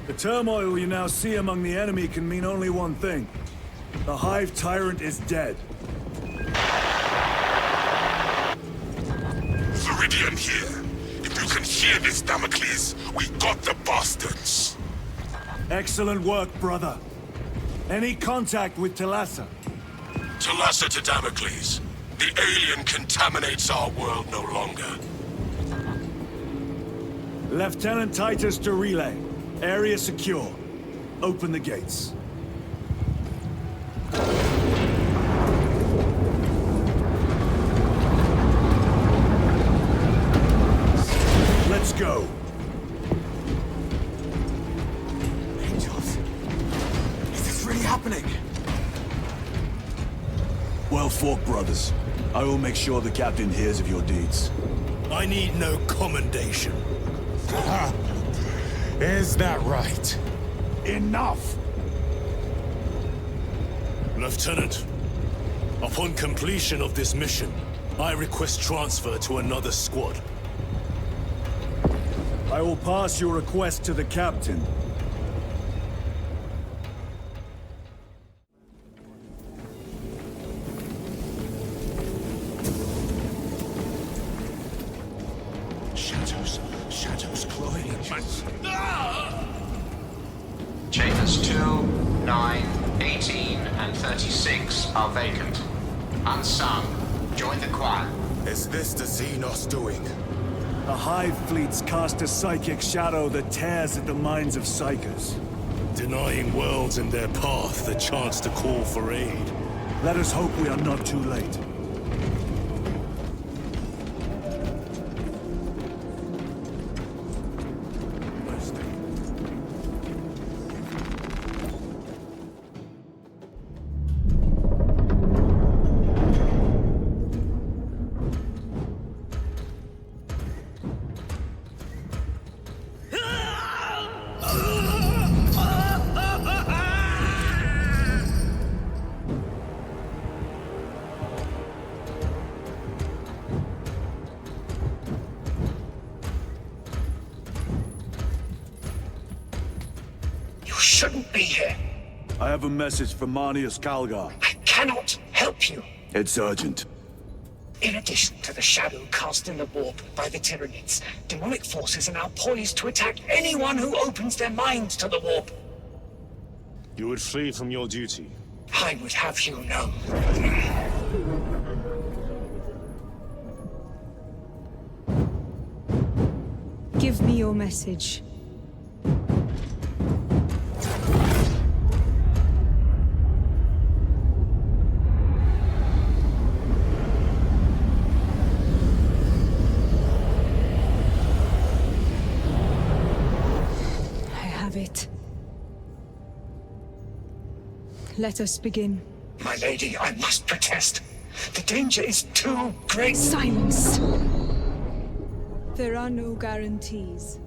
The turmoil you now see among the enemy can mean only one thing. The Hive Tyrant is dead. Viridian here. If you can hear this, Damocles, we got the bastards! Excellent work, brother. Any contact with Thalassa? Thalassa to Damocles. The alien contaminates our world no longer. Lieutenant Titus to relay. Area secure. Open the gates. Let's go. Angels. Is this really happening? Well fought, brothers. I will make sure the captain hears of your deeds. I need no commendation. Is that right? Enough! Lieutenant, upon completion of this mission, I request transfer to another squad. I will pass your request to the captain. Shadows cloying. Chambers 2, 9, 18, and 36 are vacant. Unsung, join the choir. Is this the Xenos doing? The Hive fleets cast a psychic shadow that tears at the minds of psychers. Denying worlds in their path the chance to call for aid. Let us hope we are not too late. shouldn't be here. I have a message from Marnius Calgar. I cannot help you. It's urgent. In addition to the shadow cast in the warp by the Tyranids, demonic forces are now poised to attack anyone who opens their minds to the warp. You would flee from your duty. I would have you know. Give me your message. It. Let us begin. My lady, I must protest. The danger is too great. Silence! There are no guarantees.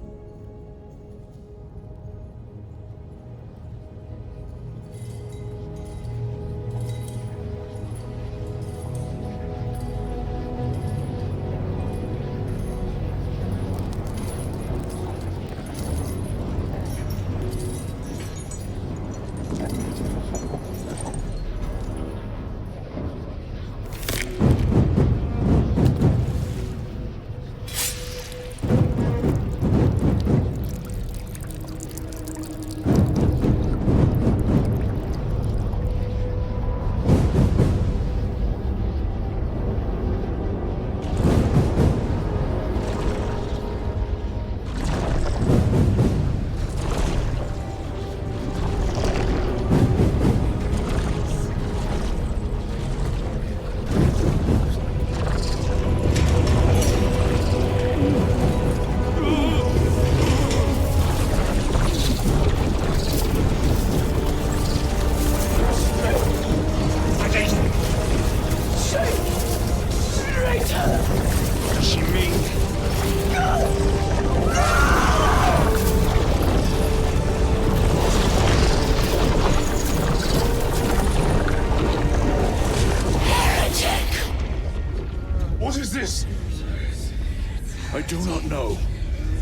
I do not know.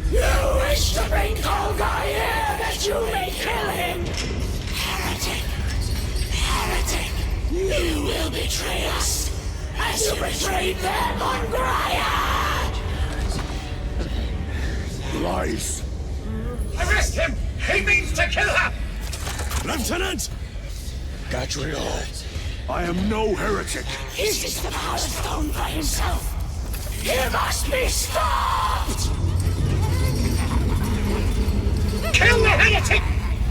You wish to bring Kolgar here that you may kill him! Heretic! Heretic! You will betray us as you betrayed them on Graiad! Lies! Arrest him! He means to kill her! Lieutenant! Gadriel, I am no heretic. Is this the power stone by himself? He must be stopped! Kill the heretic!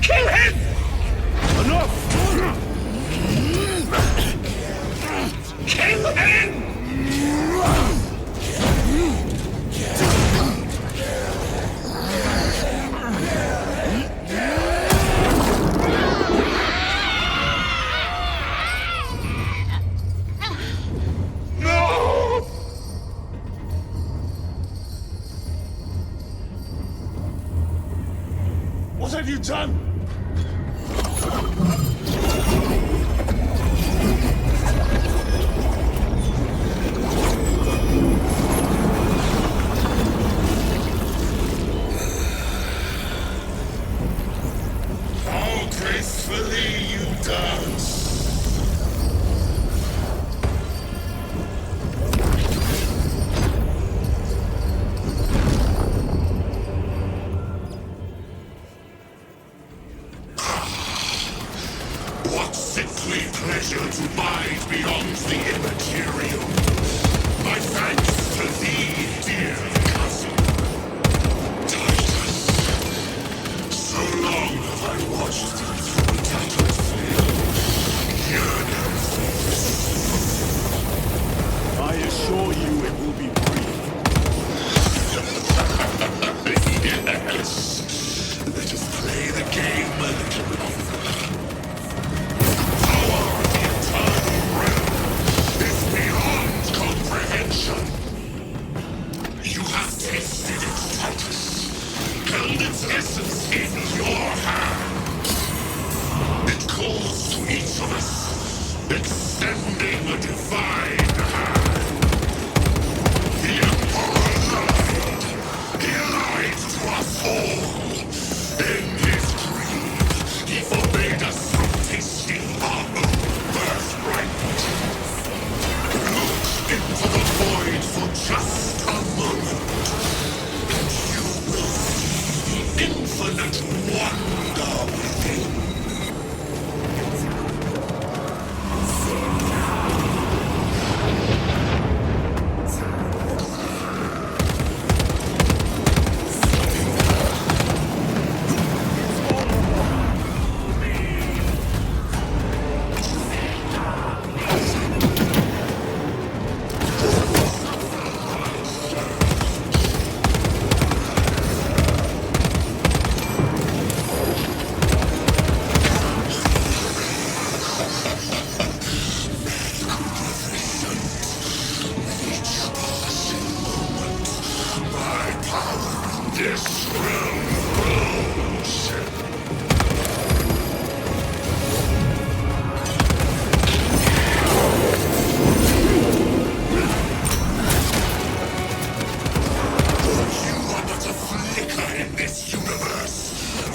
Kill him! Enough! Kill him! What have you done? How gracefully you dance! What sickly pleasure to bide beyond the immaterial. My thanks to thee, dear cousin. Titus. So long have I watched thee through a tattered field. Yearning for I assure you it will be brief. Yes. Let us play the game a little longer. Comprehension. You have tasted it, Titus. Held its essence in your hand. It calls to each of us, extending a divine hand. The Emperor lied. He lied to us all. In his greed, he This realm grows. You are but a flicker in this universe.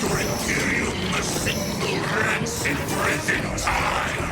Your Imperium a single rancid breath in time.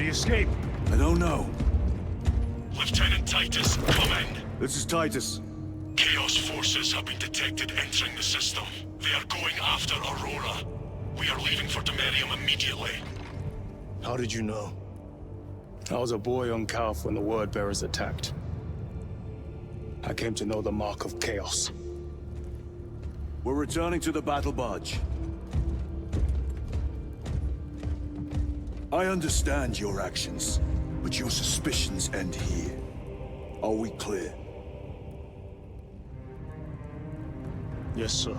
Escape? I don't know. Lieutenant Titus, come in. This is Titus. Chaos forces have been detected entering the system. They are going after Aurora. We are leaving for Demerium immediately. How did you know? I was a boy on Calf when the Word Bearers attacked. I came to know the mark of chaos. We're returning to the battle barge. I understand your actions, but your suspicions end here. Are we clear? Yes, sir.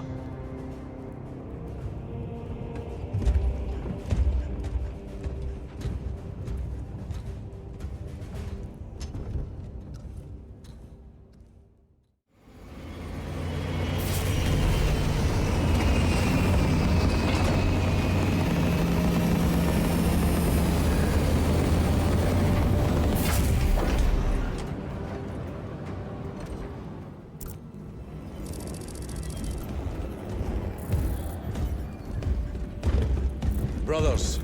Brothers,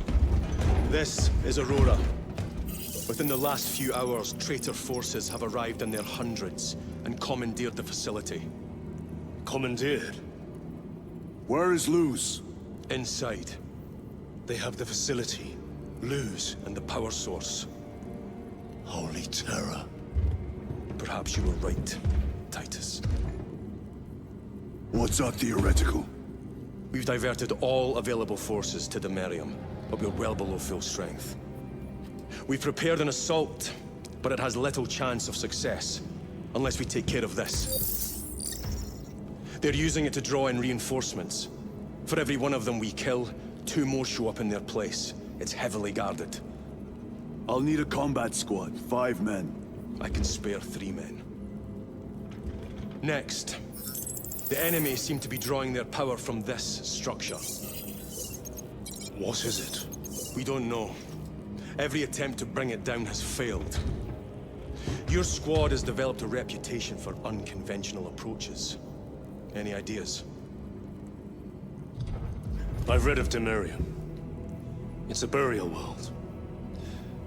this is Aurora. Within the last few hours, traitor forces have arrived in their hundreds and commandeered the facility. Commandeered? Where is Luz? Inside. They have the facility, Luz, and the power source. Holy terror. Perhaps you were right, Titus. What's our theoretical? We've diverted all available forces to Demerium, but we're well below full strength. We've prepared an assault, but it has little chance of success, unless we take care of this. They're using it to draw in reinforcements. For every one of them we kill, 2 more show up in their place. It's heavily guarded. I'll need a combat squad, 5 men. I can spare 3 men. Next. The enemy seem to be drawing their power from this structure. What is it? We don't know. Every attempt to bring it down has failed. Your squad has developed a reputation for unconventional approaches. Any ideas? I've read of Demerium. It's a burial world.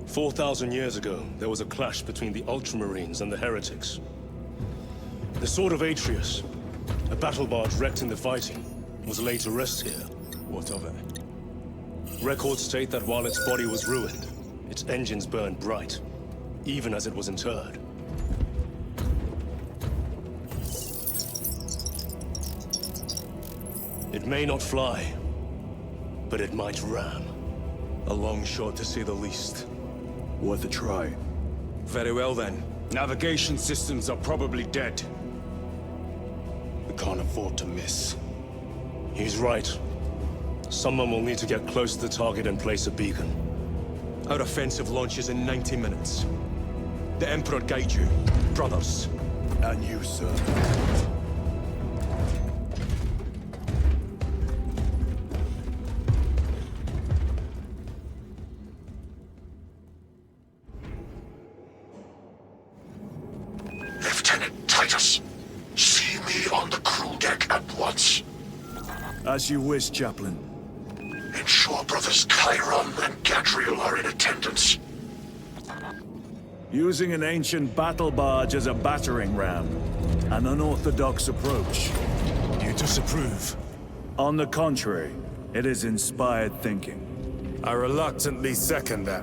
4,000 years ago, there was a clash between the Ultramarines and the heretics. The Sword of Atreus, a battle barge wrecked in the fighting, was laid to rest here. What of it? Records state that while its body was ruined, its engines burned bright, even as it was interred. It may not fly, but it might ram. A long shot, to say the least. Worth a try. Very well then. Navigation systems are probably dead. We can't afford to miss. He's right. Someone will need to get close to the target and place a beacon. Our offensive launches in 90 minutes. The Emperor guide you, brothers. And you, sir. Lieutenant Titus, see me on the crew deck at once. As you wish, Chaplain. Ensure brothers Chiron and Gadriel are in attendance. Using an ancient battle barge as a battering ram. An unorthodox approach. You disapprove? On the contrary, it is inspired thinking. I reluctantly second that.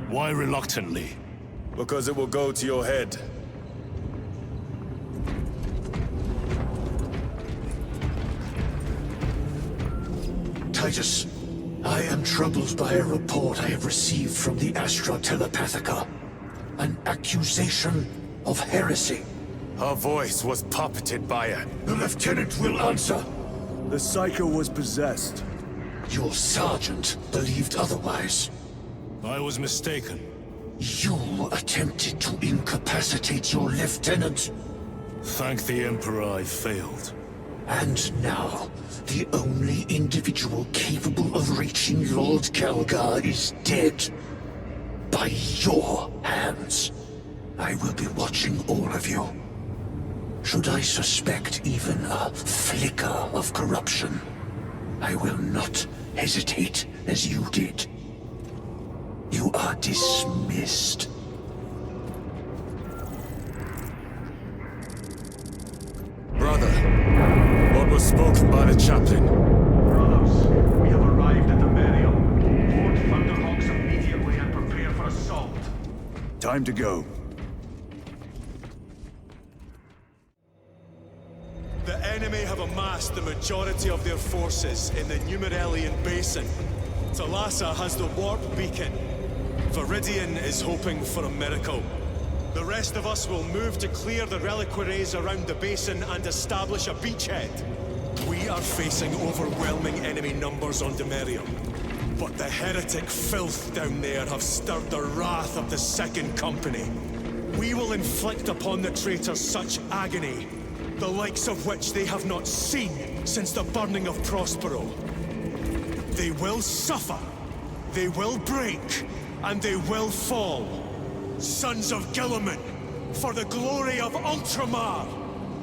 Why reluctantly? Because it will go to your head. Titus, I am troubled by a report I have received from the Astra Telepathica. An accusation of heresy. Her voice was puppeted by it. The Lieutenant will answer. The Psycho was possessed. Your sergeant believed otherwise. I was mistaken. You attempted to incapacitate your lieutenant. Thank the Emperor I failed. And now, the only individual capable of reaching Lord Calgar is dead. By your hands. I will be watching all of you. Should I suspect even a flicker of corruption, I will not hesitate as you did. You are dismissed. Brother, what was spoken by the chaplain? Brothers, we have arrived at the burial. Board Thunderhawks immediately and prepare for assault. Time to go. The enemy have amassed the majority of their forces in the Numeralian Basin. Thalassa has the warp beacon. Viridian is hoping for a miracle. The rest of us will move to clear the reliquaries around the basin and establish a beachhead. We are facing overwhelming enemy numbers on Demerium. But the heretic filth down there have stirred the wrath of the Second Company. We will inflict upon the traitors such agony, the likes of which they have not seen since the burning of Prospero. They will suffer, they will break, and they will fall. Sons of Guilliman, for the glory of Ultramar!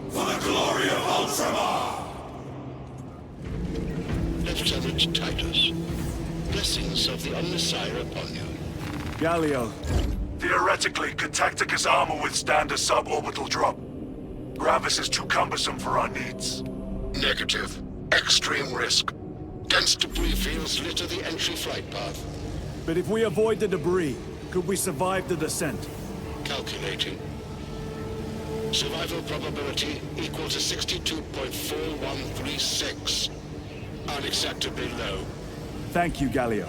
For the glory of Ultramar! Lieutenant Titus, blessings of the Omnissiah upon you. Galio. Theoretically, could Tacticus armor withstand a suborbital drop? Gravis is too cumbersome for our needs. Negative. Extreme risk. Dense debris fields litter the entry flight path. But if we avoid the debris, could we survive the descent? Calculating. Survival probability equal to 62.4136. Unacceptably low. Thank you, Galio.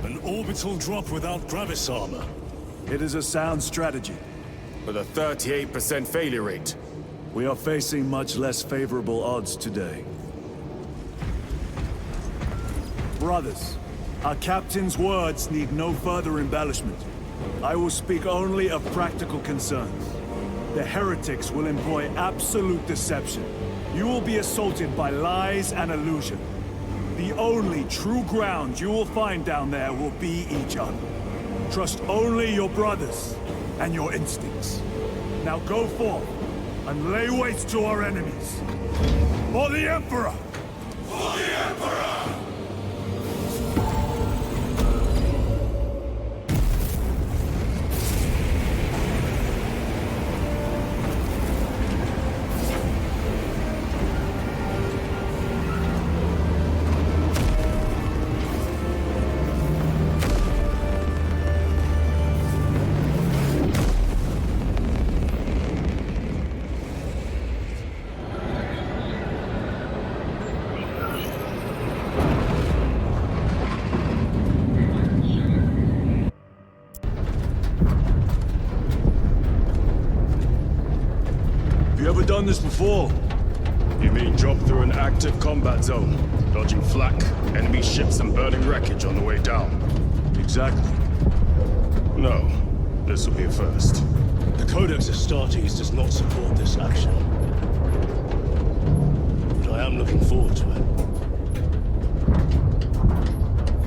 An orbital drop without Gravis armor. It is a sound strategy. With a 38% failure rate. We are facing much less favorable odds today. Brothers, our captain's words need no further embellishment. I will speak only of practical concerns. The heretics will employ absolute deception. You will be assaulted by lies and illusion. The only true ground you will find down there will be each other. Trust only your brothers and your instincts. Now go forth and lay waste to our enemies. For the Emperor! For the Emperor! this before. You mean drop through an active combat zone, dodging flak, enemy ships and burning wreckage on the way down? Exactly. No, this will be a first. The Codex Astartes does not support this action. But I am looking forward to it.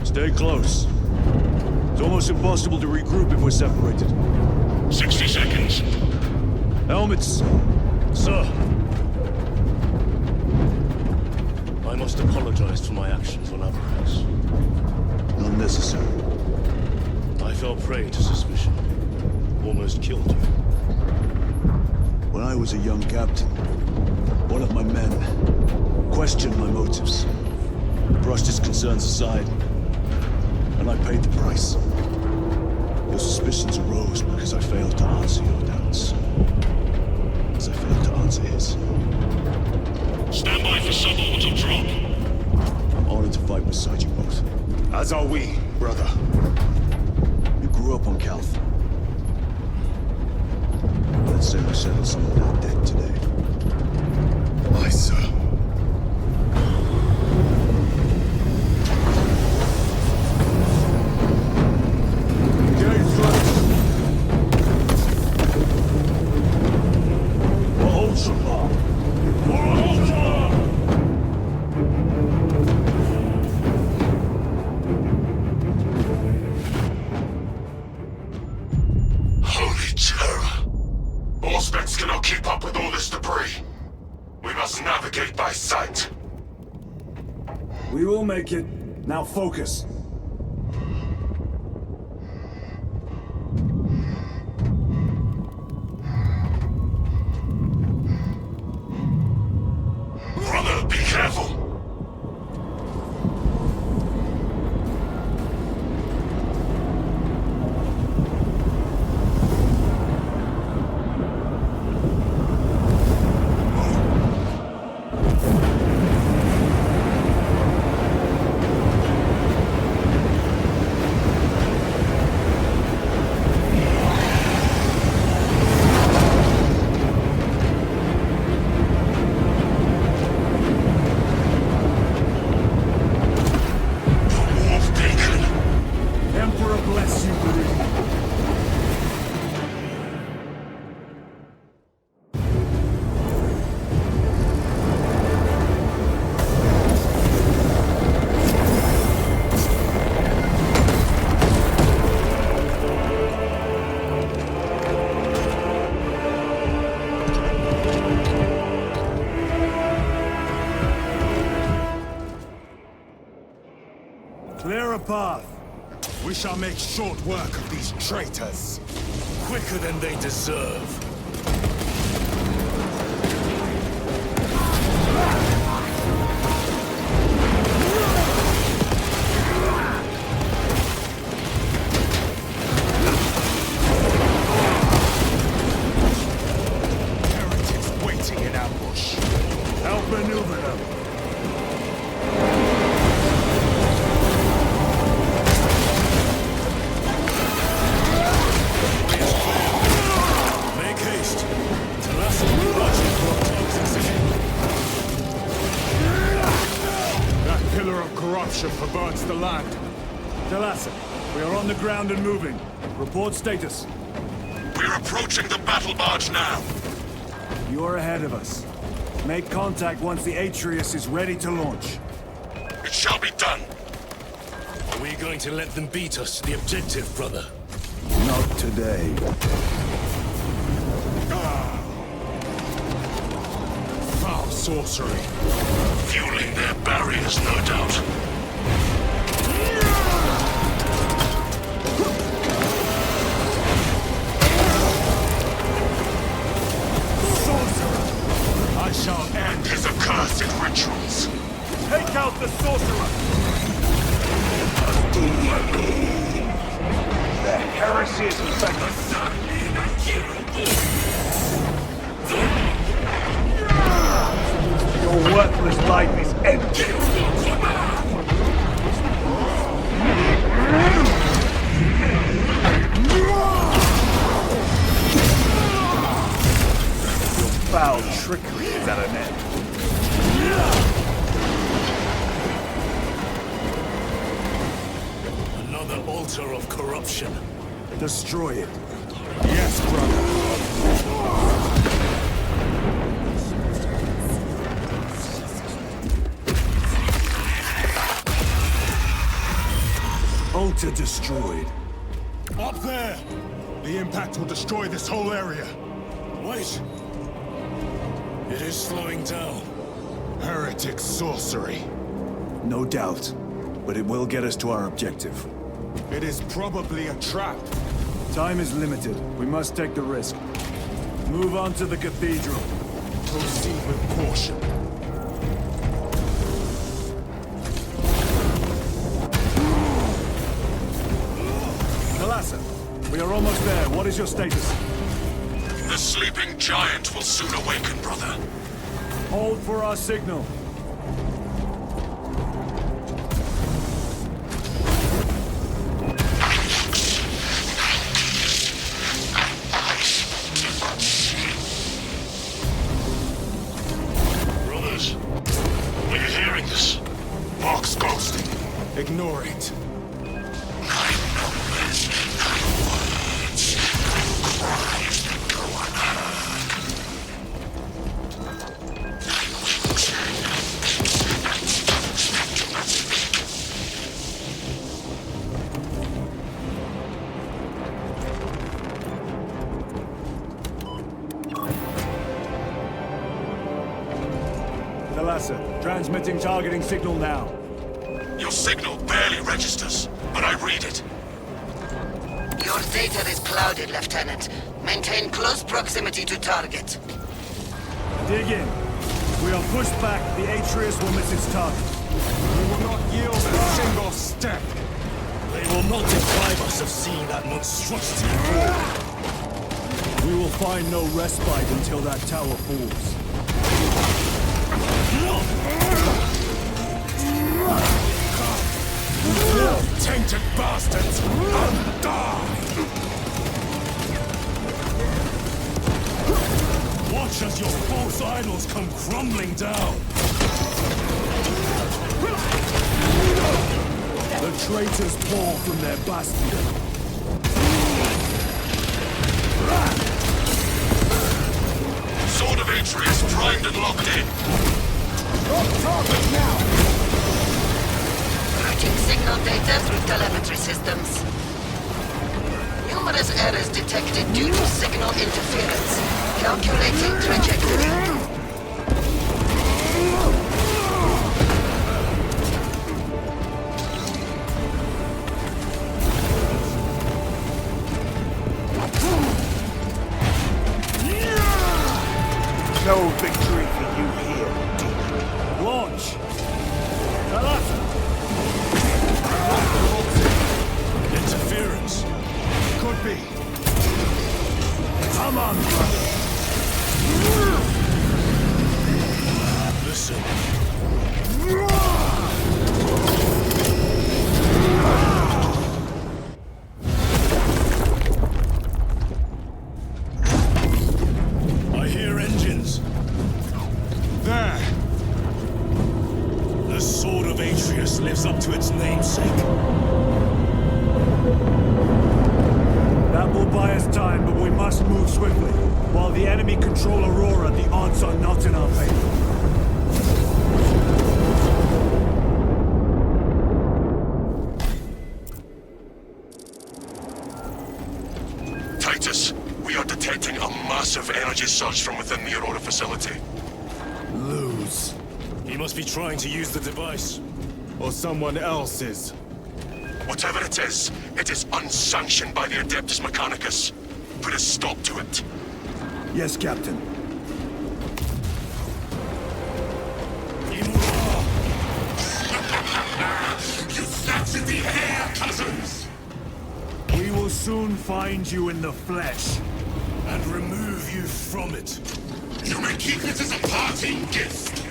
Stay close. It's almost impossible to regroup if we're separated. 60 seconds. Helmets! Sir! I must apologize for my actions on Avarax. Unnecessary. I fell prey to suspicion. Almost killed you. When I was a young captain, one of my men questioned my motives, brushed his concerns aside, and I paid the price. Your suspicions arose because I failed to answer your doubts. As I failed to answer his. Stand by for suborbital drop. I'm honored to fight beside you both. As are we, brother. You grew up on Calth. Let's say we settle some of that debt today. Aye, sir. Holy terror. Auspex cannot keep up with all this debris. We must navigate by sight. We will make it. Now focus. Brother, be careful. Clear a path. We shall make short work of these traitors. Quicker than they deserve. Heretics waiting in ambush. Help maneuver them. Corruption perverts the land. Talassa, we are on the ground and moving. Report status. We're approaching the battle barge now. You are ahead of us. Make contact once the Atreus is ready to launch. It shall be done. Are we going to let them beat us to the objective, brother? Not today. Foul sorcery. Fueling their barriers, no doubt. Sorcerer! I shall end his accursed rituals. Take out the sorcerer! The heresy is infected. Your worthless life is empty. Your foul trickery is at an end. Another altar of corruption. Destroy it. Yes, brother. Altar destroyed. Up there! The impact will destroy this whole area. Wait! It is slowing down. Heretic sorcery. No doubt, but it will get us to our objective. It is probably a trap. Time is limited. We must take the risk. Move on to the cathedral. Proceed with caution. Thalassa, we are almost there. What is your status? The sleeping giant will soon awaken, brother. Hold for our signal. Brothers, are you hearing this? Box ghosting. Ignore it. Thalassa, transmitting targeting signal now. Your signal barely registers, but I read it. Your data is clouded, Lieutenant. Maintain close proximity to target. Dig in. We are pushed back. The Atreus will miss its target. We will not yield a single step. They will not deprive us of seeing that monstrosity fall. We will find no respite until that tower falls. Tainted bastards! Die! Watch as your false idols come crumbling down! The traitors pour from their bastion. Sword of Atreus primed and locked in. Target now! Routing signal data through telemetry systems. Numerous errors detected due to signal interference. Calculating trajectory. No victory for you here, demon. Launch! Thalassa! Interference. Could be. Come on, brother! Listen. I hear engines. There! The Sword of Atreus lives up to its namesake. That will buy us time, but we must move swiftly. While the enemy control Aurora, the odds are not in our favor. Titus, we are detecting a massive energy surge from within the Aurora facility. Lose. He must be trying to use the device. Or someone else is. Whatever it is unsanctioned by the Adeptus Mechanicus. Put a stop to it. Yes, Captain. You snatched at the air, cousins! We will soon find you in the flesh. And remove you from it. You may keep it as a parting gift.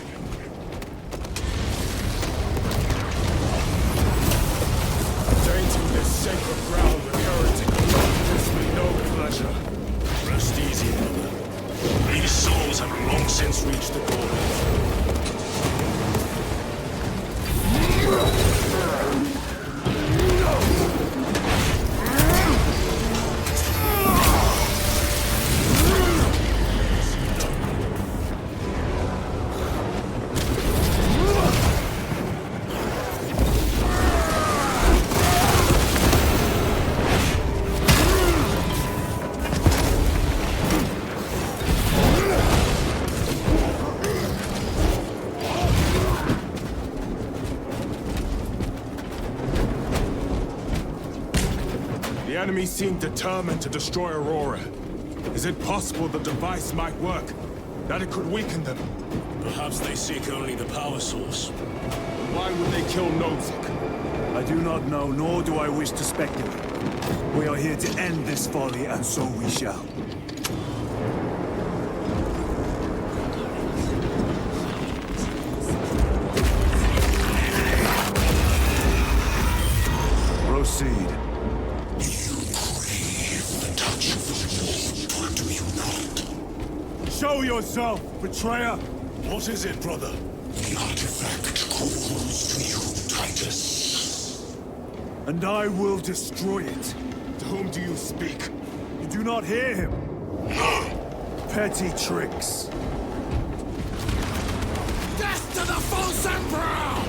Tainting this sacred ground with heretic blood gives me no pleasure. Rest easy, brother. These souls have long since almost reached the border. The enemy seem determined to destroy Aurora. Is it possible the device might work? That it could weaken them? Perhaps they seek only the power source. Why would they kill Nozick? I do not know, nor do I wish to speculate. We are here to end this folly, and so we shall. Proceed. Show yourself, betrayer! What is it, brother? The artifact calls to you, Titus. And I will destroy it. To whom do you speak? You do not hear him? No! Petty tricks. Death to the false emperor!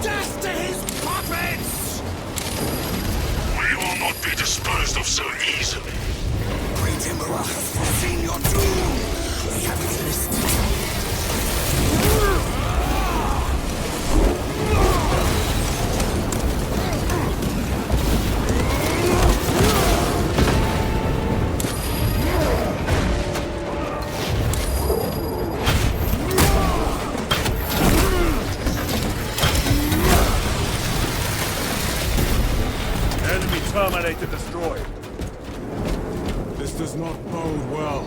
Death to his puppets! We will not be disposed of so easily. Great Emperor has foreseen your doom! We have it listed. Enemy terminator destroyed. This does not bode well.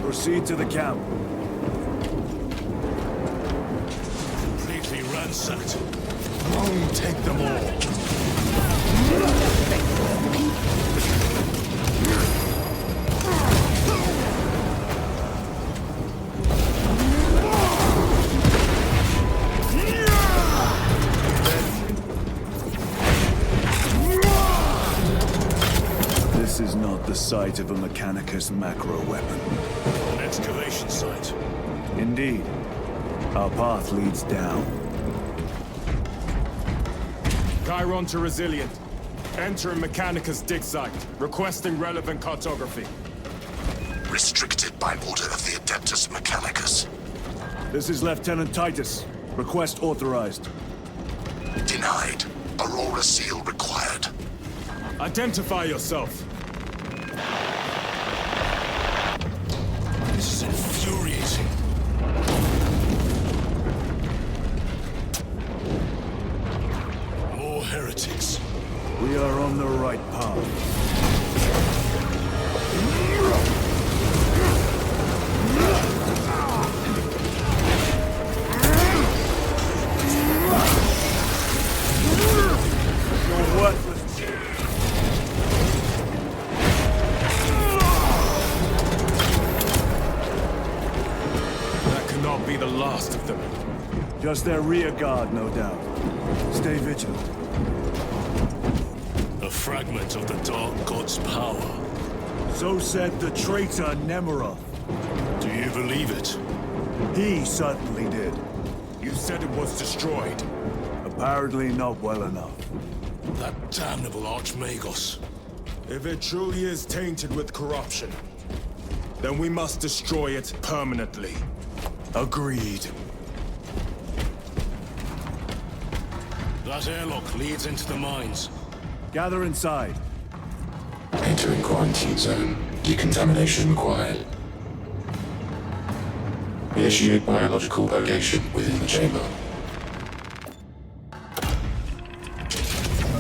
Proceed to the camp. Completely ransacked. Rome take them all. This is not the site of a Mechanicus macro weapon. An excavation site. Indeed. Our path leads down. Chiron to Resilient. Entering Mechanicus dig site. Requesting relevant cartography. Restricted by order of the Adeptus Mechanicus. This is Lieutenant Titus. Request authorized. Denied. Aurora seal required. Identify yourself. This is infuriating. More heretics. We are on the right path. You're worthless. That cannot be the last of them. Just their rear guard, no doubt. Stay vigilant. A fragment of the Dark God's power. So said the traitor Nemeroth. Do you believe it? He certainly did. You said it was destroyed. Apparently not well enough. That damnable Archmagos. If it truly is tainted with corruption, then we must destroy it permanently. Agreed. That airlock leads into the mines. Gather inside. Entering quarantine zone. Decontamination required. Initiate biological purgation within the chamber.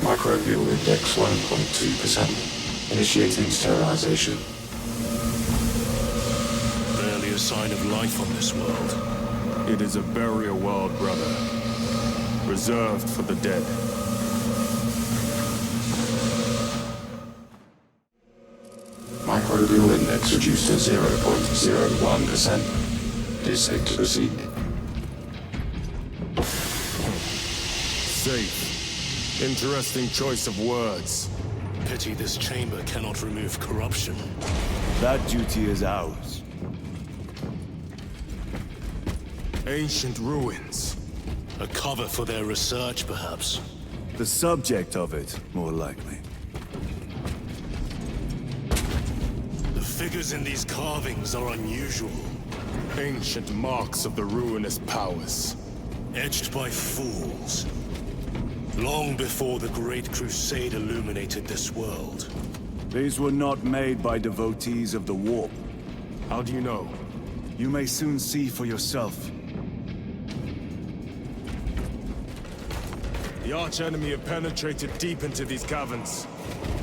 Microbial index 1.2%. Initiating sterilization. Barely a sign of life on this world. It is a burial world, brother. Reserved for the dead. Microbial index reduced to 0.01%. This accuracy. Safe. Interesting choice of words. Pity this chamber cannot remove corruption. That duty is ours. Ancient ruins. A cover for their research, perhaps. The subject of it, more likely. The figures in these carvings are unusual. Ancient marks of the ruinous powers. Etched by fools. Long before the Great Crusade illuminated this world. These were not made by devotees of the warp. How do you know? You may soon see for yourself. The archenemy have penetrated deep into these caverns.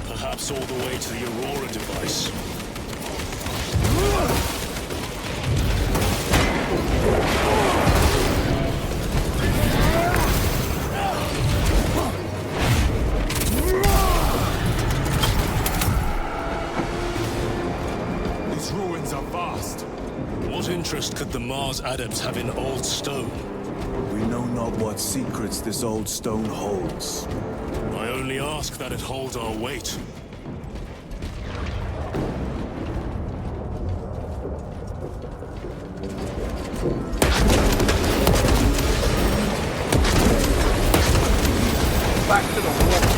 Perhaps all the way to the Aurora device. These ruins are vast. What interest could the Mars adepts have in old stone? We know not what secrets this old stone holds. I only ask that it holds our weight. Back to the wall.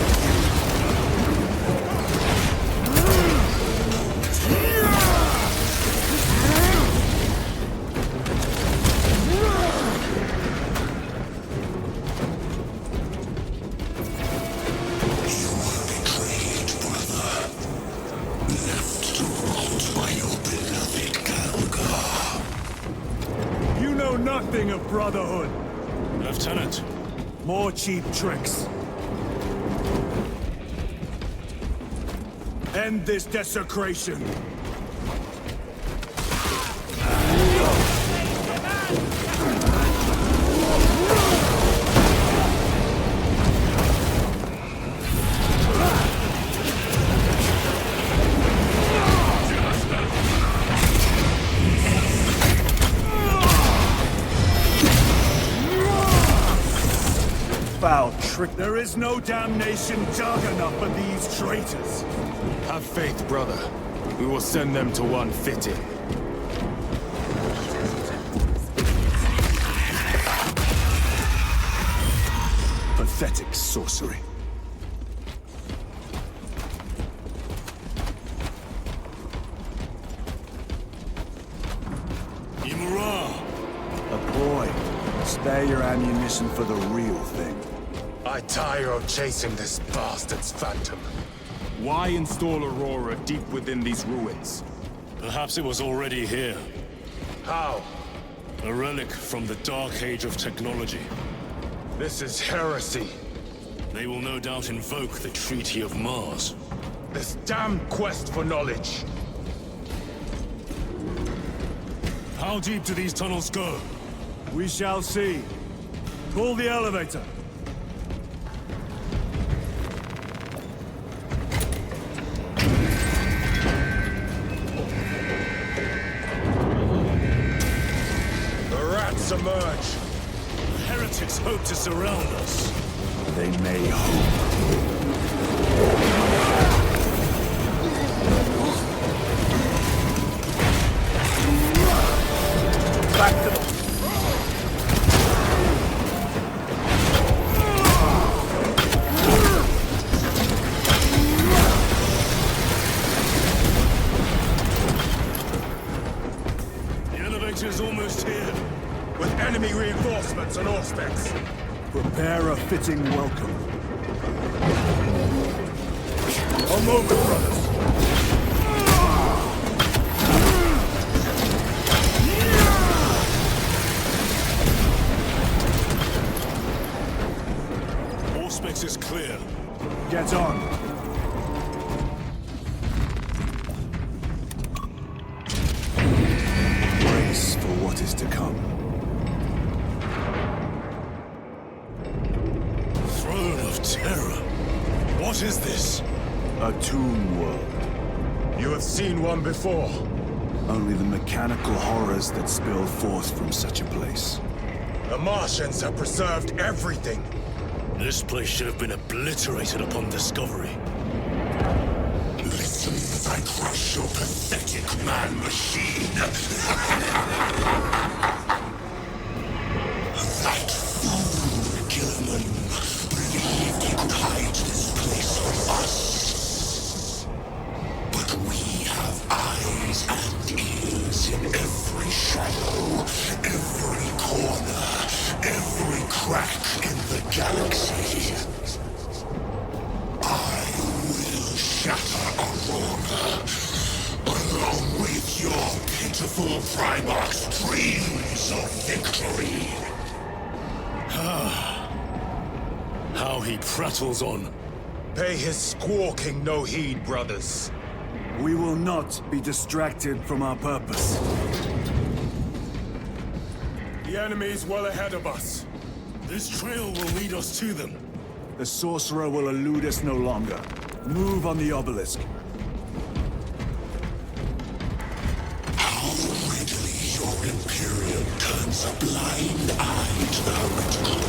Nothing of brotherhood. Lieutenant. More cheap tricks. End this desecration. Foul trick. There is no damnation dark enough for these traitors. Have faith, brother. We will send them to one fitting. Pathetic sorcery. A boy. Spare your ammunition for the real thing. I tire of chasing this bastard's phantom. Why install Aurora deep within these ruins? Perhaps it was already here. How? A relic from the Dark Age of technology. This is heresy. They will no doubt invoke the Treaty of Mars. This damn quest for knowledge. How deep do these tunnels go? We shall see. Pull the elevator. The rats emerge. The heretics hope to surround us. They may hope. Back to the... Is almost here. With enemy reinforcements and auspex. Prepare a fitting welcome. Come over, brothers. Auspex is clear. Get on. For what is to come. Throne of Terror. What is this? A tomb world. You have seen one before. Only the mechanical horrors that spill forth from such a place. The Martians have preserved everything. This place should have been obliterated upon discovery. Listen as I crush your pathetic man-machine. That fool, Gilliman, believed he could hide this place from us. But we have eyes and ears in every shadow, every corner, every crack in the galaxy. I will shatter Aurora, along with your pitiful Primarch's dreams of victory. How he prattles on. Pay his squawking no heed, brothers. We will not be distracted from our purpose. The enemy is well ahead of us. This trail will lead us to them. The sorcerer will elude us no longer. Move on the obelisk. How readily your Imperium turns a blind eye to the heretical.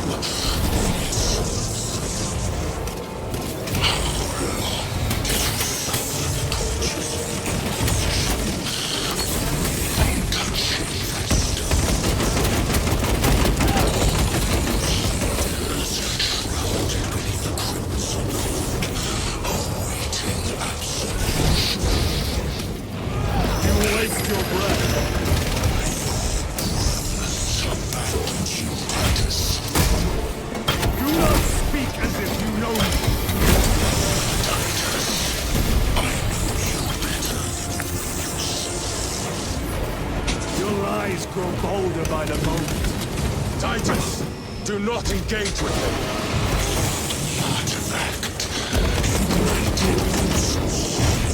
Grow bolder by the moment. Titus, do not engage with him. Artifact. In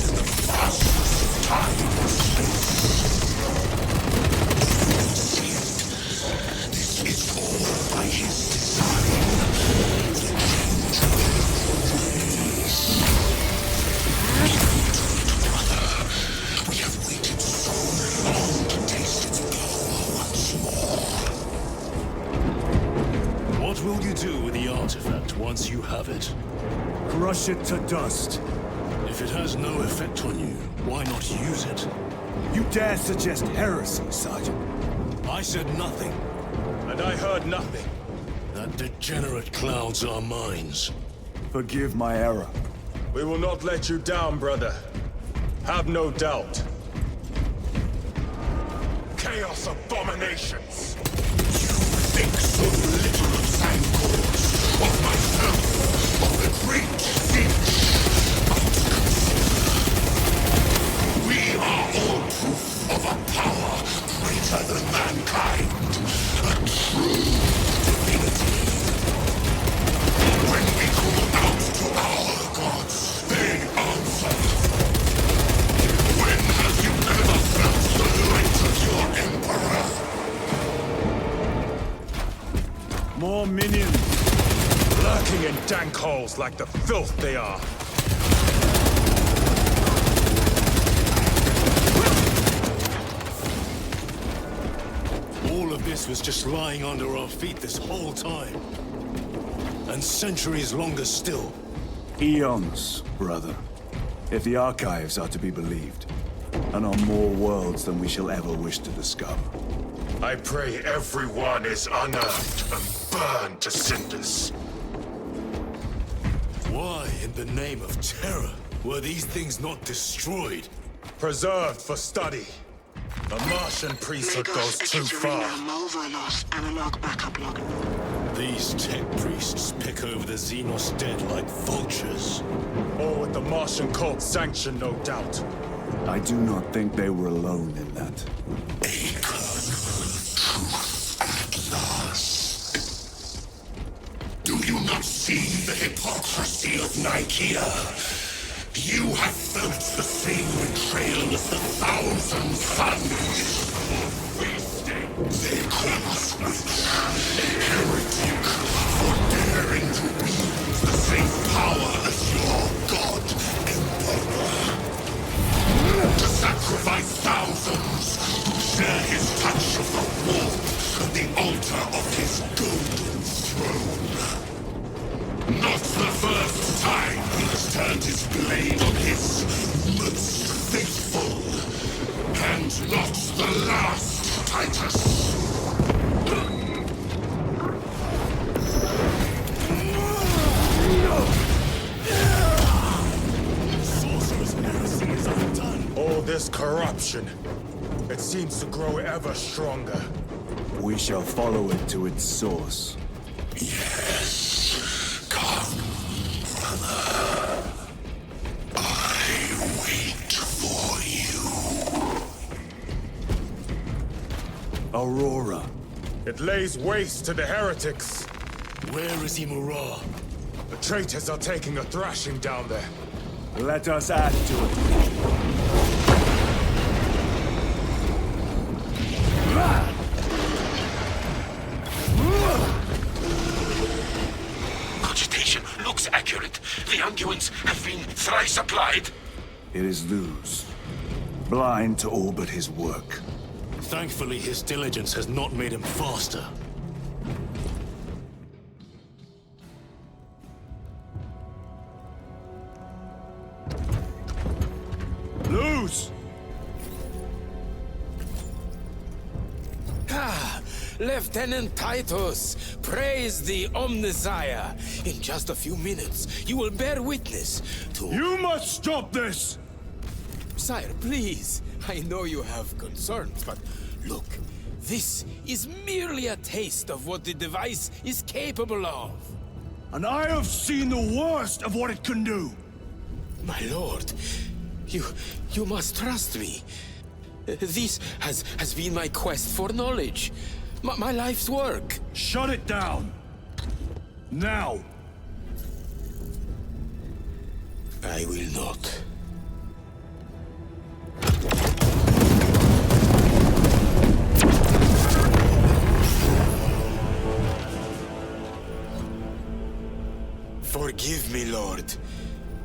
the fastest time and space. This is all by his design. The change of race. Brother, we have waited so long to taste its power once more. What will you do with the artifact once you have it? Crush it to dust. If it has no effect on you, why not use it? You dare suggest heresy, Sergeant? I said nothing. And I heard nothing. That degenerate clouds our minds. Forgive my error. We will not let you down, brother. Have no doubt. Chaos abominations! You think so little of Sancors, of myself, of the great Finch. We are all proof of a power greater than mankind. A true divinity. When we call out to our gods, they answer. When have you ever felt the light of your Emperor? More minions! Lurking in dank holes like the filth they are. All of this was just lying under our feet this whole time. And centuries longer still. Eons, brother. If the archives are to be believed. And on more worlds than we shall ever wish to discover. I pray everyone is unearthed and burned to cinders. Why, in the name of terror, were these things not destroyed? Preserved for study. The Martian priesthood goes too far. Analog backup log. These tech priests pick over the Xenos dead like vultures. Or with the Martian cult's sanction, no doubt. I do not think they were alone in that. A kernel of truth at last. Do you not see the hypocrisy of Nicaea? You have felt the same betrayal as the thousand suns. They call us witch, heretic, for daring to wield the same power as your god, Emperor. To sacrifice thousands God's blade of his most faithful, and not the last, Titus. Sorcerer's heresy is undone. All this corruption, it seems to grow ever stronger. We shall follow it to its source. Yes. Come, brother. I wait for you. Aurora. It lays waste to the heretics. Where is Imura? The traitors are taking a thrashing down there. Let us add to it. Cogitation looks accurate. The unguents have been thrice applied. It is Luz. Blind to all but his work. Thankfully, his diligence has not made him faster. Luz! Lieutenant Titus, praise the Omnissiah. In just a few minutes, you will bear witness to... You must stop this! Sire, please. I know you have concerns, but look, this is merely a taste of what the device is capable of. And I have seen the worst of what it can do. My lord, you must trust me. This has been my quest for knowledge. My life's work. Shut it down. Now. I will not. Forgive me, Lord.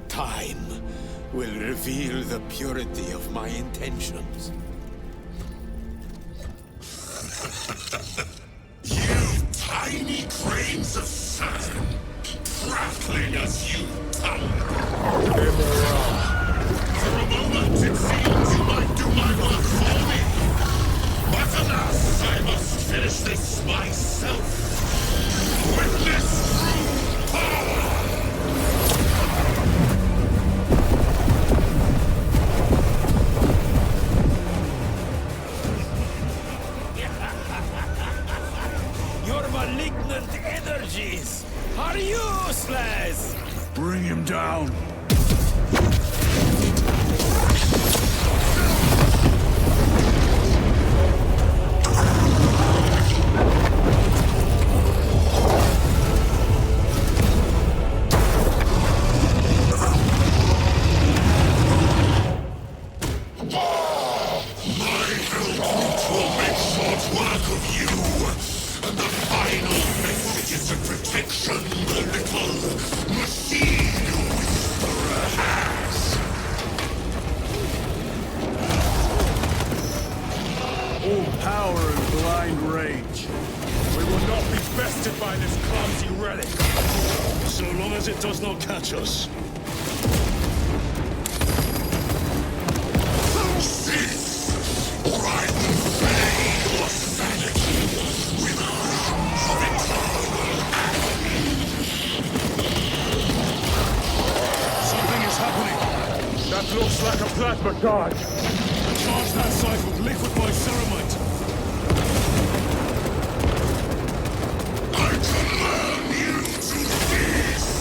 Time will reveal the purity of my intentions. You tiny grains of sand, prattling as you tongue. For a moment it seems you might do my work for me. But alas, I must finish this myself. With this true power! Your malignant energies are useless! Bring him down. It does not catch us. Cease, or I will fade your sanity with arms of eternal agony. Something is happening. That looks like a plasma charge. Charge that site with liquid biceramite. I command you to cease.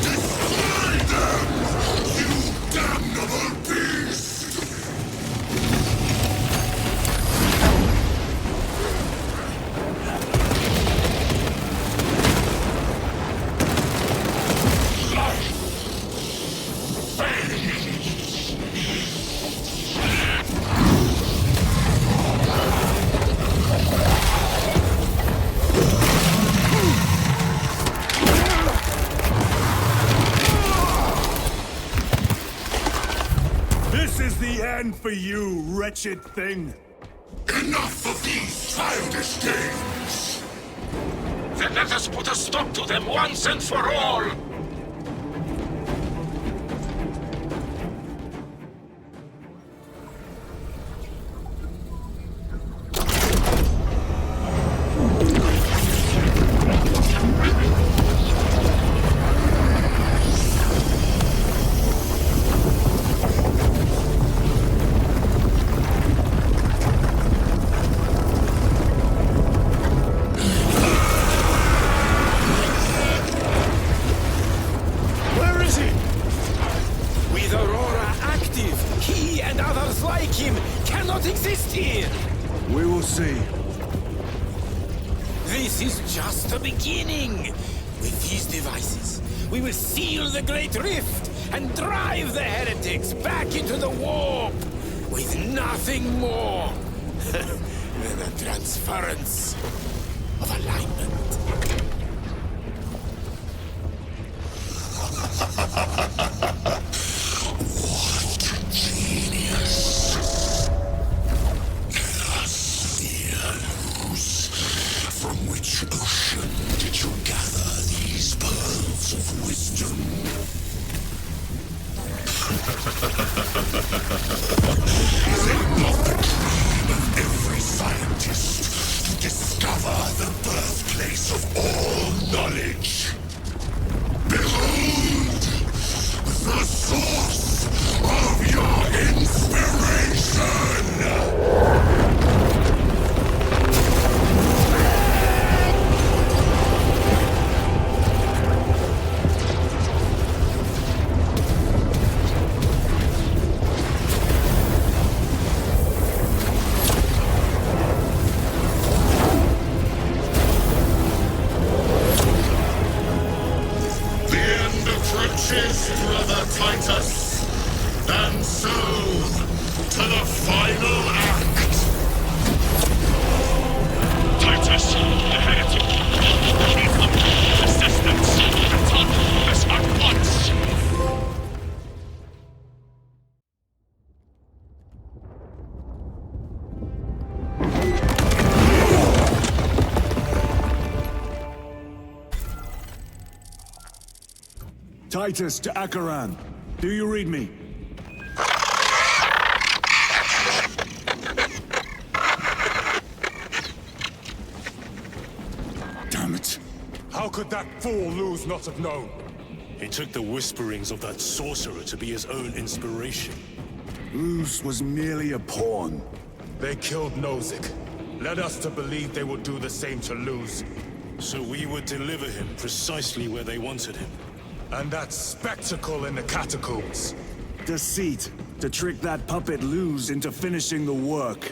Destroy for you, wretched thing! Enough of these childish games! Then let us put a stop to them once and for all! This is just the beginning. With these devices, we will seal the Great Rift and drive the heretics back into the warp with nothing more than a transference of alignment. What genius! From which ocean did you gather these pearls of wisdom? Is it not the dream of every scientist to discover the birthplace of all knowledge? Behold, the source of your inspiration! Brother Titus, and so to the final act. Titus, the heretic. Keep them resistance. Attack us at once. Titus to Acheran. Do you read me? Damn it. How could that fool Luz not have known? He took the whisperings of that sorcerer to be his own inspiration. Luz was merely a pawn. They killed Nozick. Led us to believe they would do the same to Luz. So we would deliver him precisely where they wanted him. And that spectacle in the catacombs. Deceit, to trick that puppet Luz into finishing the work.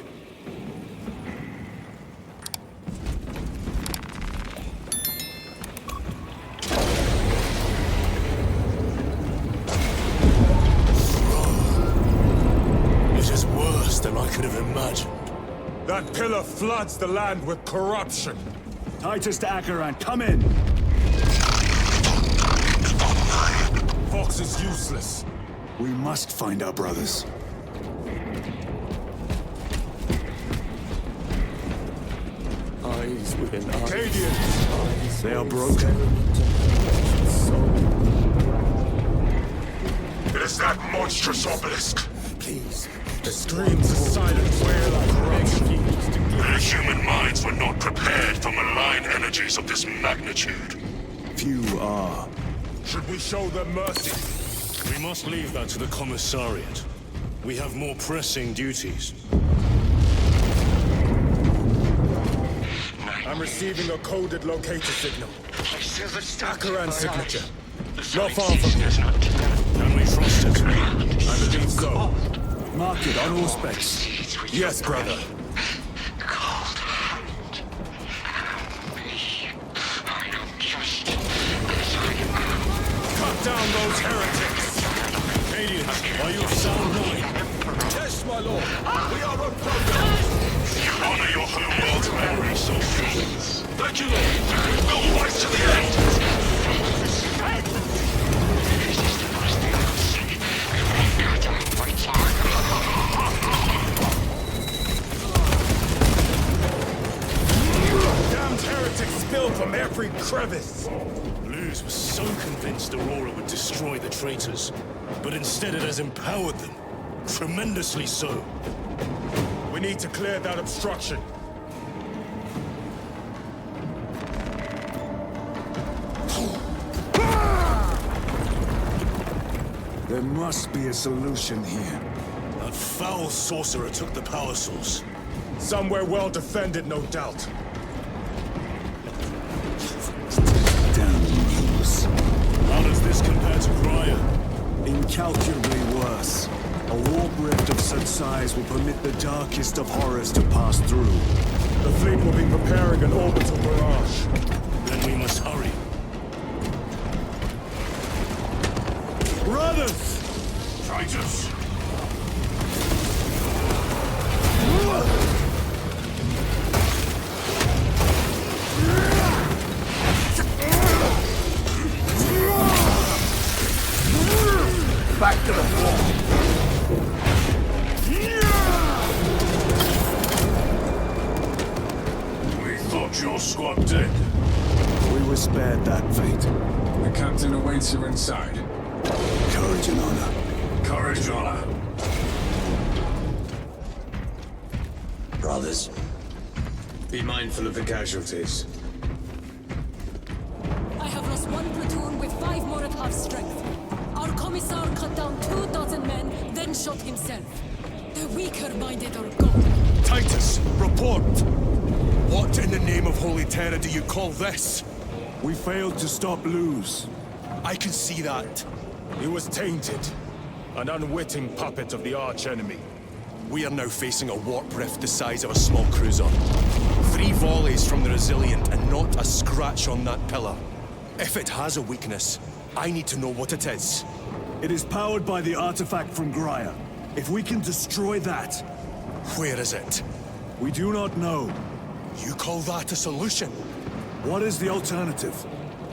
It is worse than I could have imagined. That pillar floods the land with corruption. Titus to Acheran, come in! Fox is useless. We must find our brothers. Eyes within eyes. Cadians! They are broken. It is that monstrous obelisk. Please. The screams of silence wail like corruption. The human minds were not prepared for malign energies of this magnitude. Few are. Should we show them mercy? We must leave that to the commissariat. We have more pressing duties. I'm receiving a coded locator signal. Acheran's signature. Not far from here. Can we trust it? I believe so. Mark it on all specs. Yes, brother. Cold hand. I am just as I am. Cut down those heretics! Cadians, are you of sound mind? Yes, my lord. We are on progress. You honor your homeworld's memory so fully. Thank you, Lord. We'll fight to the end. This is the first thing I'll say. every crevice! Luz was so convinced Aurora would destroy the traitors, but instead it has empowered them. Tremendously so. We need to clear that obstruction. There must be a solution here. That foul sorcerer took the power source. Somewhere well defended, no doubt. Damn rules. How does this compare to Graia? Incalculably worse. A warp rift of such size will permit the darkest of horrors to pass through. The fleet will be preparing an orbital barrage. Then we must hurry. Brothers! Titus! Back to the wall! We thought your squad dead. We were spared that fate. The captain awaits you inside. Courage and honor. Courage, honor. Brothers, be mindful of the casualties. I have lost one platoon with 5 more at half strength. Our commissar cut down 24 men, then shot himself. The weaker-minded are gone. Titus, report! What in the name of Holy Terror do you call this? We failed to stop Luz. I can see that. He was tainted. An unwitting puppet of the arch-enemy. We are now facing a warp rift the size of a small cruiser. 3 volleys from the Resilient and not a scratch on that pillar. If it has a weakness, I need to know what it is. It is powered by the artifact from Graia. If we can destroy that... Where is it? We do not know. You call that a solution? What is the alternative?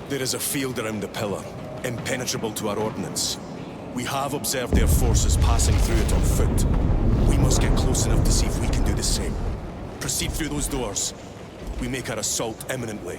There is a field around the pillar, impenetrable to our ordnance. We have observed their forces passing through it on foot. We must get close enough to see if we can do the same. Proceed through those doors. We make our assault imminently.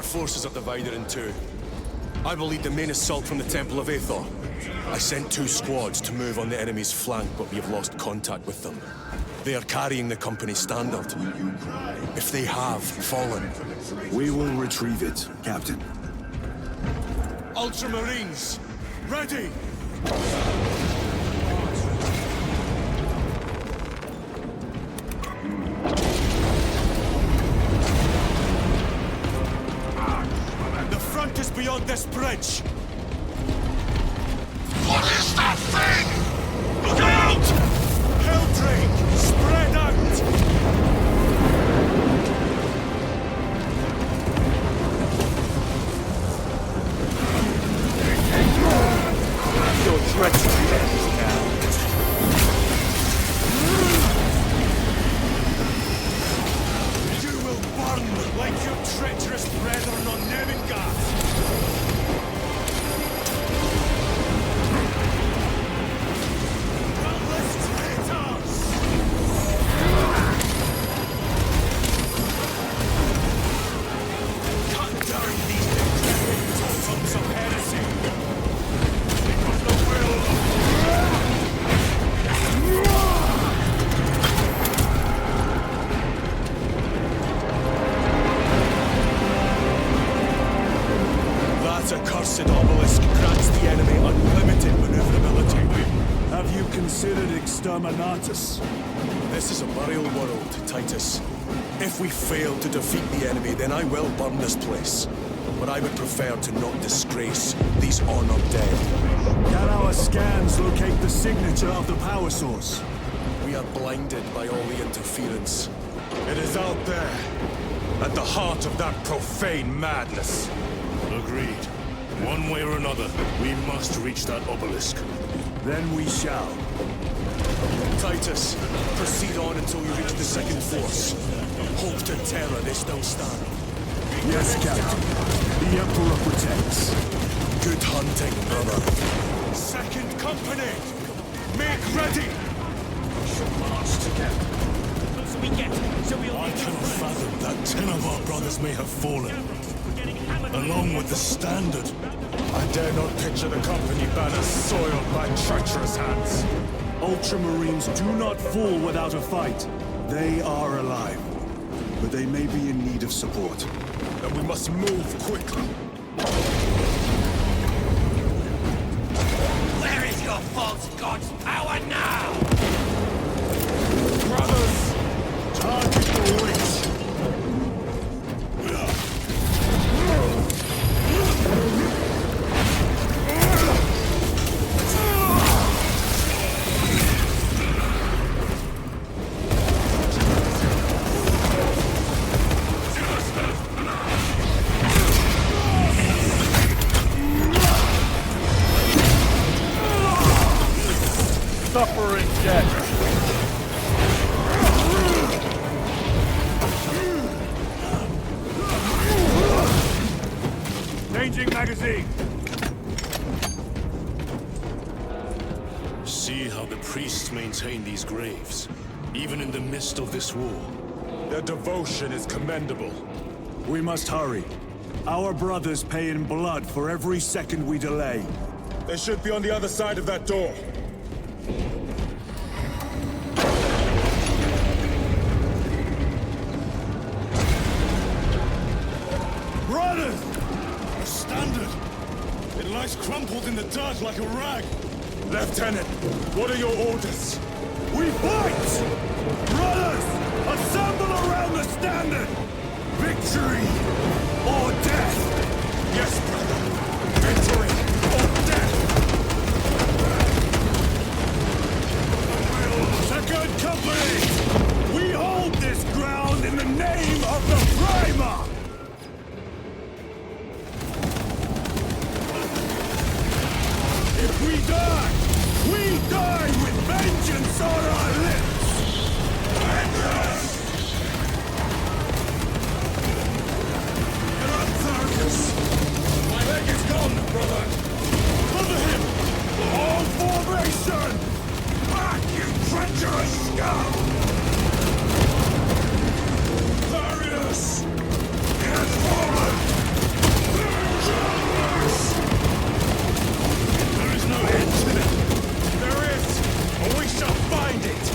Forces are divided in 2. I will lead the main assault from the Temple of Aethor. I sent 2 squads to move on the enemy's flank, but we have lost contact with them. They are carrying the company's standard. If they have fallen... We will retrieve it, Captain. Ultramarines! Ready! Beyond this bridge! What is that thing? Look out! Helldrake! Spread out! Your treachery ends now. You will burn like your treacherous brethren on Nevingath! This is a burial world, Titus. If we fail to defeat the enemy, then I will burn this place. but I would prefer to not disgrace these honored dead. Can our scans locate the signature of the power source? We are blinded by all the interference. It is out there, at the heart of that profane madness. Agreed. One way or another, we must reach that obelisk. Then we shall. Titus, proceed on until you reach the second force. Hope to terror they still stand. Yes, Captain. The Emperor protects. Good hunting, brother. Second company! Make ready! We shall march together. I cannot fathom that 10 of our brothers may have fallen, along with the Standard. I dare not picture the company banners soiled by treacherous hands. Ultramarines do not fall without a fight. They are alive, but they may be in need of support. Then we must move quickly. Where is your false god's power now? Brothers, target the witch! Suffering death. Changing magazine. See how the priests maintain these graves, even in the midst of this war. Their devotion is commendable. We must hurry. Our brothers pay in blood for every second we delay. They should be on the other side of that door. Brothers! The Standard! It lies crumpled in the dirt like a rag. Lieutenant, what are your orders? We fight! Brothers, assemble around the Standard! Victory or death! Yes, brother! Victory or death! Second company! We hold this ground in the name of the Primer! If we die with vengeance on our lips! My leg is gone, brother! Cover him! All formation! Back, you treacherous scum! Tyranids! He has fallen! There is no end to it! There is, but we shall find it!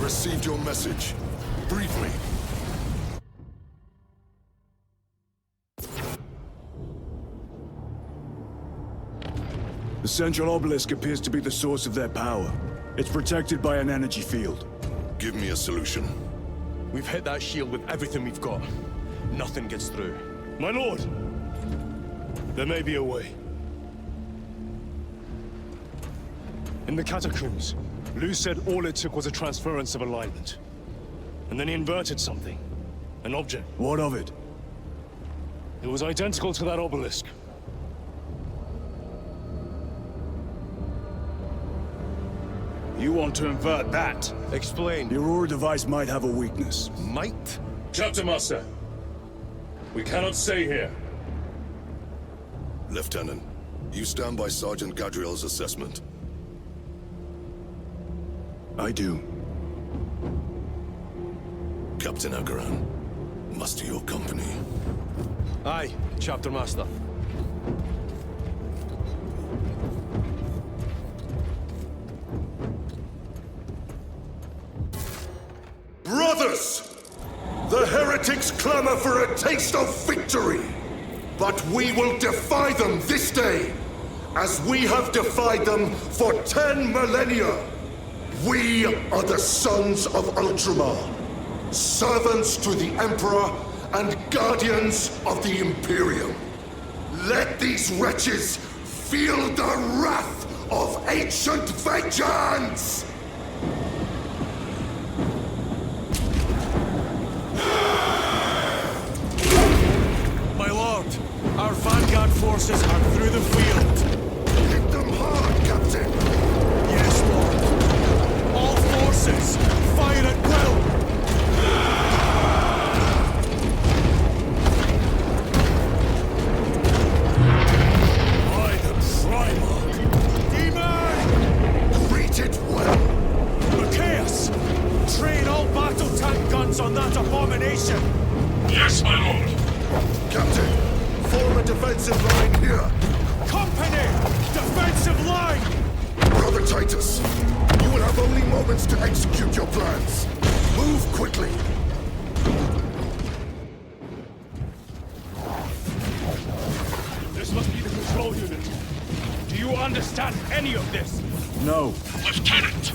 received your message. Briefly. The central obelisk appears to be the source of their power. It's protected by an energy field. Give me a solution. We've hit that shield with everything we've got. Nothing gets through. My lord! There may be a way. In the catacombs, Lu said all it took was a transference of alignment. And then he inverted something. An object. What of it? It was identical to that obelisk. You want to invert that? Explain. The Aurora device might have a weakness. Might? Chapter Master. We cannot stay here. Lieutenant, you stand by Sergeant Gadriel's assessment. I do. Captain Agaran, master your company. Aye, Chapter Master. Brothers! The heretics clamor for a taste of victory! But we will defy them this day, as we have defied them for 10 millennia! We are the sons of Ultramar, servants to the Emperor and guardians of the Imperium. Let these wretches feel the wrath of ancient vengeance! My lord, our vanguard forces are through the field. Hit them hard, Captain! Yes, lord. All forces, fire at will! By the Trimarch! Demon! Greet it well! Machias! Train all battle tank guns on that abomination! Yes, my lord. Captain, form a defensive line here. Company! Defensive line! Brother Titus, you will have only moments to execute your plans. Move quickly. This must be the control unit. Do you understand any of this? No. Lieutenant,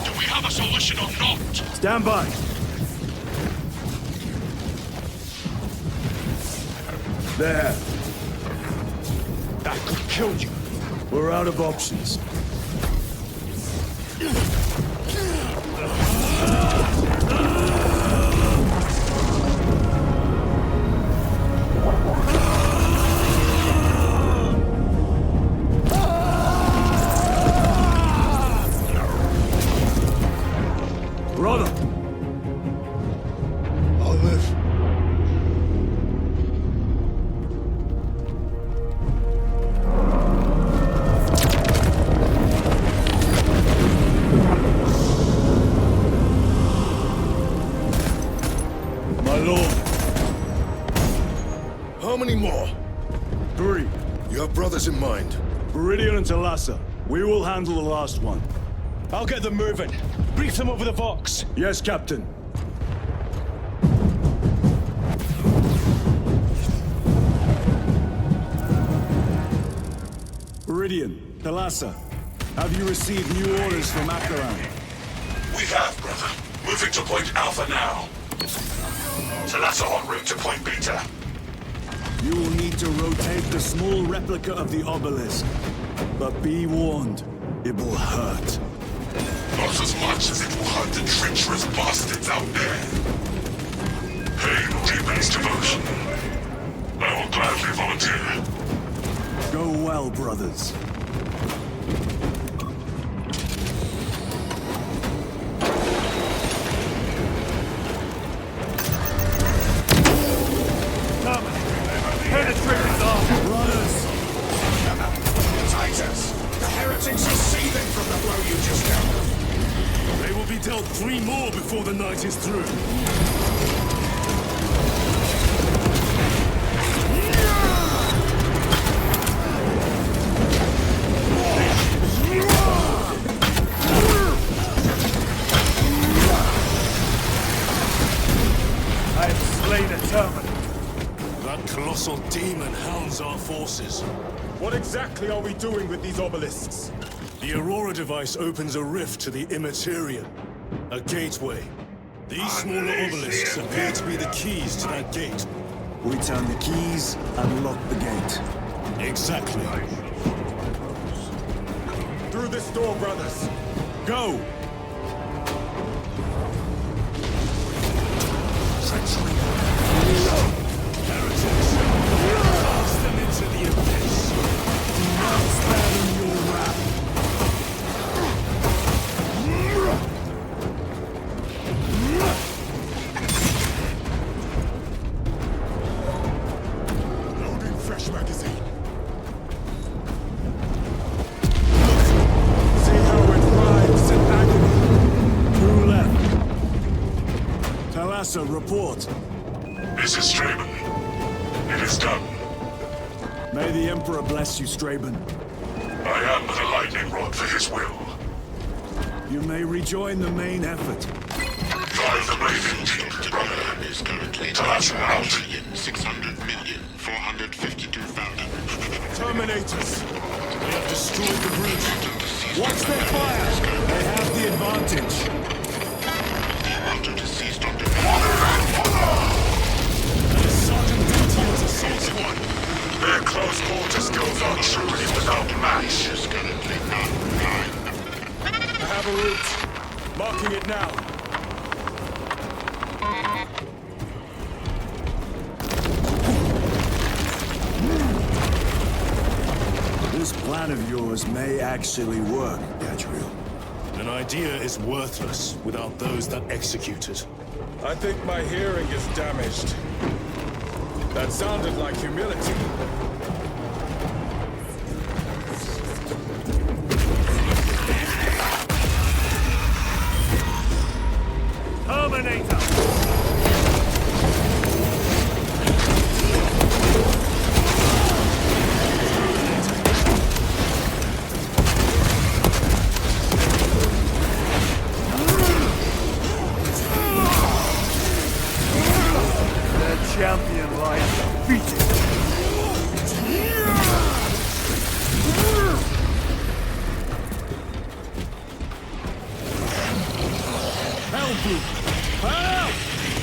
do we have a solution or not? Stand by. There. That could kill you. We're out of options. Brother! I'll live. My lord. How many more? 3. You have brothers in mind. Viridian and Talassa. We will handle the last one. I'll get them moving. Brief them over the Vox. Yes, Captain. Viridian, Talassa, have you received new orders from Akaran? We have, brother. Moving to point Alpha now. Talassa en route to point Beta. You will need to rotate the small replica of the obelisk. But be warned, it will hurt. Not as much as it will hurt the treacherous bastards out there. Pain deepens devotion. I will gladly volunteer. Go well, brothers. Penetrate his arm! Brothers! Titus, the heretics are seething from the blow you just dealt. They will be dealt 3 more before the night is through. I have slain a Terminid. That colossal demon hounds our forces. What exactly are we doing with these obelisks? The Aurora device opens a rift to the Immaterium. A gateway. These smaller obelisks appear to be the keys to that gate. We turn the keys and lock the gate. Exactly. Through this door, brothers. Go! Treachery. Heretics. Cast them into the abyss. Do not stand in your wrath. Loading fresh magazine. See how it writhes in agony. Who left? Talassa, report. This is Straben. It is done. May the Emperor bless you, Straben. I am but a lightning rod for his will. You may rejoin the main effort. Drive the blade into brother. Is currently Talassa out. 600,452,000. Terminators! They have destroyed the bridge. Watch their fire! They have the advantage. The router deceased on Sergeant Detail's assaulted one. Their close quarter skills are truly without match. Is currently online. I have a route. Marking it now. This plan of yours may actually work, Gadriel. An idea is worthless without those that execute it. I think my hearing is damaged. That sounded like humility. Terminator! Champion lies defeated. Help! Help!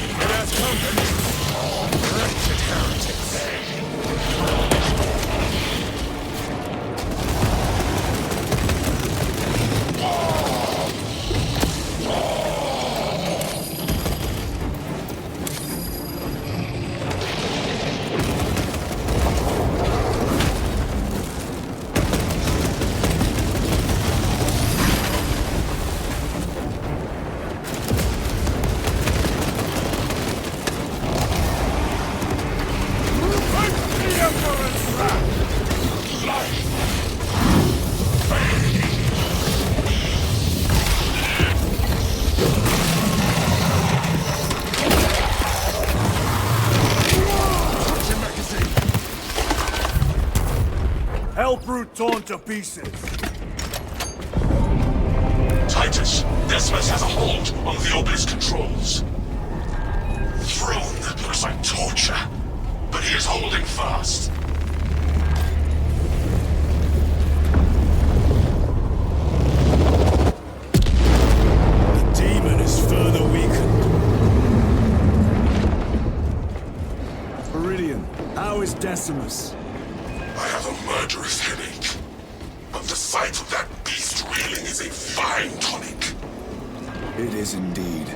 It has company. Wretched heretics. Hellbrute torn to pieces. Titus, Decimus has a hold on the obelisk controls. Throne looks like torture, but he is holding fast. The demon is further weakened. Viridian, how is Decimus? I have a murderous headache, but the sight of that beast reeling is a fine tonic. It is indeed.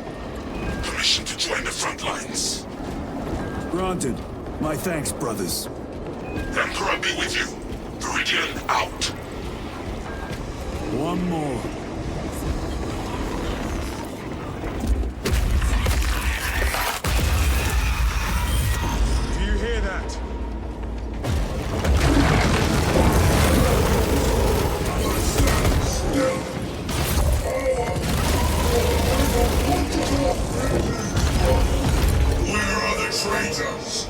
Permission to join the front lines. Granted. My thanks, brothers. Emperor be with you. Viridian out. One more. Do you hear that? Where are the traitors?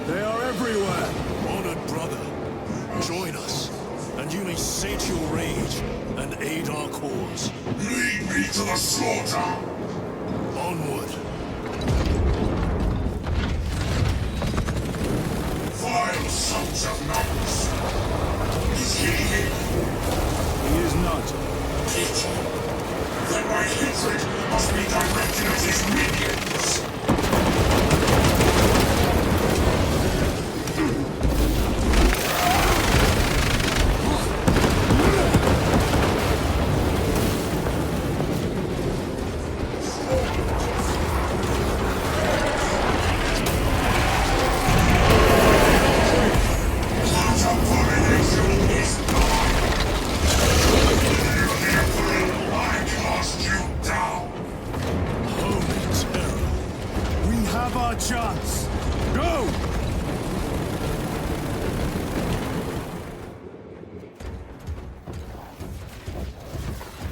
They are everywhere. Honored brother, join us, and you may sate your rage and aid our cause. Lead me to the slaughter! Onward. Vile sons of knights! Is he here? He is not. Pity. Then my hatred must be directed at his minions! have our chance. Go!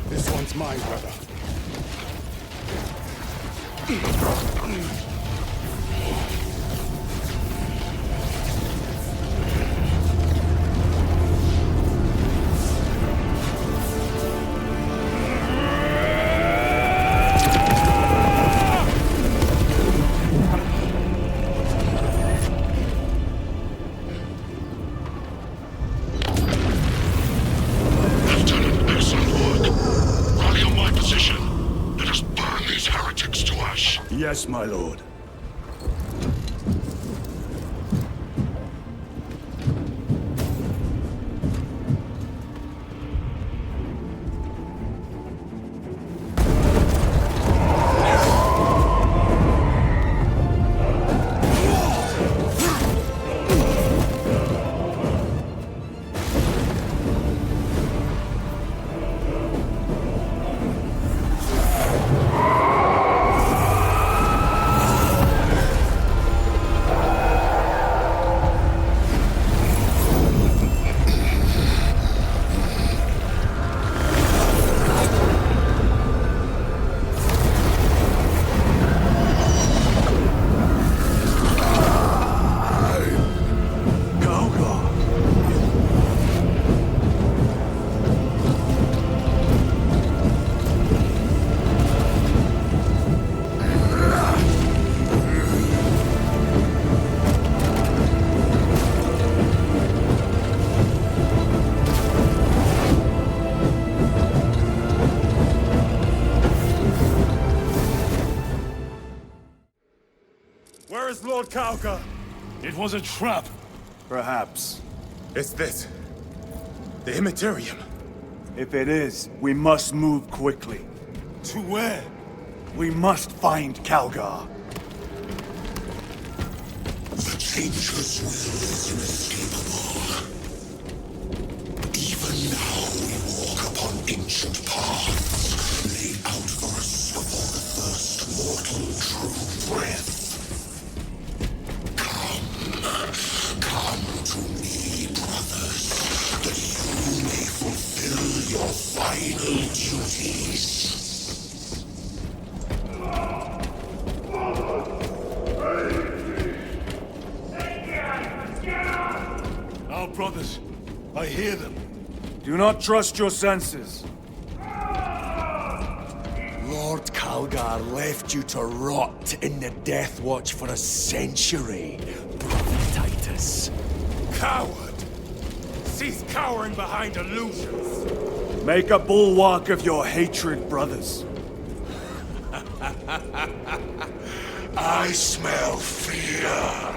This one's mine, brother. Yes, my lord. Where is Lord Kauka? It was a trap. Perhaps. It's this. The Immaterium. If it is, we must move quickly. To where? We must find Calgar. The Changeless will is inescapable. Even now we walk upon ancient paths, laid out for us before the first mortal true breath. Come to me, brothers, that you may fulfill your final duties. Our brothers, I hear them. Do not trust your senses. Lord Calgar left you to rot in the Death Watch for a century, brother Titus. Coward! Cease cowering behind illusions! Make a bulwark of your hatred, brothers. I smell fear.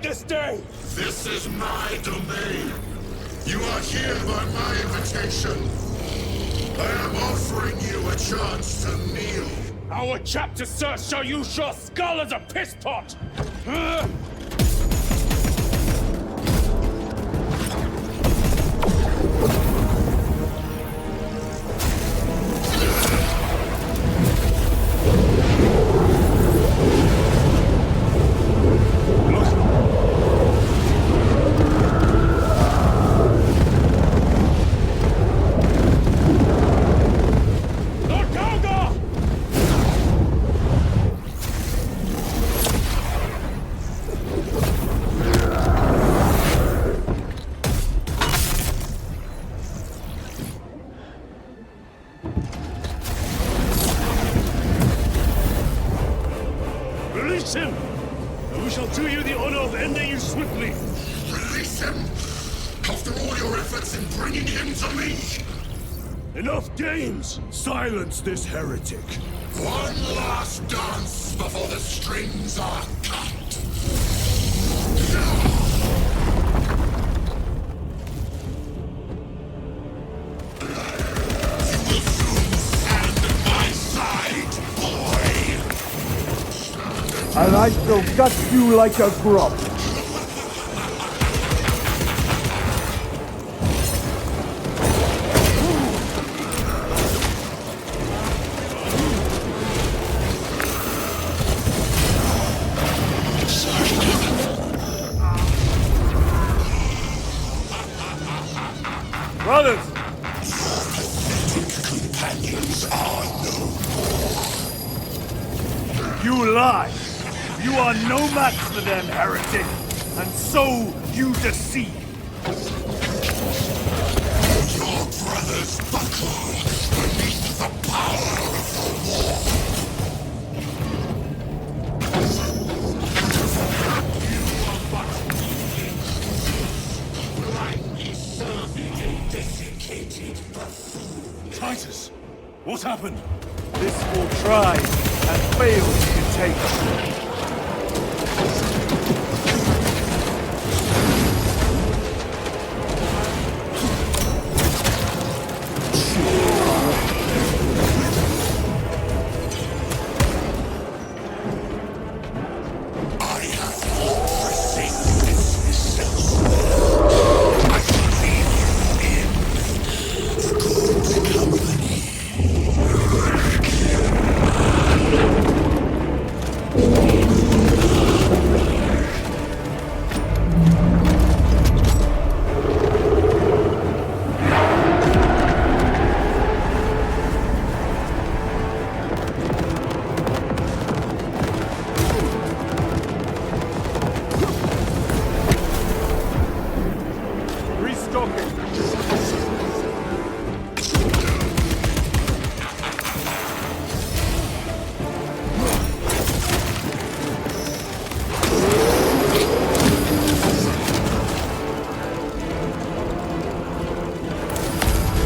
This day! This is my domain. You are here by my invitation. I am offering you a chance to kneel. Our chapter, sir, shall use your skull as a piss pot! Release him! And we shall do you the honor of ending you swiftly. Release him! After all your efforts in bringing him to me! Enough games! Silence this heretic! One last dance before the strings are cut! And I shall gut you like a grub. Brothers! Companions are no more. You lie! You are no match for them, heretic! And so you deceive! Your brothers buckle beneath the power of the war. You are but blindly serving a desiccated buffoon. Titus! What happened? This will try and fail to contain us.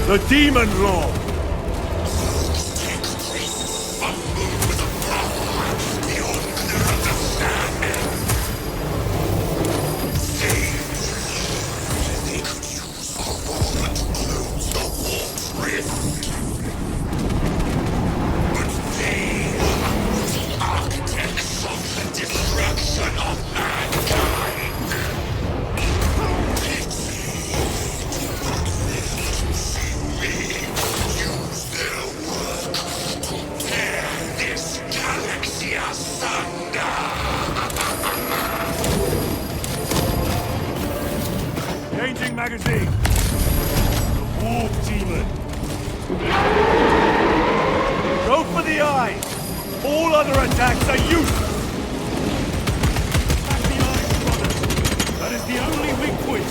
The Demon Lord! Changing magazine! The Warp Demon! Go for the eyes! All other attacks are useless! Attack the eyes, brothers! That is the only weak point!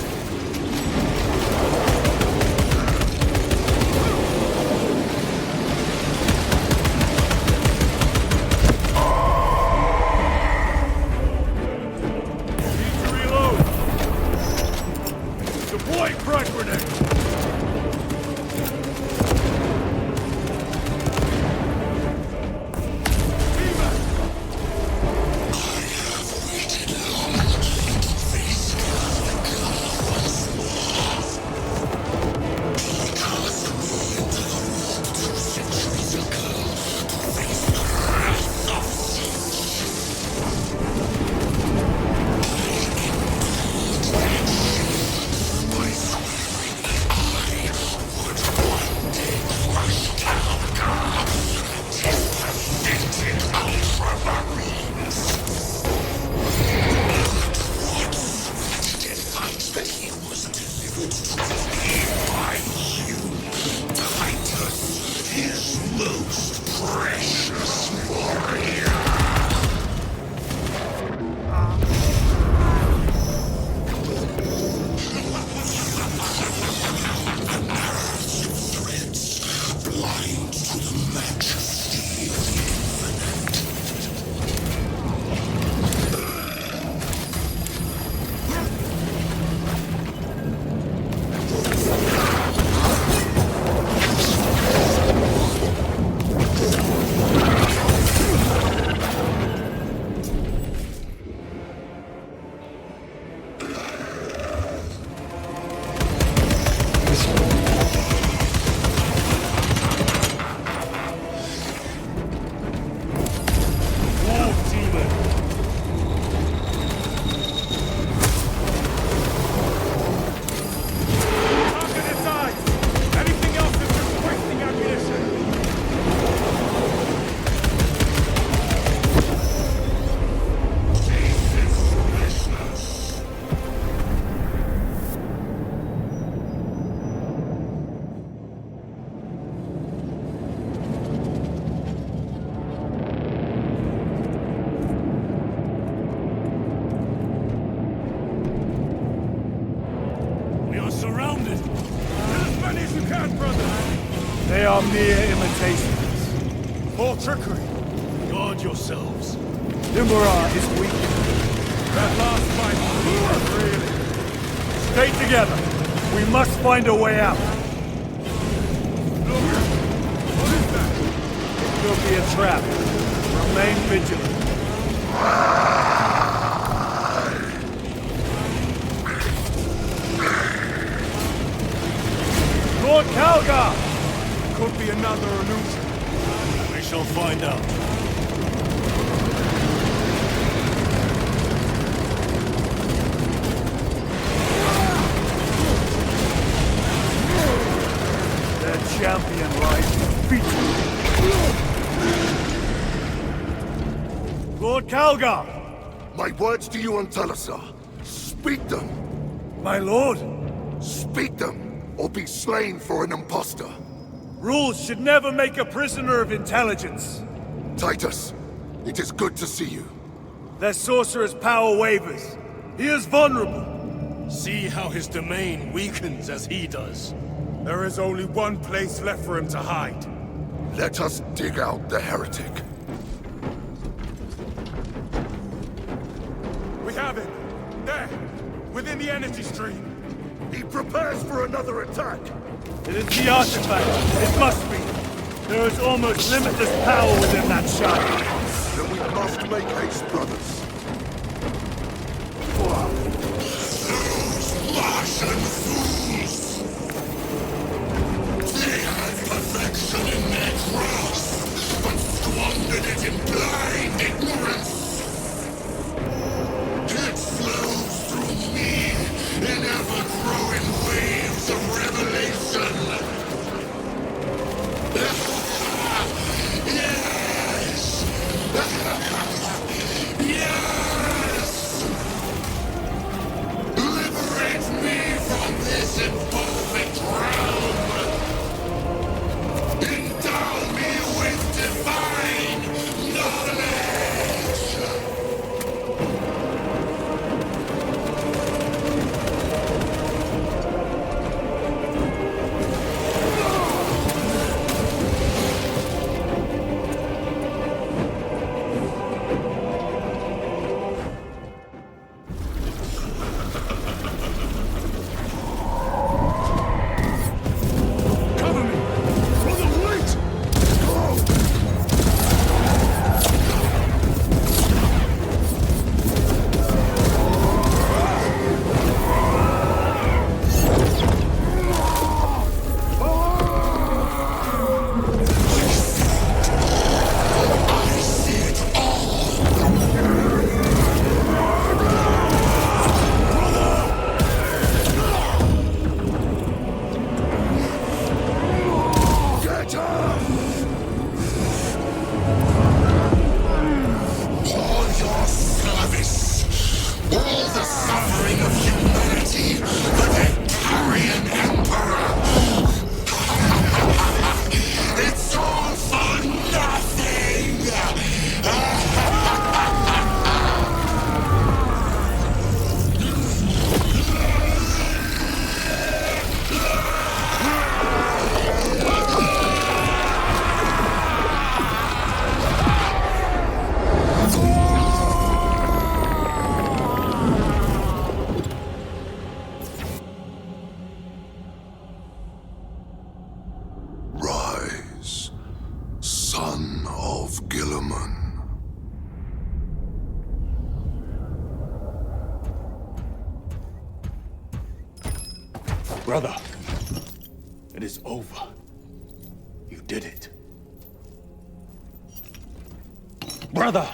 Deploy frag grenade! Titus, his most precious warrior. Blind to the majesty of the infinite. Surrounded! Kill as many as you can, brother! They are mere imitations. More trickery. Guard yourselves. Imra is weak. That last fight was really. Stay together. We must find a way out. Look! What is that? It will be a trap. Remain vigilant. Lord Calgar! Could be another illusion. We shall find out. Their champion lies defeated. Lord Calgar! My words to you on Talasar. Speak them. My lord? Speak them. Or be slain for an impostor. Rules should never make a prisoner of intelligence. Titus, it is good to see you. Their sorcerer's power wavers. He is vulnerable. See how his domain weakens as he does. There is only one place left for him to hide. Let us dig out the heretic. We have him. There. Within the energy stream. He prepares for another attack! It is the artifact. It must be. There is almost limitless power within that shot. Then we must make haste, brothers. Those Martian fools! They had perfection in their grasp, but squandered it in blind ignorance! It flows through me in ever-growing waves of revelation! Yes! Yes! Liberate me from this imperfect realm! Endow me with divine knowledge! Brother, It is over. You did it. Brother!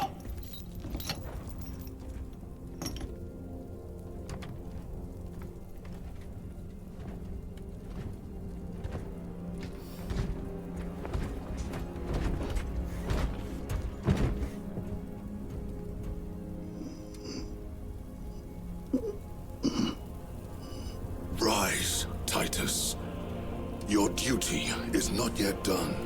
Rise, Titus. Your duty is not yet done.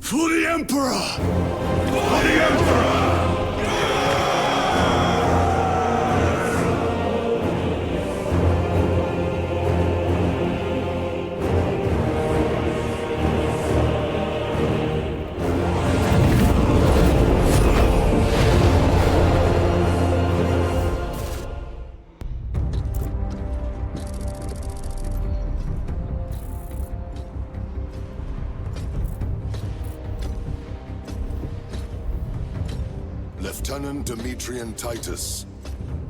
For the Emperor! For the Emperor! Lieutenant Demetrian Titus,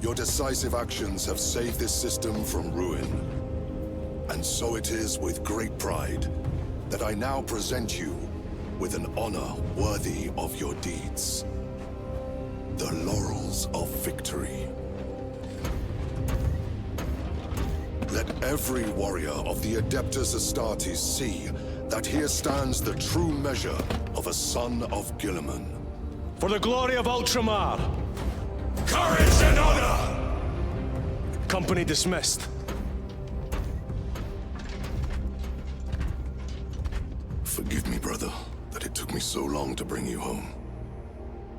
your decisive actions have saved this system from ruin. And so it is with great pride that I now present you with an honor worthy of your deeds. The Laurels of Victory. Let every warrior of the Adeptus Astartes see that here stands the true measure of a son of Guilliman. For the glory of Ultramar! Courage and honor! Company dismissed. Forgive me, brother, that it took me so long to bring you home.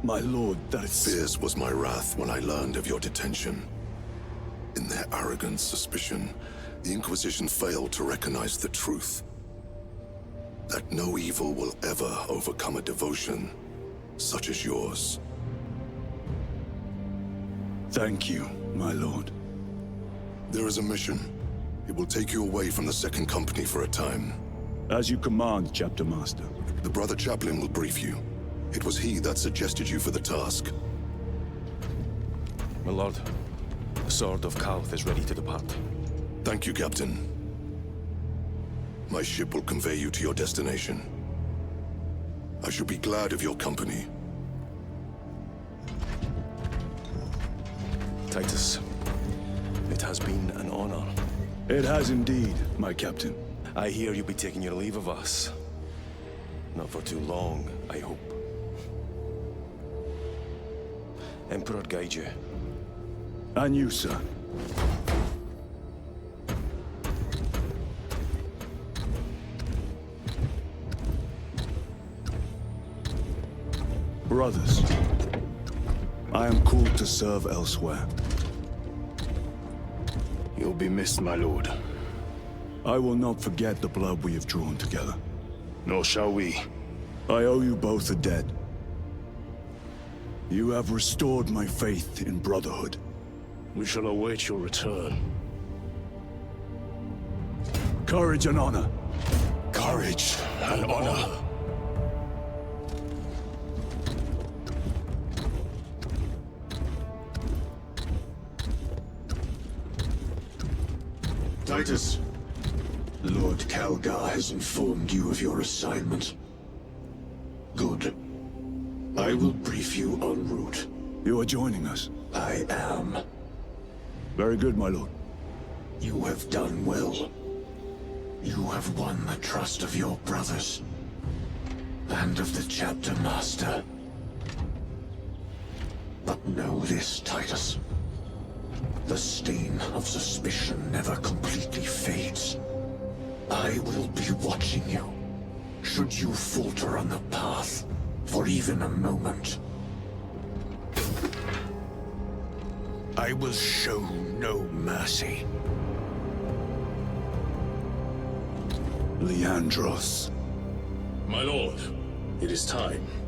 My lord, Fierce was my wrath when I learned of your detention. In their arrogant suspicion, the Inquisition failed to recognize the truth. That no evil will ever overcome a devotion such as yours. Thank you, my lord. There is a mission. It will take you away from the Second Company for a time. As you command, Chapter Master. The Brother Chaplain will brief you. It was he that suggested you for the task. My lord, the Sword of Kauth is ready to depart. Thank you, Captain. My ship will convey you to your destination. I shall be glad of your company. Titus, it has been an honor. It has indeed, my captain. I hear you'll be taking your leave of us. Not for too long, I hope. Emperor guide you. And you, sir. Brothers, I am called to serve elsewhere. You'll be missed, my lord. I will not forget the blood we have drawn together. Nor shall we. I owe you both a debt. You have restored my faith in brotherhood. We shall await your return. Courage and honor. Courage and honor. Titus, Lord Calgar has informed you of your assignment. Good. I will brief you en route. You are joining us? I am. Very good, my lord. You have done well. You have won the trust of your brothers. And of the Chapter Master. But know this, Titus. The stain of suspicion never completely fades. I will be watching you. Should you falter on the path, for even a moment. I will show no mercy. Leandros. My lord, It is time.